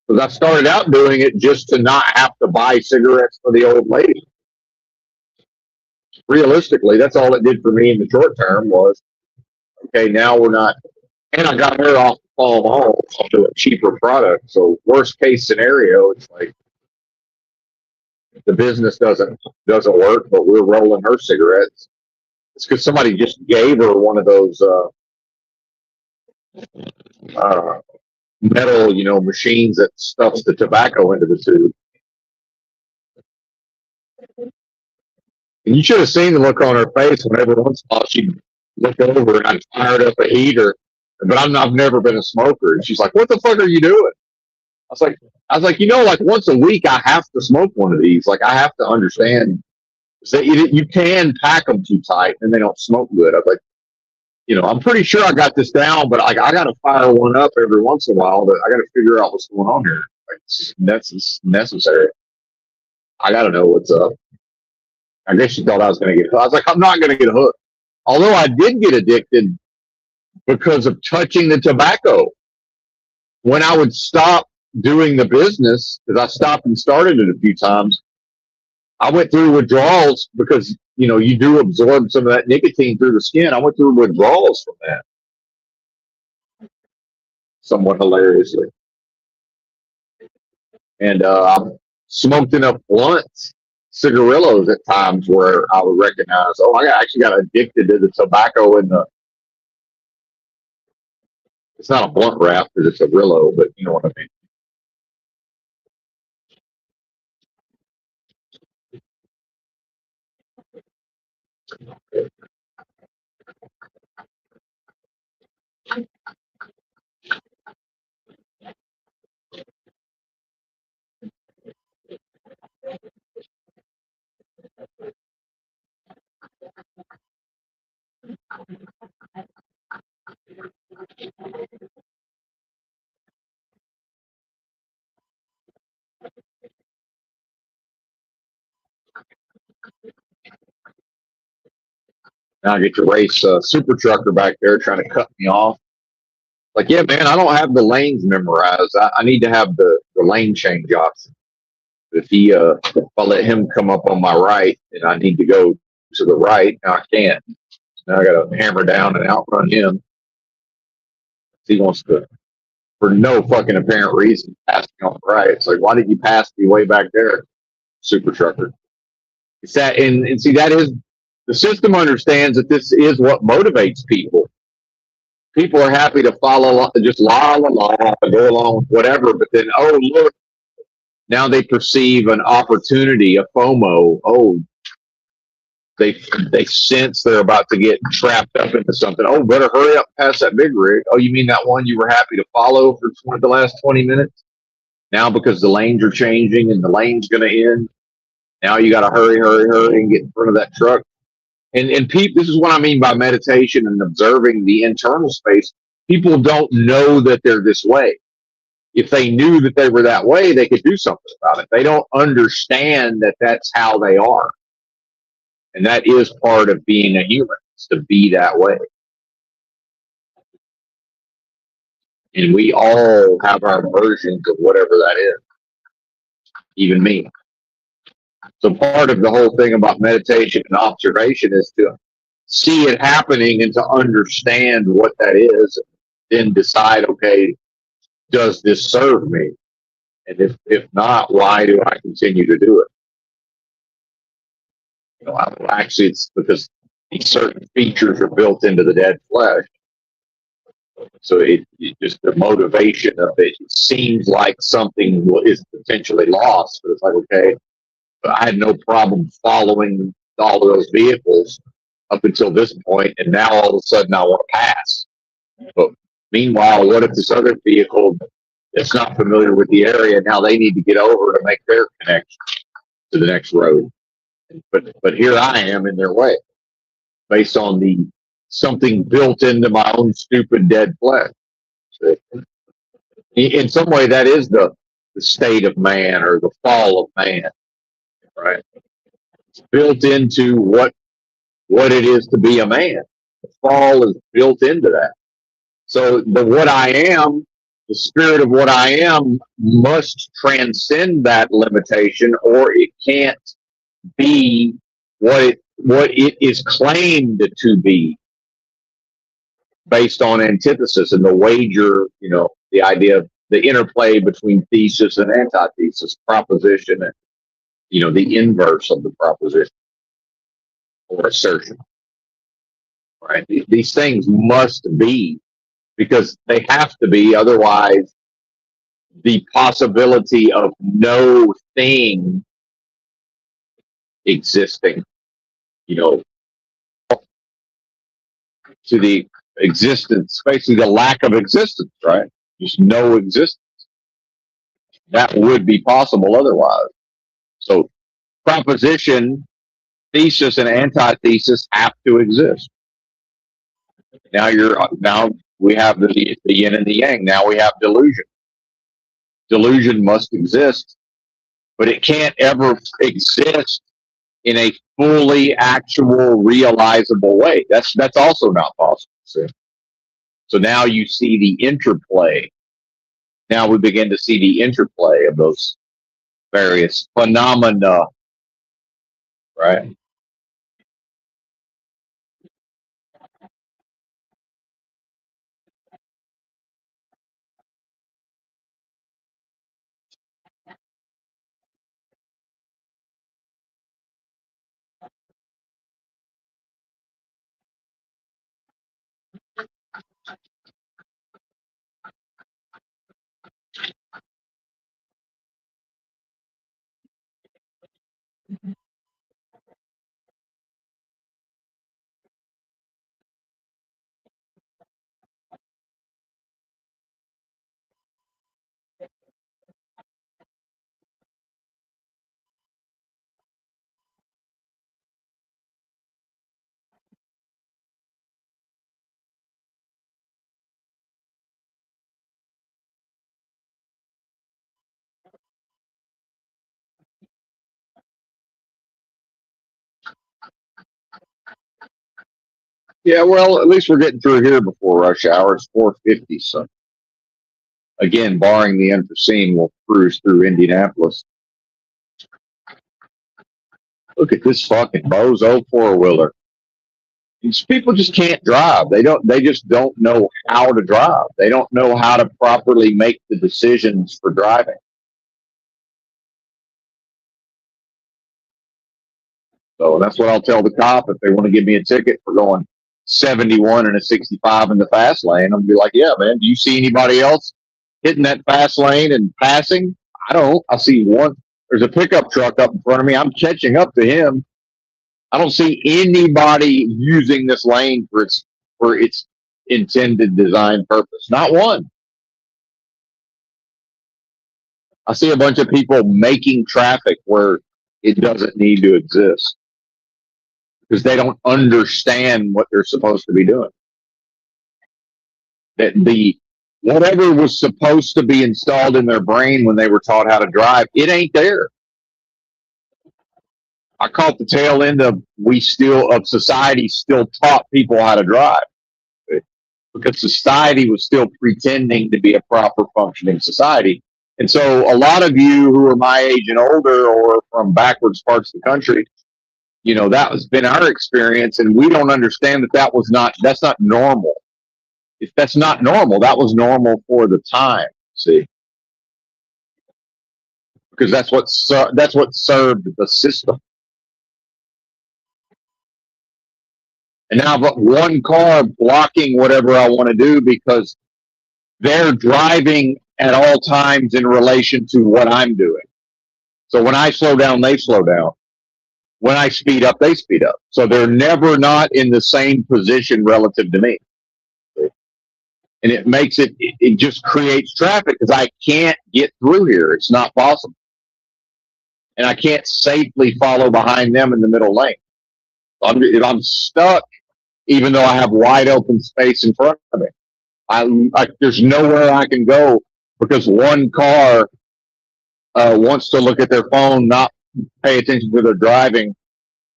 Because I started out doing it just to not have to buy cigarettes for the old lady. Realistically, that's all it did for me in the short term was, okay, now we're not, and I got her off the Palm Mall to a cheaper product. So worst case scenario, it's like the business doesn't work, but we're rolling her cigarettes. It's because somebody just gave her one of those metal, machines that stuffs the tobacco into the tube. And you should have seen the look on her face when every once in a while she'd look over and I'd fired up a heater. But I've never been a smoker. And she's like, "What the fuck are you doing?" I was like, like once a week I have to smoke one of these. Like I have to understand that you can pack them too tight and they don't smoke good. I was like, I'm pretty sure I got this down, but I got to fire one up every once in a while. But I got to figure out what's going on here. Like, it's necessary. I got to know what's up. I guess she thought I was going to get hooked. I was like, I'm not going to get hooked. Although I did get addicted because of touching the tobacco. When I would stop doing the business, because I stopped and started it a few times, I went through withdrawals because, you do absorb some of that nicotine through the skin. I went through withdrawals from that, somewhat hilariously. And I smoked enough blunts, cigarillos at times where I would recognize, I actually got addicted to the tobacco and it's not a blunt wrap because it's a Rillo, but you know what I mean. Now I get to race a super trucker back there trying to cut me off. Like, yeah, man, I don't have the lanes memorized. I need to have the lane change option. If I let him come up on my right and I need to go to the right, now I can't. Now I got to hammer down and outrun him. He wants to, for no fucking apparent reason, pass me on the right. It's like, why did you pass me way back there, super trucker? It's that, and see, that is, the system understands that this is what motivates people. People are happy to follow, just la la la, go along with whatever. But then, oh look, now they perceive an opportunity, a FOMO. Oh, they sense they're about to get trapped up into something. Oh, better hurry up past that big rig. Oh, you mean that one you were happy to follow for the last 20 minutes? Now because the lanes are changing and the lane's going to end, now you got to hurry and get in front of that truck. And people, this is what I mean by meditation and observing the internal space. People don't know that they're this way. If they knew that they were that way, they could do something about it. They don't understand that that's how they are. And that is part of being a human, is to be that way. And we all have our versions of whatever that is, even me. So part of the whole thing about meditation and observation is to see it happening and to understand what that is, then decide, okay, does this serve me? And if not, why do I continue to do it? You know, actually, it's because these certain features are built into the dead flesh. So it just the motivation of it seems like something is potentially lost, but it's like, okay, I had no problem following all of those vehicles up until this point, and now all of a sudden I want to pass. But meanwhile, what if this other vehicle that's not familiar with the area, now they need to get over to make their connection to the next road? But here I am in their way, based on the something built into my own stupid dead flesh. In some way, that is the state of man or the fall of man, right? It's built into what it is to be a man. The fall is built into that. So the what I am, the spirit of what I am, must transcend that limitation, or it can't be what it is claimed to be, based on antithesis and the wager, you know, the idea of the interplay between thesis and antithesis, proposition and, you know, the inverse of the proposition or assertion, right? These things must be, because they have to be, otherwise the possibility of no thing existing, you know, to the existence, basically the lack of existence, right? Just no existence. That would be possible otherwise. So proposition, thesis, and antithesis have to exist. Now we have the yin and the yang. Now we have delusion. Delusion must exist, but it can't ever exist in a fully actual realizable way. That's also not possible. So now you see the interplay. Now we begin to see the interplay of those various phenomena, right? Yeah, well, at least we're getting through here before rush hour. It's 4:50, so again, barring the unforeseen, we'll cruise through Indianapolis. Look at this fucking bozo four-wheeler. These people just can't drive. They just don't know how to drive. They don't know how to properly make the decisions for driving. So that's what I'll tell the cop if they want to give me a ticket for going 71 and a 65 in the fast lane, I'll be like, yeah, man, do you see anybody else hitting that fast lane and passing? I don't. I see one. There's a pickup truck up in front of me. I'm catching up to him. I don't see anybody using this lane for its intended design purpose. Not one. I see a bunch of people making traffic where it doesn't need to exist because they don't understand what they're supposed to be doing. That whatever was supposed to be installed in their brain when they were taught how to drive, it ain't there. I caught the tail end of society still taught people how to drive because society was still pretending to be a proper functioning society. And so a lot of you who are my age and older or from backwards parts of the country, that has been our experience, and we don't understand that's not normal. If that's not normal, that was normal for the time, see? Because that's what served the system. And now I've got one car blocking whatever I want to do because they're driving at all times in relation to what I'm doing. So when I slow down, they slow down. When I speed up, they speed up. So they're never not in the same position relative to me. And it just creates traffic because I can't get through here. It's not possible. And I can't safely follow behind them in the middle lane. If I'm stuck, even though I have wide open space in front of me, there's nowhere I can go because one car wants to look at their phone, not pay attention to their driving,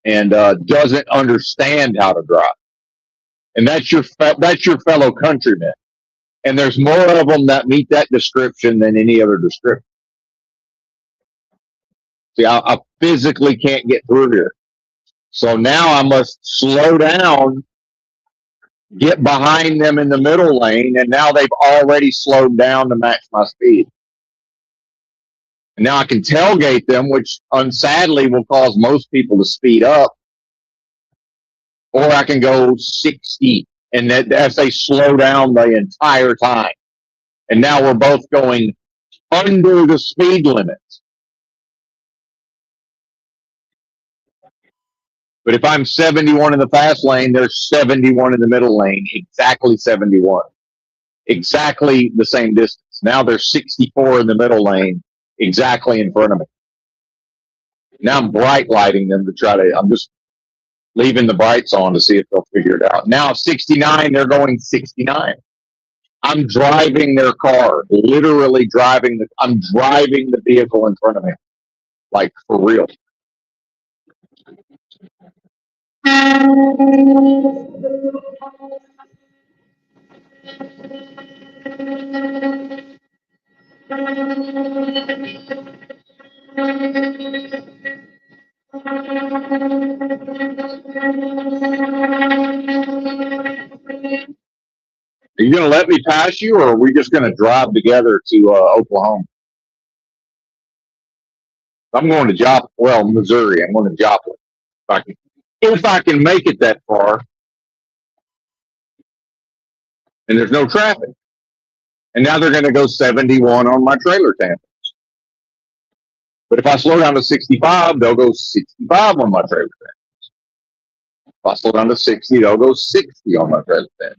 and doesn't understand how to drive. And that's your fellow countrymen. And there's more of them that meet that description than any other description. See, I physically can't get through here. So now I must slow down, get behind them in the middle lane, and now they've already slowed down to match my speed. And now I can tailgate them, which unsadly will cause most people to speed up. Or I can go 60, and as they slow down the entire time. And now we're both going under the speed limit. But if I'm 71 in the fast lane, there's 71 in the middle lane, exactly 71. Exactly the same distance. Now there's 64 in the middle lane, exactly in front of me. Now I'm bright lighting them I'm just leaving the brights on to see if they'll figure it out. Now 69, they're going 69. I'm driving their car, literally I'm driving the vehicle in front of me. Like, for real. Are you going to let me pass you, or are we just going to drive together to Oklahoma? I'm going to Missouri. I'm going to Joplin. If I can make it that far, and there's no traffic. And now they're going to go 71 on my trailer tampons. But if I slow down to 65, they'll go 65 on my trailer tampons. If I slow down to 60, they'll go 60 on my trailer tampons.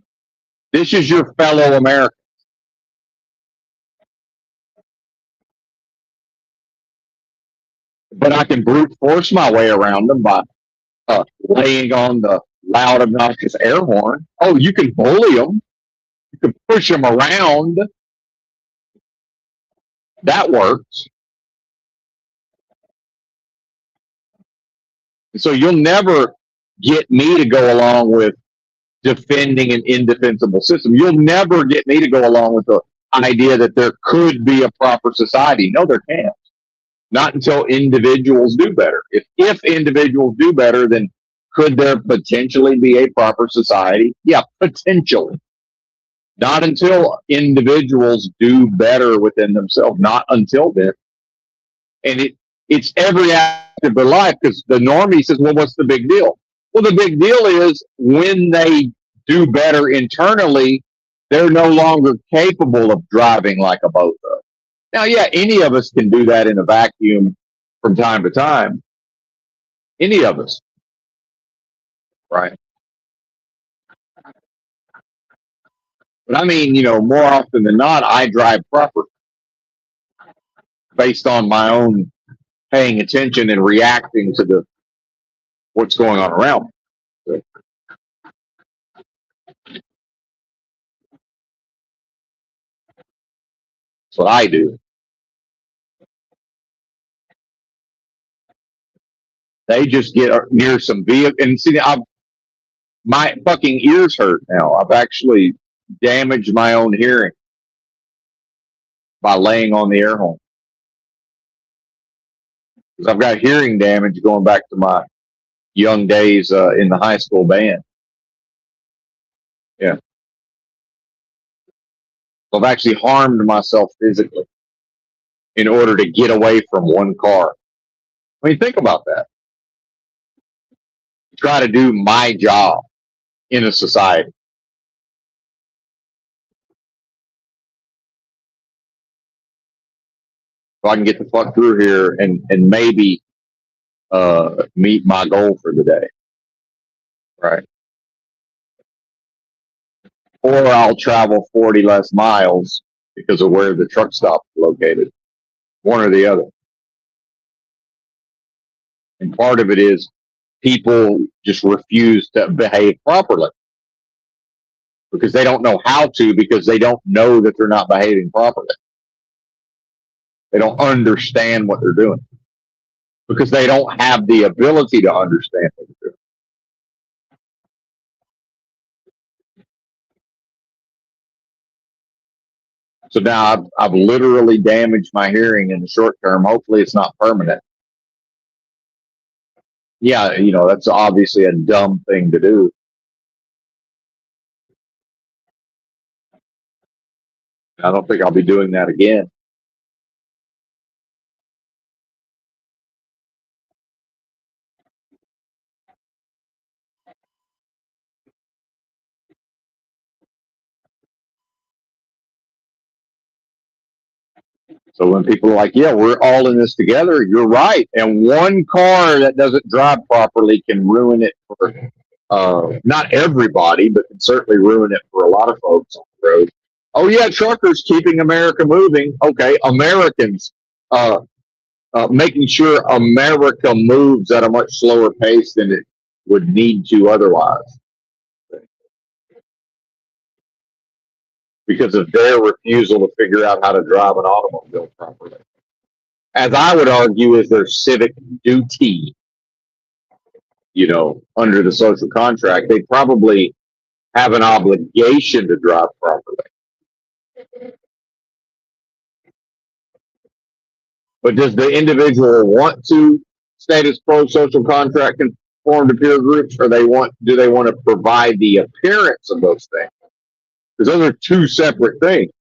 This is your fellow American. But I can brute force my way around them by laying on the loud, obnoxious air horn. Oh, you can bully them. You can push them around. That works. So you'll never get me to go along with defending an indefensible system. You'll never get me to go along with the idea that there could be a proper society. No, there can't. Not until individuals do better. If individuals do better, then could there potentially be a proper society? Yeah, potentially. Not until individuals do better within themselves. Not until then. And it's every aspect of their life, because the normie says, well, what's the big deal? Well, the big deal is when they do better internally, they're no longer capable of driving like a boat does. Now, yeah, any of us can do that in a vacuum from time to time. Any of us, right? But I mean, more often than not, I drive proper based on my own paying attention and reacting to the what's going on around me. That's what I do. They just get near some vehicle and see. My fucking ears hurt now. I've actually damaged my own hearing by laying on the air horn because I've got hearing damage going back to my young days in the high school band. Yeah, so I've actually harmed myself physically in order to get away from one car. I mean, think about that. Try to do my job in a society. So I can get the fuck through here and maybe meet my goal for the day. Right. Or I'll travel 40 less miles because of where the truck stop is located. One or the other. And part of it is people just refuse to behave properly because they don't know how to, because they don't know that they're not behaving properly. They don't understand what they're doing because they don't have the ability to understand what they're doing. So now I've literally damaged my hearing in the short term. Hopefully it's not permanent. Yeah, that's obviously a dumb thing to do. I don't think I'll be doing that again. So when people are like, yeah, we're all in this together, you're right. And one car that doesn't drive properly can ruin it for not everybody, but can certainly ruin it for a lot of folks on the road. Oh, yeah, truckers keeping America moving. Okay, Americans making sure America moves at a much slower pace than it would need to otherwise because of their refusal to figure out how to drive an automobile properly. As I would argue, is their civic duty, under the social contract. They probably have an obligation to drive properly. But does the individual want to status quo social contract conform to peer groups, or do they want to provide the appearance of those things? Because those are two separate things.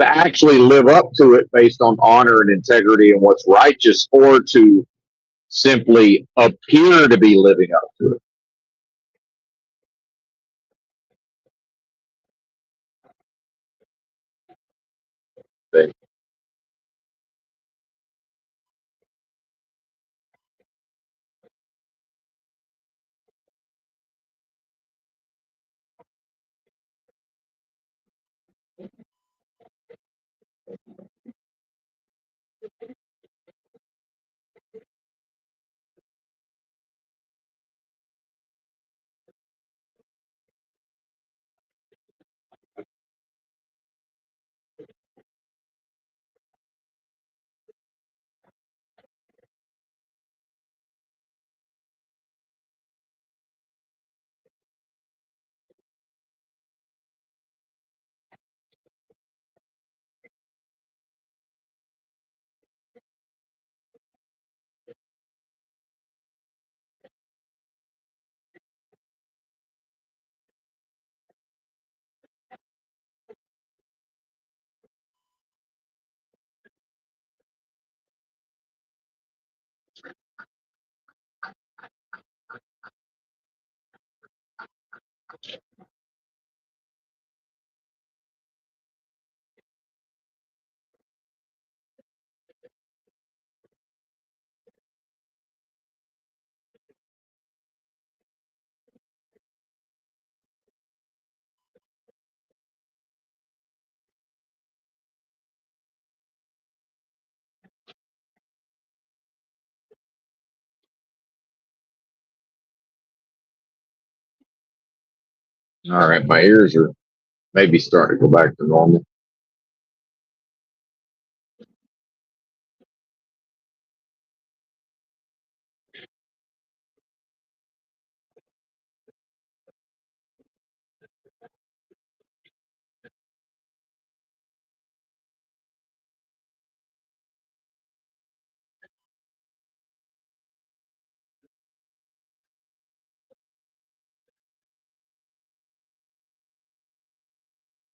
To actually live up to it based on honor and integrity and what's righteous, or to simply appear to be living up to it. All right, my ears are maybe starting to go back to normal.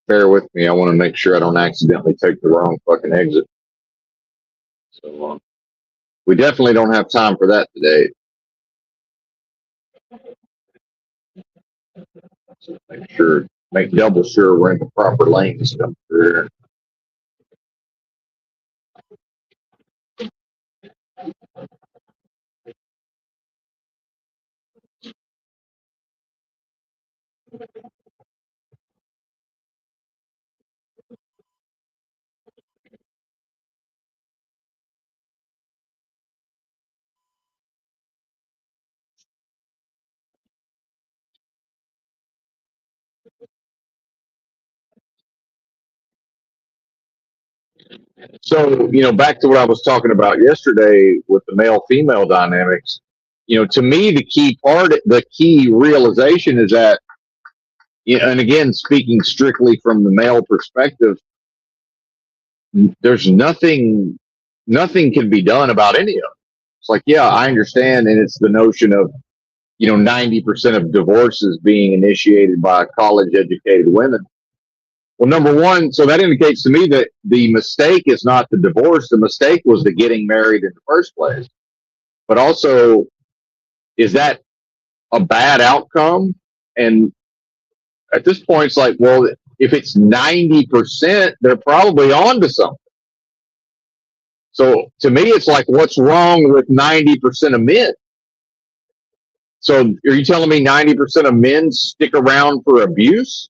Bear with me. I want to make sure I don't accidentally take the wrong fucking exit. So we definitely don't have time for that today. So make double sure we're in the proper lanes to come through here. So, back to what I was talking about yesterday with the male female dynamics, to me, the key realization is that, and again, speaking strictly from the male perspective, there's nothing can be done about any of it. It's like, yeah, I understand. And it's the notion of, 90% of divorces being initiated by college educated women. Well, number one, so that indicates to me that the mistake is not the divorce. The mistake was the getting married in the first place. But also, is that a bad outcome? And at this point, it's like, well, if it's 90%, they're probably on to something. So to me, it's like, what's wrong with 90% of men? So are you telling me 90% of men stick around for abuse?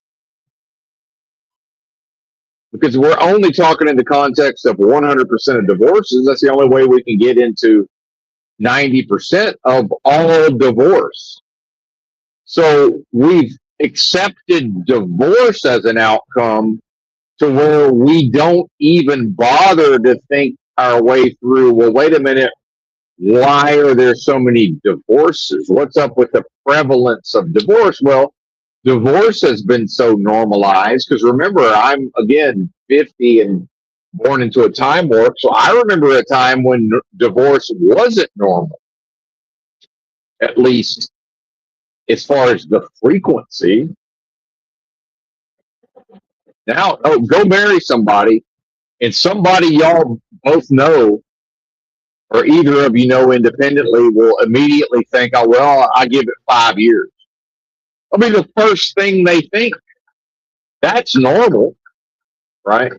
Because we're only talking in the context of 100% of divorces. That's the only way we can get into 90% of all divorce. So we've accepted divorce as an outcome to where we don't even bother to think our way through, well, wait a minute, why are there so many divorces? What's up with the prevalence of divorce? Well, divorce has been so normalized because remember, I'm again 50 and born into a time warp. So I remember a time when divorce wasn't normal, at least as far as the frequency. Now, go marry somebody, and somebody y'all both know, or either of you know independently, will immediately think, oh, well, I give it 5 years. I mean, the first thing they think. That's normal, right?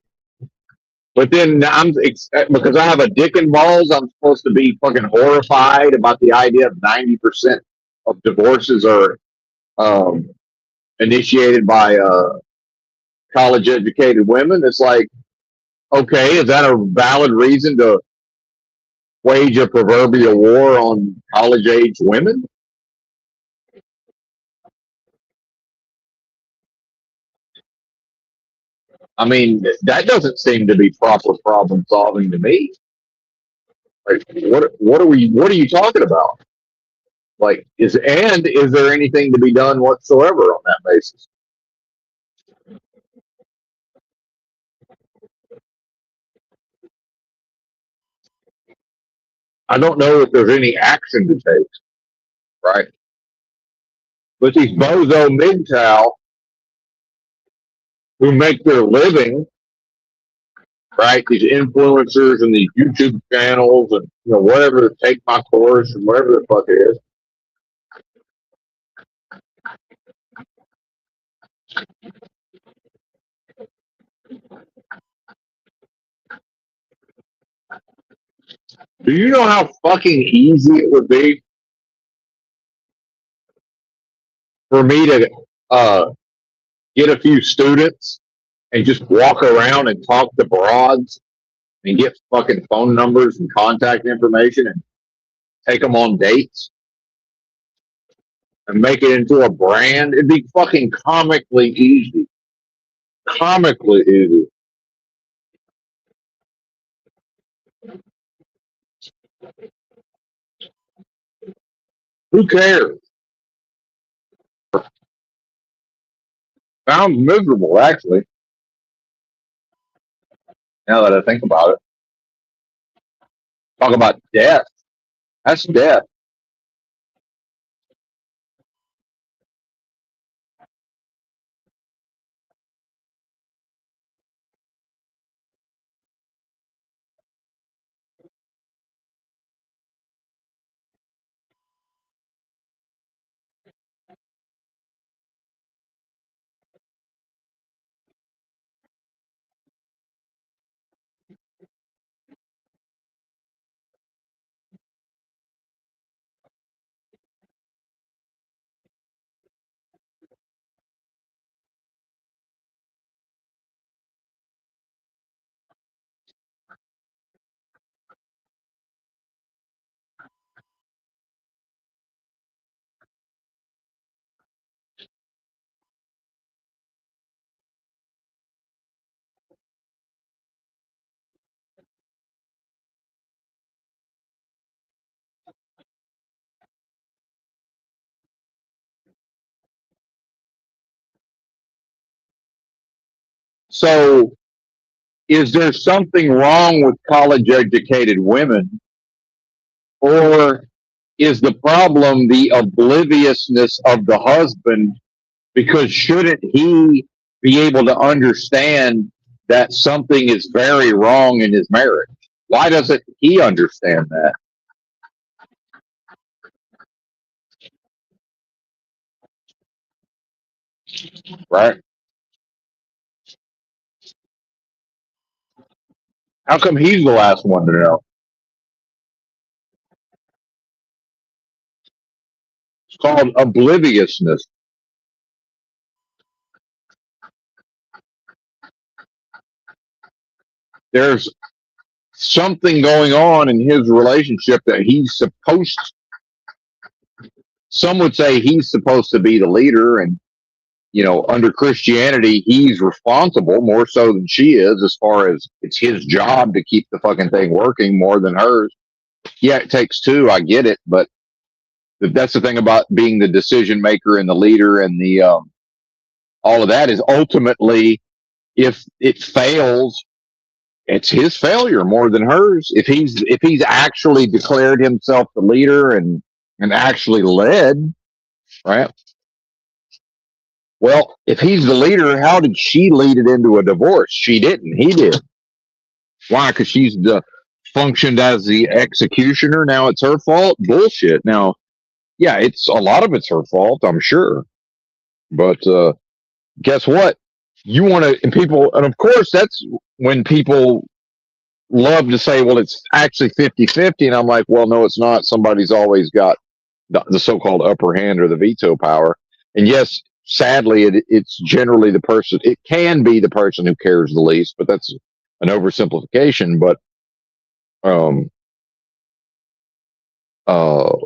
But then because I have a dick and balls, I'm supposed to be fucking horrified about the idea of 90% of divorces are initiated by college educated women. It's like, okay, is that a valid reason to wage a proverbial war on college age women? I mean, that doesn't seem to be proper problem solving to me. Like, what are you talking about? Like, is there anything to be done whatsoever on that basis? I don't know if there's any action to take, right? But these bozo MGTOW who make their living, right? These influencers and these YouTube channels and whatever, take my course and whatever the fuck it is. Do you know how fucking easy it would be for me to get a few students and just walk around and talk to broads and get fucking phone numbers and contact information and take them on dates? and make it into a brand. It'd be fucking comically easy. Comically easy. Who cares? Sounds miserable, actually. Now that I think about it, talk about death. That's death. So, is there something wrong with college educated women, or is the problem the obliviousness of the husband? Because shouldn't he be able to understand that something is very wrong in his marriage? Why doesn't he understand that? Right? How come he's the last one to know? It's called obliviousness. There's something going on in his relationship that he's supposed, some would say he's supposed to be the leader, and under Christianity he's responsible more so than she is, as far as it's his job to keep the fucking thing working more than hers. Yeah, it takes two, I get it, but that's the thing about being the decision maker and the leader, and the all of that is ultimately, if it fails, it's his failure more than hers. If he's actually declared himself the leader and actually led, right? Well, if he's the leader, how did she lead it into a divorce? She didn't. He did. Why? Because she's the functioned as the executioner. Now it's her fault. Bullshit. Now, yeah, it's a lot of it's her fault, I'm sure. But guess what? You want to, and people, and of course, that's when people love to say, well, it's actually 50-50. And I'm like, well, no, it's not. Somebody's always got the so-called upper hand or the veto power. And yes, sadly, it's generally the person, it can be the person who cares the least, but that's an oversimplification. But um, uh,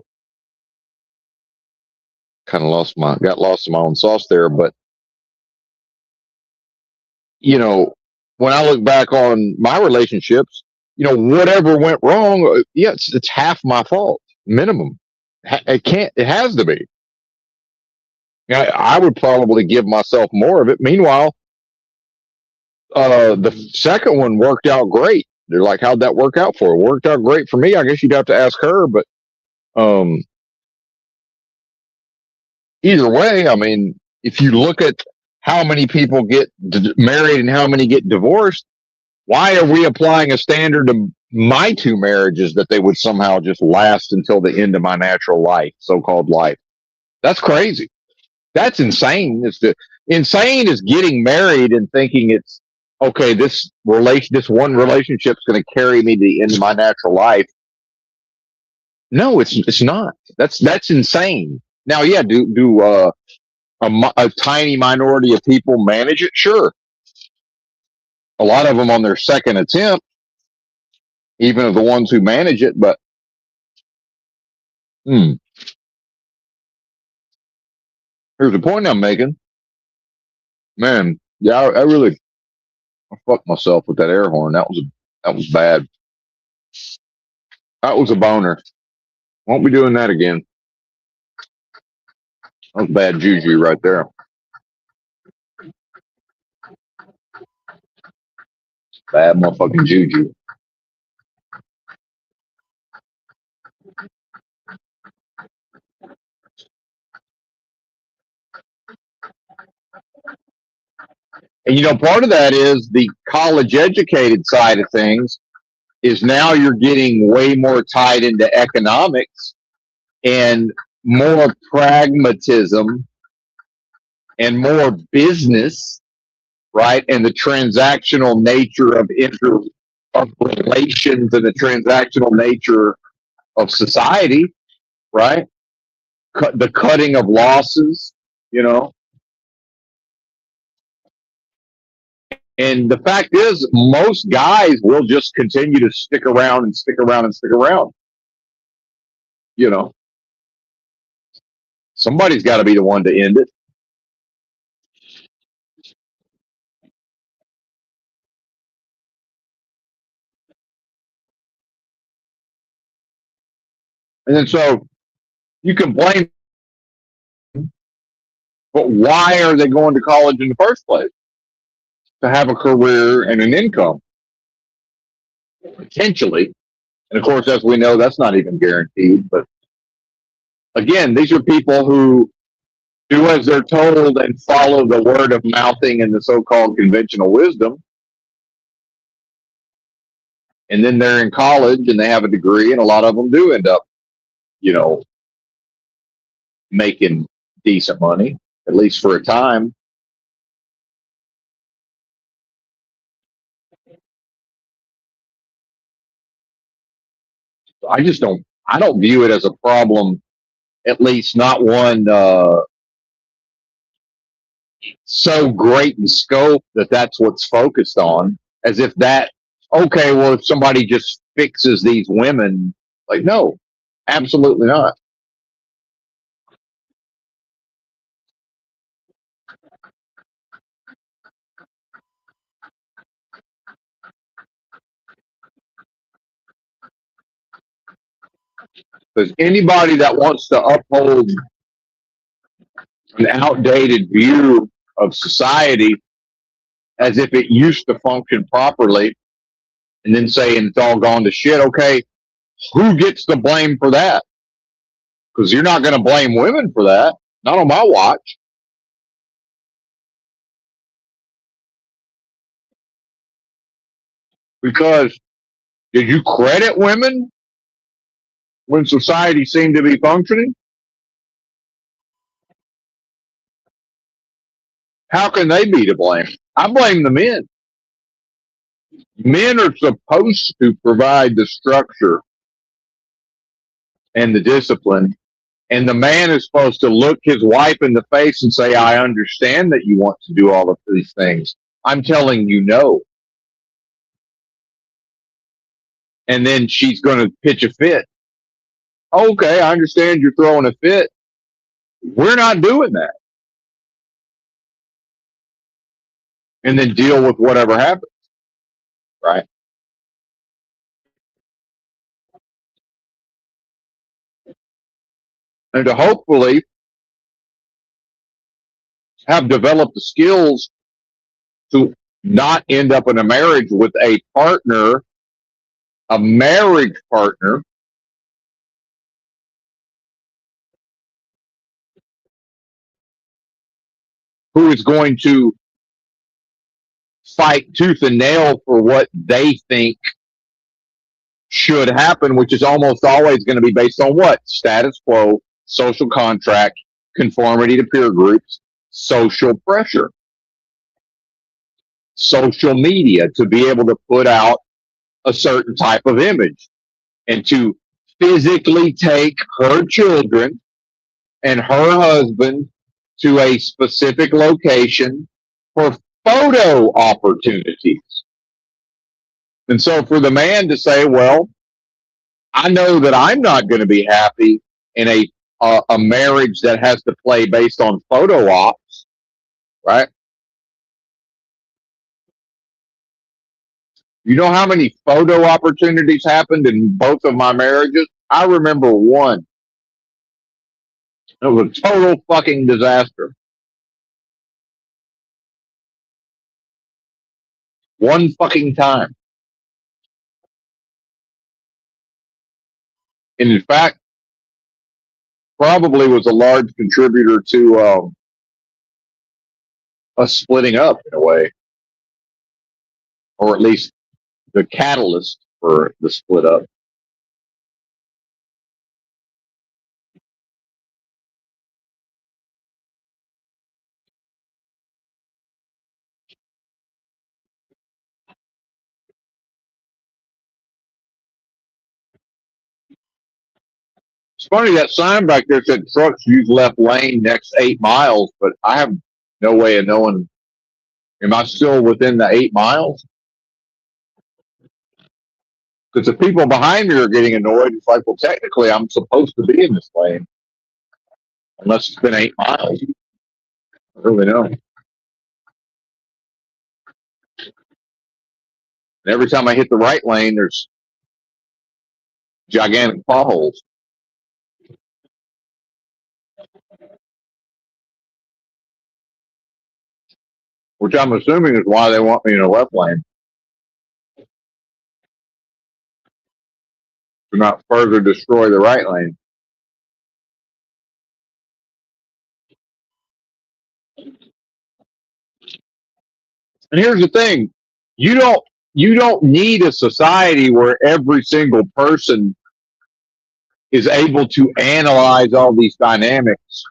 kind of got lost in my own sauce there. But, you know, when I look back on my relationships, whatever went wrong, yeah, it's half my fault, minimum. It has to be. I would probably give myself more of it. Meanwhile, the second one worked out great. They're like, how'd that work out for her? Worked out great for me. I guess you'd have to ask her, but um, either way, I mean, if you look at how many people get married and how many get divorced, why are we applying a standard to my two marriages that they would somehow just last until the end of my natural life, so-called life? That's crazy. That's insane. Insane is getting married and thinking it's okay. This one relationship's going to carry me to the end of my natural life. No, it's not. That's insane. Now, yeah, do a tiny minority of people manage it? Sure, a lot of them on their second attempt, even of the ones who manage it. But hmm, Here's the point I'm making. Man, yeah, I fucked myself with that air horn. That was bad. That was a boner. Won't be doing that again. That was bad juju right there. Bad motherfucking juju. And part of that is the college educated side of things is now you're getting way more tied into economics and more pragmatism and more business, right? And the transactional nature of relations and the transactional nature of society, right? The cutting of losses, you know. And the fact is, most guys will just continue to stick around and stick around and stick around. Somebody's got to be the one to end it. And then so you can blame, but why are they going to college in the first place? To have a career and an income, potentially. And of course, as we know, that's not even guaranteed. But again, these are people who do as they're told and follow the word of mouthing and the so-called conventional wisdom. And then they're in college and they have a degree, and a lot of them do end up, making decent money, at least for a time. I don't view it as a problem, at least not one so great in scope that that's what's focused on, as if that, okay, well, if somebody just fixes these women, like, no, absolutely not. Because anybody that wants to uphold an outdated view of society as if it used to function properly, and then saying it's all gone to shit, okay, who gets the blame for that? Because you're not going to blame women for that. Not on my watch. Because did you credit women when society seemed to be functioning? How can they be to blame? I blame the men. Men are supposed to provide the structure and the discipline, and the man is supposed to look his wife in the face and say, I understand that you want to do all of these things. I'm telling you no. And then she's going to pitch a fit. Okay, I understand you're throwing a fit. We're not doing that. And then deal with whatever happens. Right? And to hopefully have developed the skills to not end up in a marriage with a marriage partner who is going to fight tooth and nail for what they think should happen, which is almost always going to be based on what? Status quo, social contract, conformity to peer groups, social pressure, social media, to be able to put out a certain type of image and to physically take her children and her husband to a specific location for photo opportunities. And so for the man to say, well, I know that I'm not going to be happy in a a marriage that has to play based on photo ops, right? You know how many photo opportunities happened in both of my marriages? I remember one. It was a total fucking disaster. One fucking time. And in fact, probably was a large contributor to us splitting up in a way, or at least the catalyst for the split up. It's funny that sign back there said trucks use left lane next 8 miles, but I have no way of knowing. Am I still within the 8 miles? Because the people behind me are getting annoyed. It's like, well, technically, I'm supposed to be in this lane, unless it's been 8 miles. I don't really know. And every time I hit the right lane, there's gigantic potholes, which I'm assuming is why they want me in the left lane, to not further destroy the right lane. And here's the thing: you don't need a society where every single person is able to analyze all these dynamics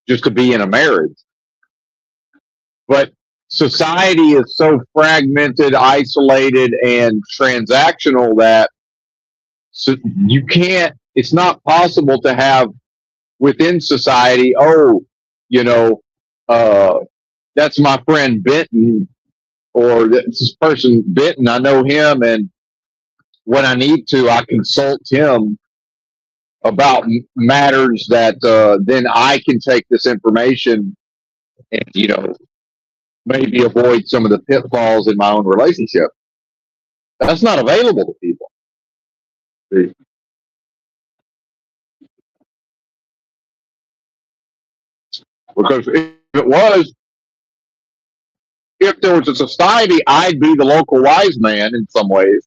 just to be in a marriage. But society is so fragmented, isolated, and transactional that you can't. It's not possible to have within society. Oh, you know, uh, that's my friend Benton, or this person Benton. I know him, and when I need to, I consult him about matters that then I can take this information and maybe avoid some of the pitfalls in my own relationship. That's not available to people. Because if there was a society, I'd be the local wise man in some ways,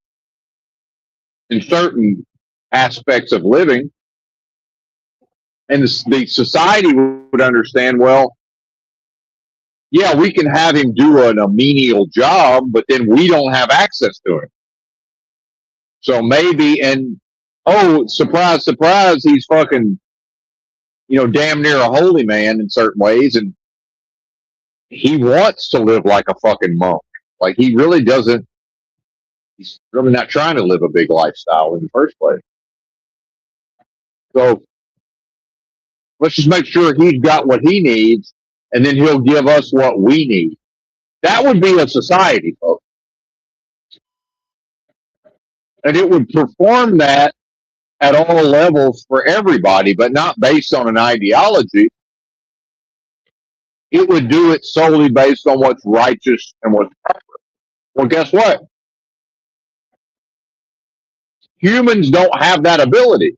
in certain aspects of living. And the society would understand, well, yeah, we can have him do a menial job, but then we don't have access to him. So maybe, and oh, surprise, surprise, he's fucking, damn near a holy man in certain ways, and he wants to live like a fucking monk. Like he really doesn't. He's really not trying to live a big lifestyle in the first place. So let's just make sure he's got what he needs, and then he'll give us what we need. That would be a society, folks. And it would perform that at all levels for everybody, but not based on an ideology. It would do it solely based on what's righteous and what's proper. Well, guess what? Humans don't have that ability.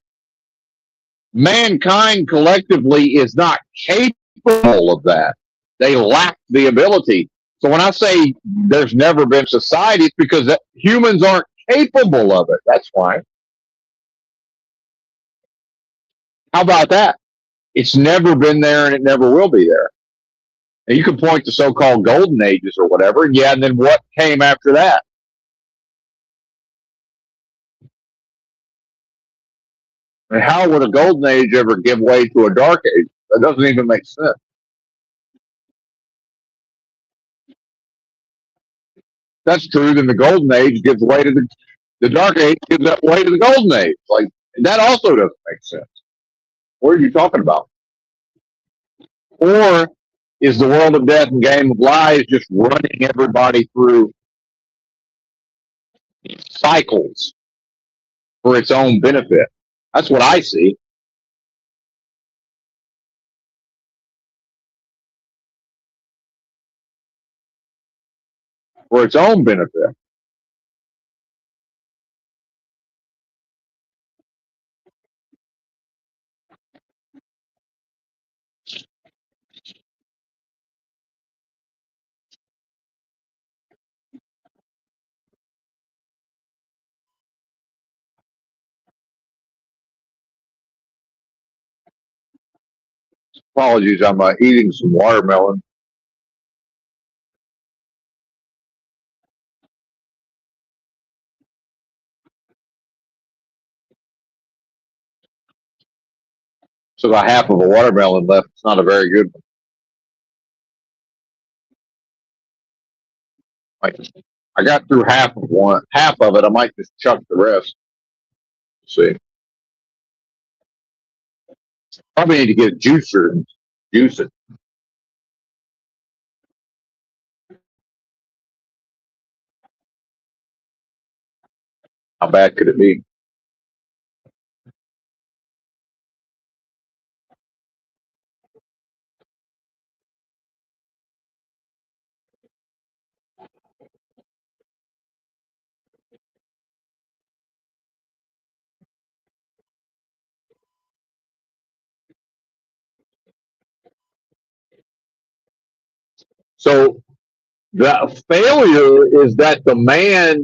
Mankind collectively is not capable of that. They lack the ability. So when I say there's never been society, it's because humans aren't capable of it. That's why. How about that? It's never been there and it never will be there. And you can point to so-called golden ages or whatever. And yeah, and then what came after that? And how would a golden age ever give way to a dark age? That doesn't even make sense. That's true. Then the golden age gives way to the dark age gives that way to the golden age. Like that also doesn't make sense. What are you talking about? Or is the world of death and game of lies just running everybody through cycles for its own benefit? That's what I see. for its own benefit. Apologies, I'm eating some watermelon. So got half of a watermelon left. It's not a very good one. Like, I got through half of one, half of it. I might just chuck the rest. See, probably need to get a juicer and juice it. How bad could it be? So the failure is that the man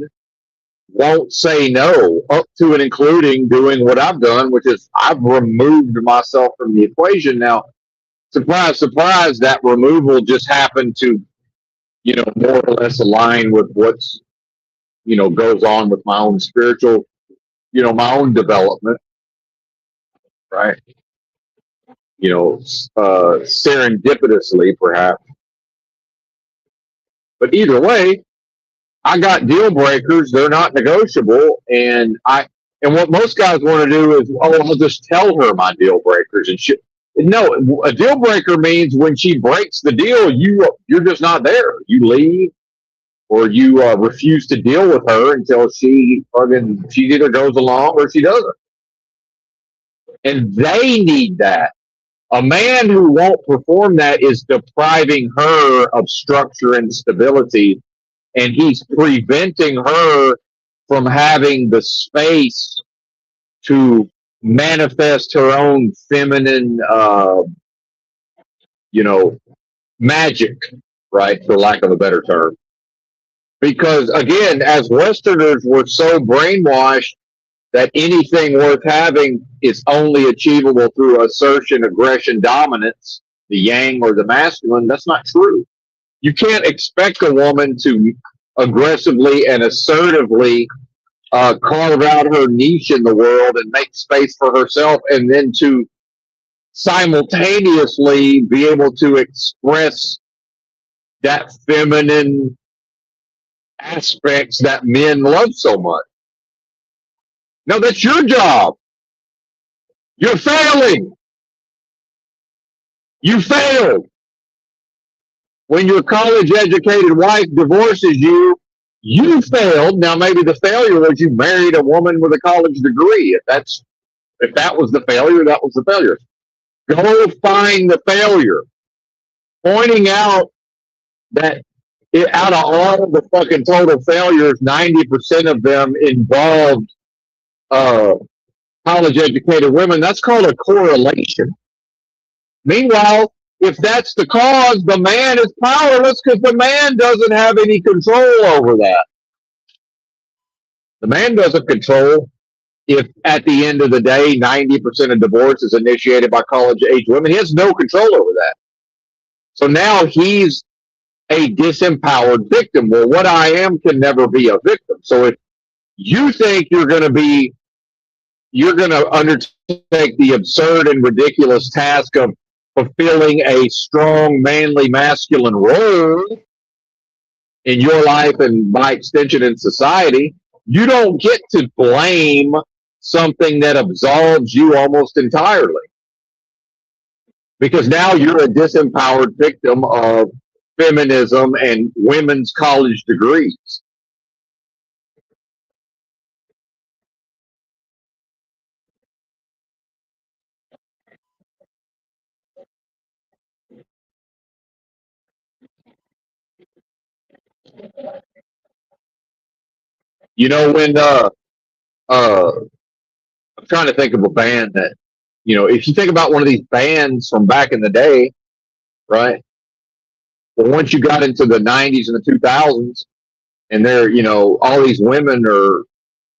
won't say no, up to and including doing what I've done, which is I've removed myself from the equation. Now, surprise, surprise, that removal just happened to, more or less align with what's, goes on with my own spiritual, my own development, right? Serendipitously, perhaps. But either way, I got deal breakers. They're not negotiable. And what most guys want to do is, oh, I'll just tell her my deal breakers and shit. No, a deal breaker means when she breaks the deal, you're just not there. You leave or you refuse to deal with her until she either goes along or she doesn't. And they need that. A man who won't perform that is depriving her of structure and stability, and he's preventing her from having the space to manifest her own feminine, magic, right, for lack of a better term. Because again, as Westerners, we're so brainwashed that anything worth having is only achievable through assertion, aggression, dominance, the yang or the masculine. That's not true. You can't expect a woman to aggressively and assertively carve out her niche in the world and make space for herself, and then to simultaneously be able to express that feminine aspects that men love so much. No, that's your job. You're failing. You failed. When your college educated wife divorces you, you failed. Now maybe the failure was you married a woman with a college degree. If that was the failure, that was the failure. Go find the failure. Pointing out that out of all the fucking total failures, 90% of them involved uh, college educated women. That's called a correlation. Meanwhile, if that's the cause, the man is powerless because the man doesn't have any control over that. The man doesn't control if at the end of the day, 90% of divorce is initiated by college age women. He has no control over that. So now he's a disempowered victim. Well, what I am can never be a victim. So if you think you're going to undertake the absurd and ridiculous task of fulfilling a strong, manly, masculine role in your life and by extension in society, you don't get to blame something that absolves you almost entirely. Because now you're a disempowered victim of feminism and women's college degrees. You know when uh I'm trying to think of a band that, if you think about one of these bands from back in the day, right? But once you got into the 90s and the 2000s, and they're, all these women are,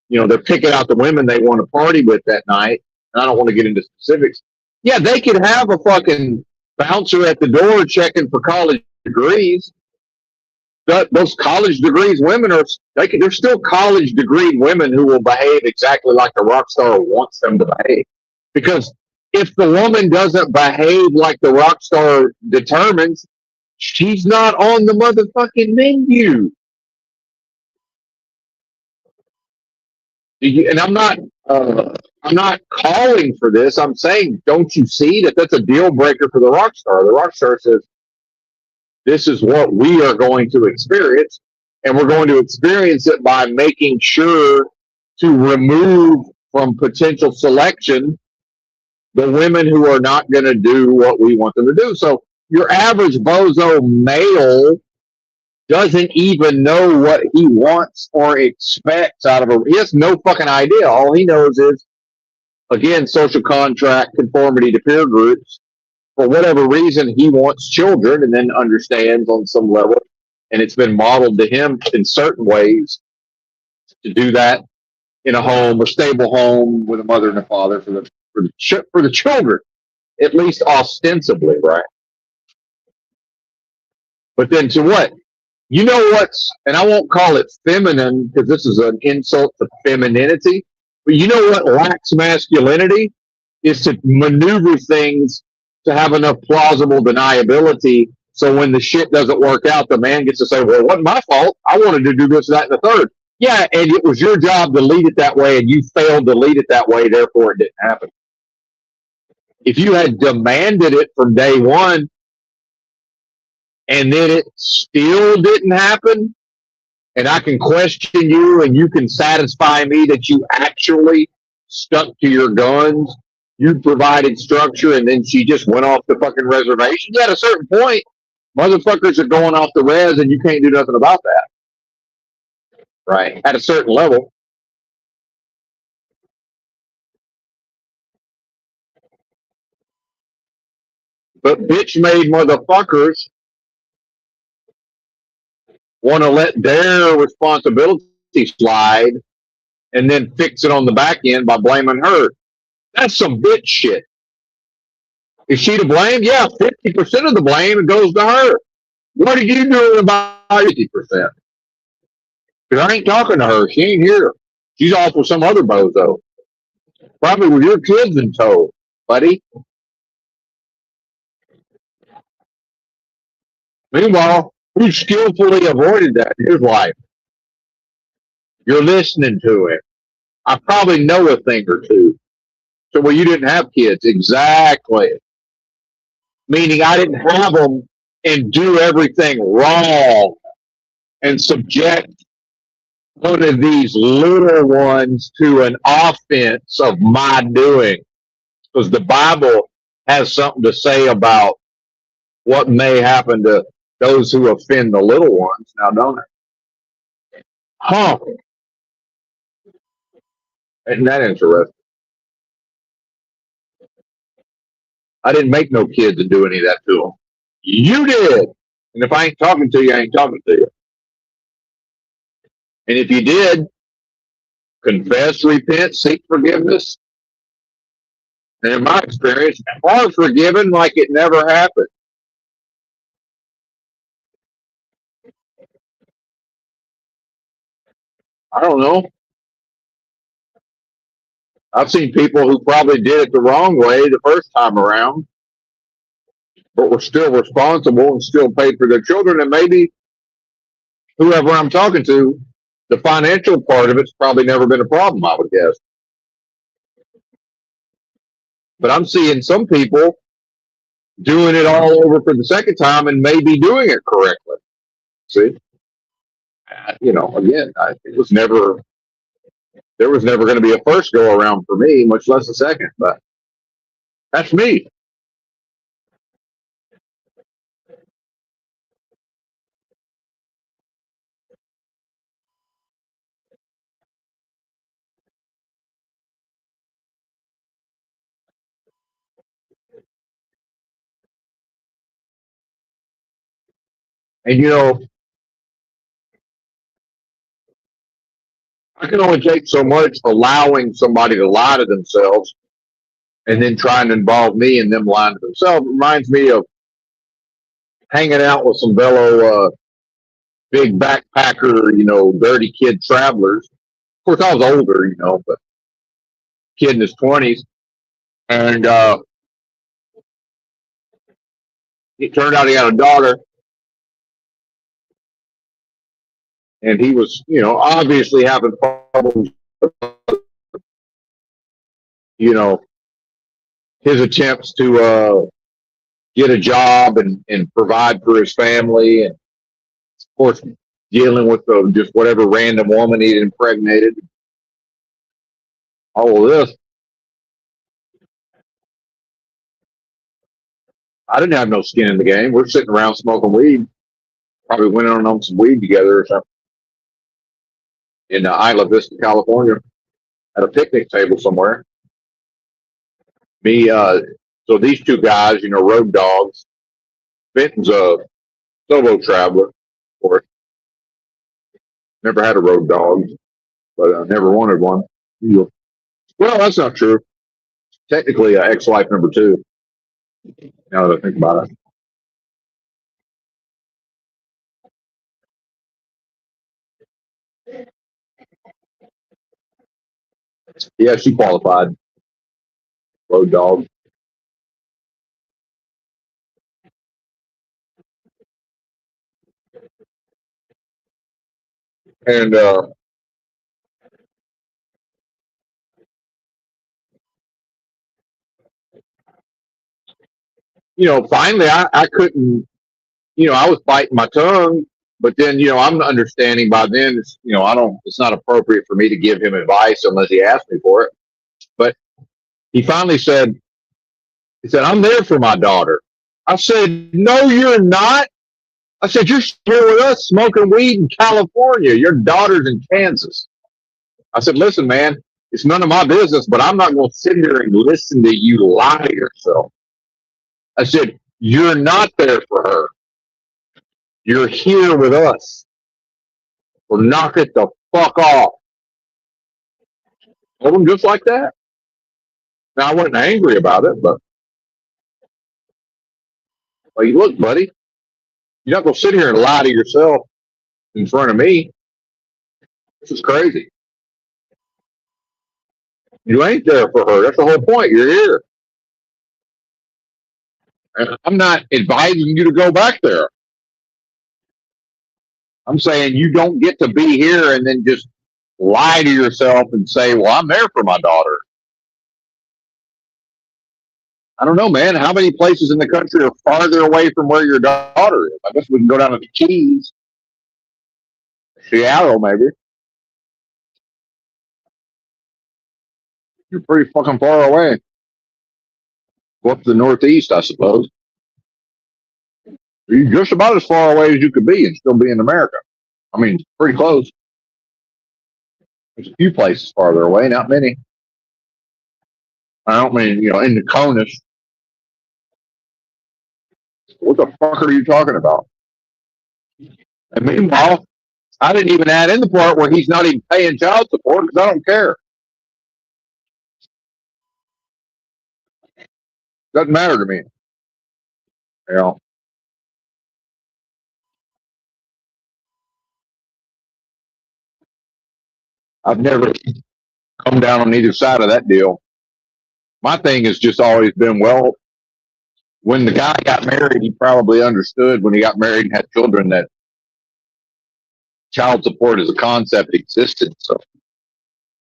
they're picking out the women they want to party with that night. And I don't want to get into specifics. Yeah, they could have a fucking bouncer at the door checking for college degrees. Those college degrees women they're still college degree women who will behave exactly like the rock star wants them to behave. Because if the woman doesn't behave like the rock star determines, she's not on the motherfucking menu. And I'm not calling for this. I'm saying, don't you see that that's a deal breaker for the rock star? The rock star says, this is what we are going to experience, and we're going to experience it by making sure to remove from potential selection the women who are not going to do what we want them to do. So your average bozo male doesn't even know what he wants or expects out of a. He has no fucking idea. All he knows is, again, social contract, conformity to peer groups. For whatever reason, he wants children and then understands on some level, and it's been modeled to him in certain ways to do that in a home, a stable home with a mother and a father for the children, at least ostensibly, right? But then to what? You know what's, and I won't call it feminine because this is an insult to femininity, but you know what lacks masculinity is to maneuver things to have enough plausible deniability. So when the shit doesn't work out, the man gets to say, well, it wasn't my fault. I wanted to do this, that, and the third. Yeah, and it was your job to lead it that way, and you failed to lead it that way, therefore it didn't happen. If you had demanded it from day one and then it still didn't happen, and I can question you and you can satisfy me that you actually stuck to your guns, you provided structure, and then she just went off the fucking reservation. Yeah, at a certain point, motherfuckers are going off the res and you can't do nothing about that. Right. At a certain level. But bitch made motherfuckers want to let their responsibility slide and then fix it on the back end by blaming her. That's some bitch shit. Is she to blame? Yeah, 50% of the blame goes to her. What are you doing about 50%? Because I ain't talking to her. She ain't here. She's off with some other bozo. Probably with your kids in tow, buddy. Meanwhile, who skillfully avoided that in his life? You're listening to him. I probably know a thing or two. So, well, you didn't have kids. Exactly. Meaning I didn't have them and do everything wrong and subject one of these little ones to an offense of my doing. Because the Bible has something to say about what may happen to those who offend the little ones. Now, don't it? Huh. Isn't that interesting? I didn't make no kids and do any of that to them. You did. And if I ain't talking to you, I ain't talking to you. And if you did, confess, repent, seek forgiveness. And in my experience, are forgiven like it never happened. I don't know. I've seen people who probably did it the wrong way the first time around, but were still responsible and still paid for their children. And maybe whoever I'm talking to, the financial part of it's probably never been a problem, I would guess. But I'm seeing some people doing it all over for the second time and maybe doing it correctly. See, again, it was never there was never going to be a first go around for me, much less a second. But that's me. And I can only take so much allowing somebody to lie to themselves and then trying to involve me in them lying to themselves. It reminds me of hanging out with some fellow big backpacker, dirty kid travelers. Of course, I was older, but kid in his 20s. And it turned out he had a daughter, and he was, obviously having problems, you know, his attempts to get a job and provide for his family. And of course, dealing with just whatever random woman he'd impregnated. All of this. I didn't have no skin in the game. We're sitting around smoking weed. Probably went on some weed together or something in Isla Vista, California, at a picnic table somewhere. Me, so these two guys, road dogs. Benton's a solo traveler, of course. Never had a road dog, but I never wanted one. Well, that's not true. Technically, ex-wife number two. Now that I think about it, yeah, she qualified. Road dog. And finally, I couldn't. I was biting my tongue, but then I'm understanding by then. I don't. It's not appropriate for me to give him advice unless he asks me for it. But he finally said, "He said I'm there for my daughter." I said, "No, you're not." I said, "You're here with us smoking weed in California. Your daughter's in Kansas." I said, "Listen, man, it's none of my business, but I'm not going to sit here and listen to you lie to yourself." I said, "You're not there for her. You're here with us. Well, knock it the fuck off." Told him just like that. Now, I wasn't angry about it, but like, look, buddy, you're not going to sit here and lie to yourself in front of me. This is crazy. You ain't there for her. That's the whole point. You're here. And I'm not advising you to go back there. I'm saying you don't get to be here and then just lie to yourself and say, well, I'm there for my daughter. I don't know, man. How many places in the country are farther away from where your daughter is? I guess we can go down to the Keys, Seattle, maybe. You're pretty fucking far away. Go up to the Northeast, I suppose. You're just about as far away as you could be and still be in America. I mean, pretty close. There's a few places farther away, not many. I don't mean, in the Conus. What the fuck are you talking about? And meanwhile, I didn't even add in the part where he's not even paying child support because I don't care. Doesn't matter to me. I've never come down on either side of that deal. My thing has just always been, well, when the guy got married, he probably understood when he got married and had children that child support as a concept existed. So,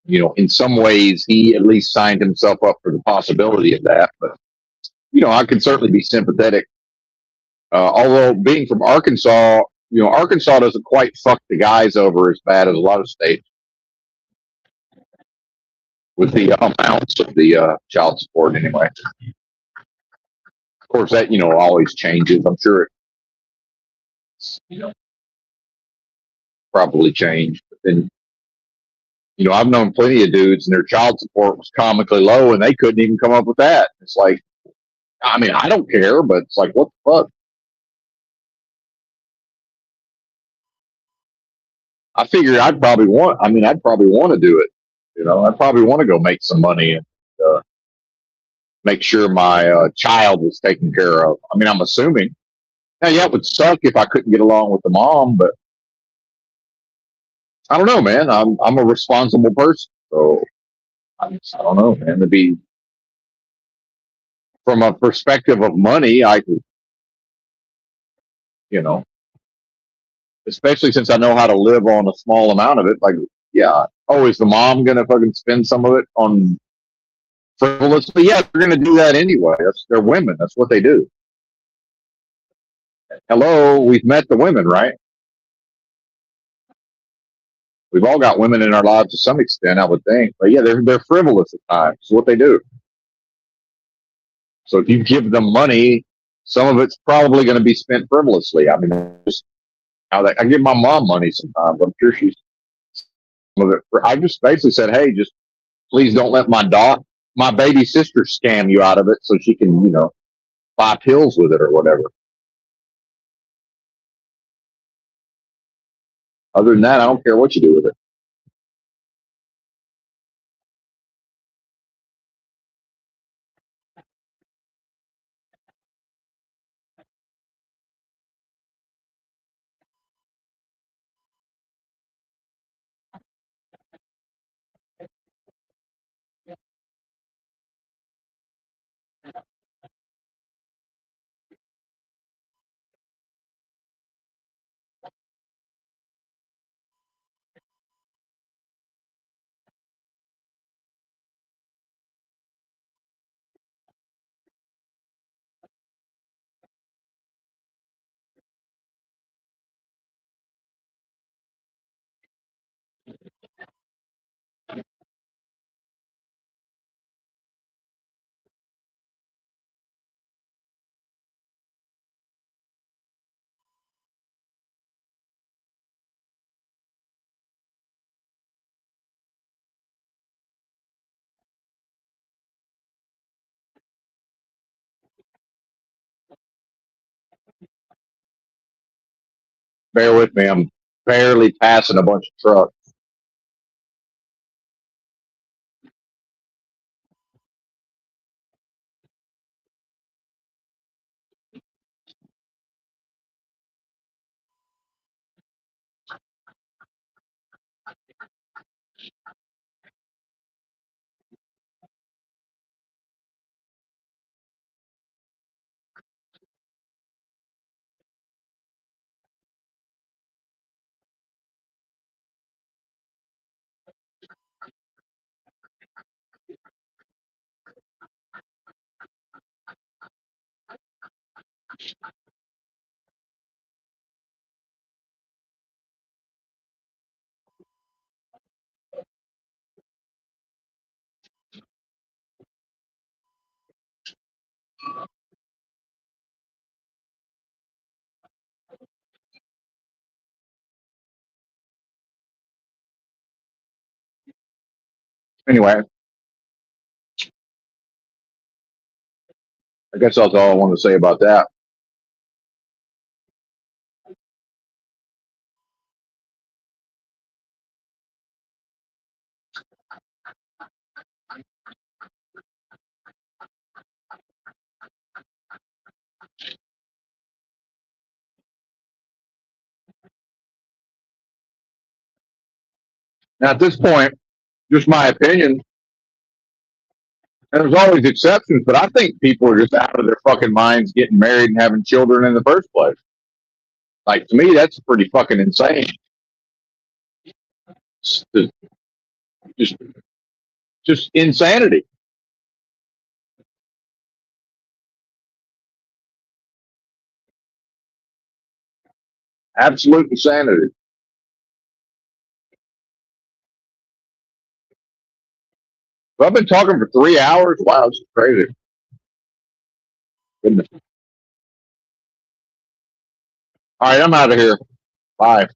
in some ways, he at least signed himself up for the possibility of that. But, I could certainly be sympathetic. Although being from Arkansas, Arkansas doesn't quite fuck the guys over as bad as a lot of states with the amounts of the child support anyway. Of course, that, always changes. I'm sure it probably changed. But then, I've known plenty of dudes and their child support was comically low and they couldn't even come up with that. It's like, I mean, I don't care, but it's like, what the fuck? I figured I'd probably want to do it. I'd probably want to go make some money and uh, make sure my child was taken care of. I mean, I'm assuming. Now, yeah, it would suck if I couldn't get along with the mom, but I don't know, man. I'm a responsible person, so I don't know, man. To be from a perspective of money, I could, you know, especially since I know how to live on a small amount of it. Like, yeah, oh, is the mom gonna fucking spend some of it on frivolous? But yeah, they're gonna do that anyway. They're women. That's what they do. Hello, we've met the women, right? We've all got women in our lives to some extent, I would think. But yeah, they're frivolous at times. It's what they do. So if you give them money, some of it's probably going to be spent frivolously. I mean, just how I give my mom money sometimes. I'm sure she's some of it. I just basically said, hey, just please don't let my baby sister scam you out of it so she can, buy pills with it or whatever. Other than that, I don't care what you do with it. Bear with me. I'm barely passing a bunch of trucks. Anyway, I guess that's all I want to say about that. Now, at this point, just my opinion, and there's always exceptions, but I think people are just out of their fucking minds getting married and having children in the first place. Like, to me, that's pretty fucking insane. Just, just, just insanity. Absolute insanity. But I've been talking for 3 hours. Wow, it's crazy. Goodness. All right, I'm out of here. Bye.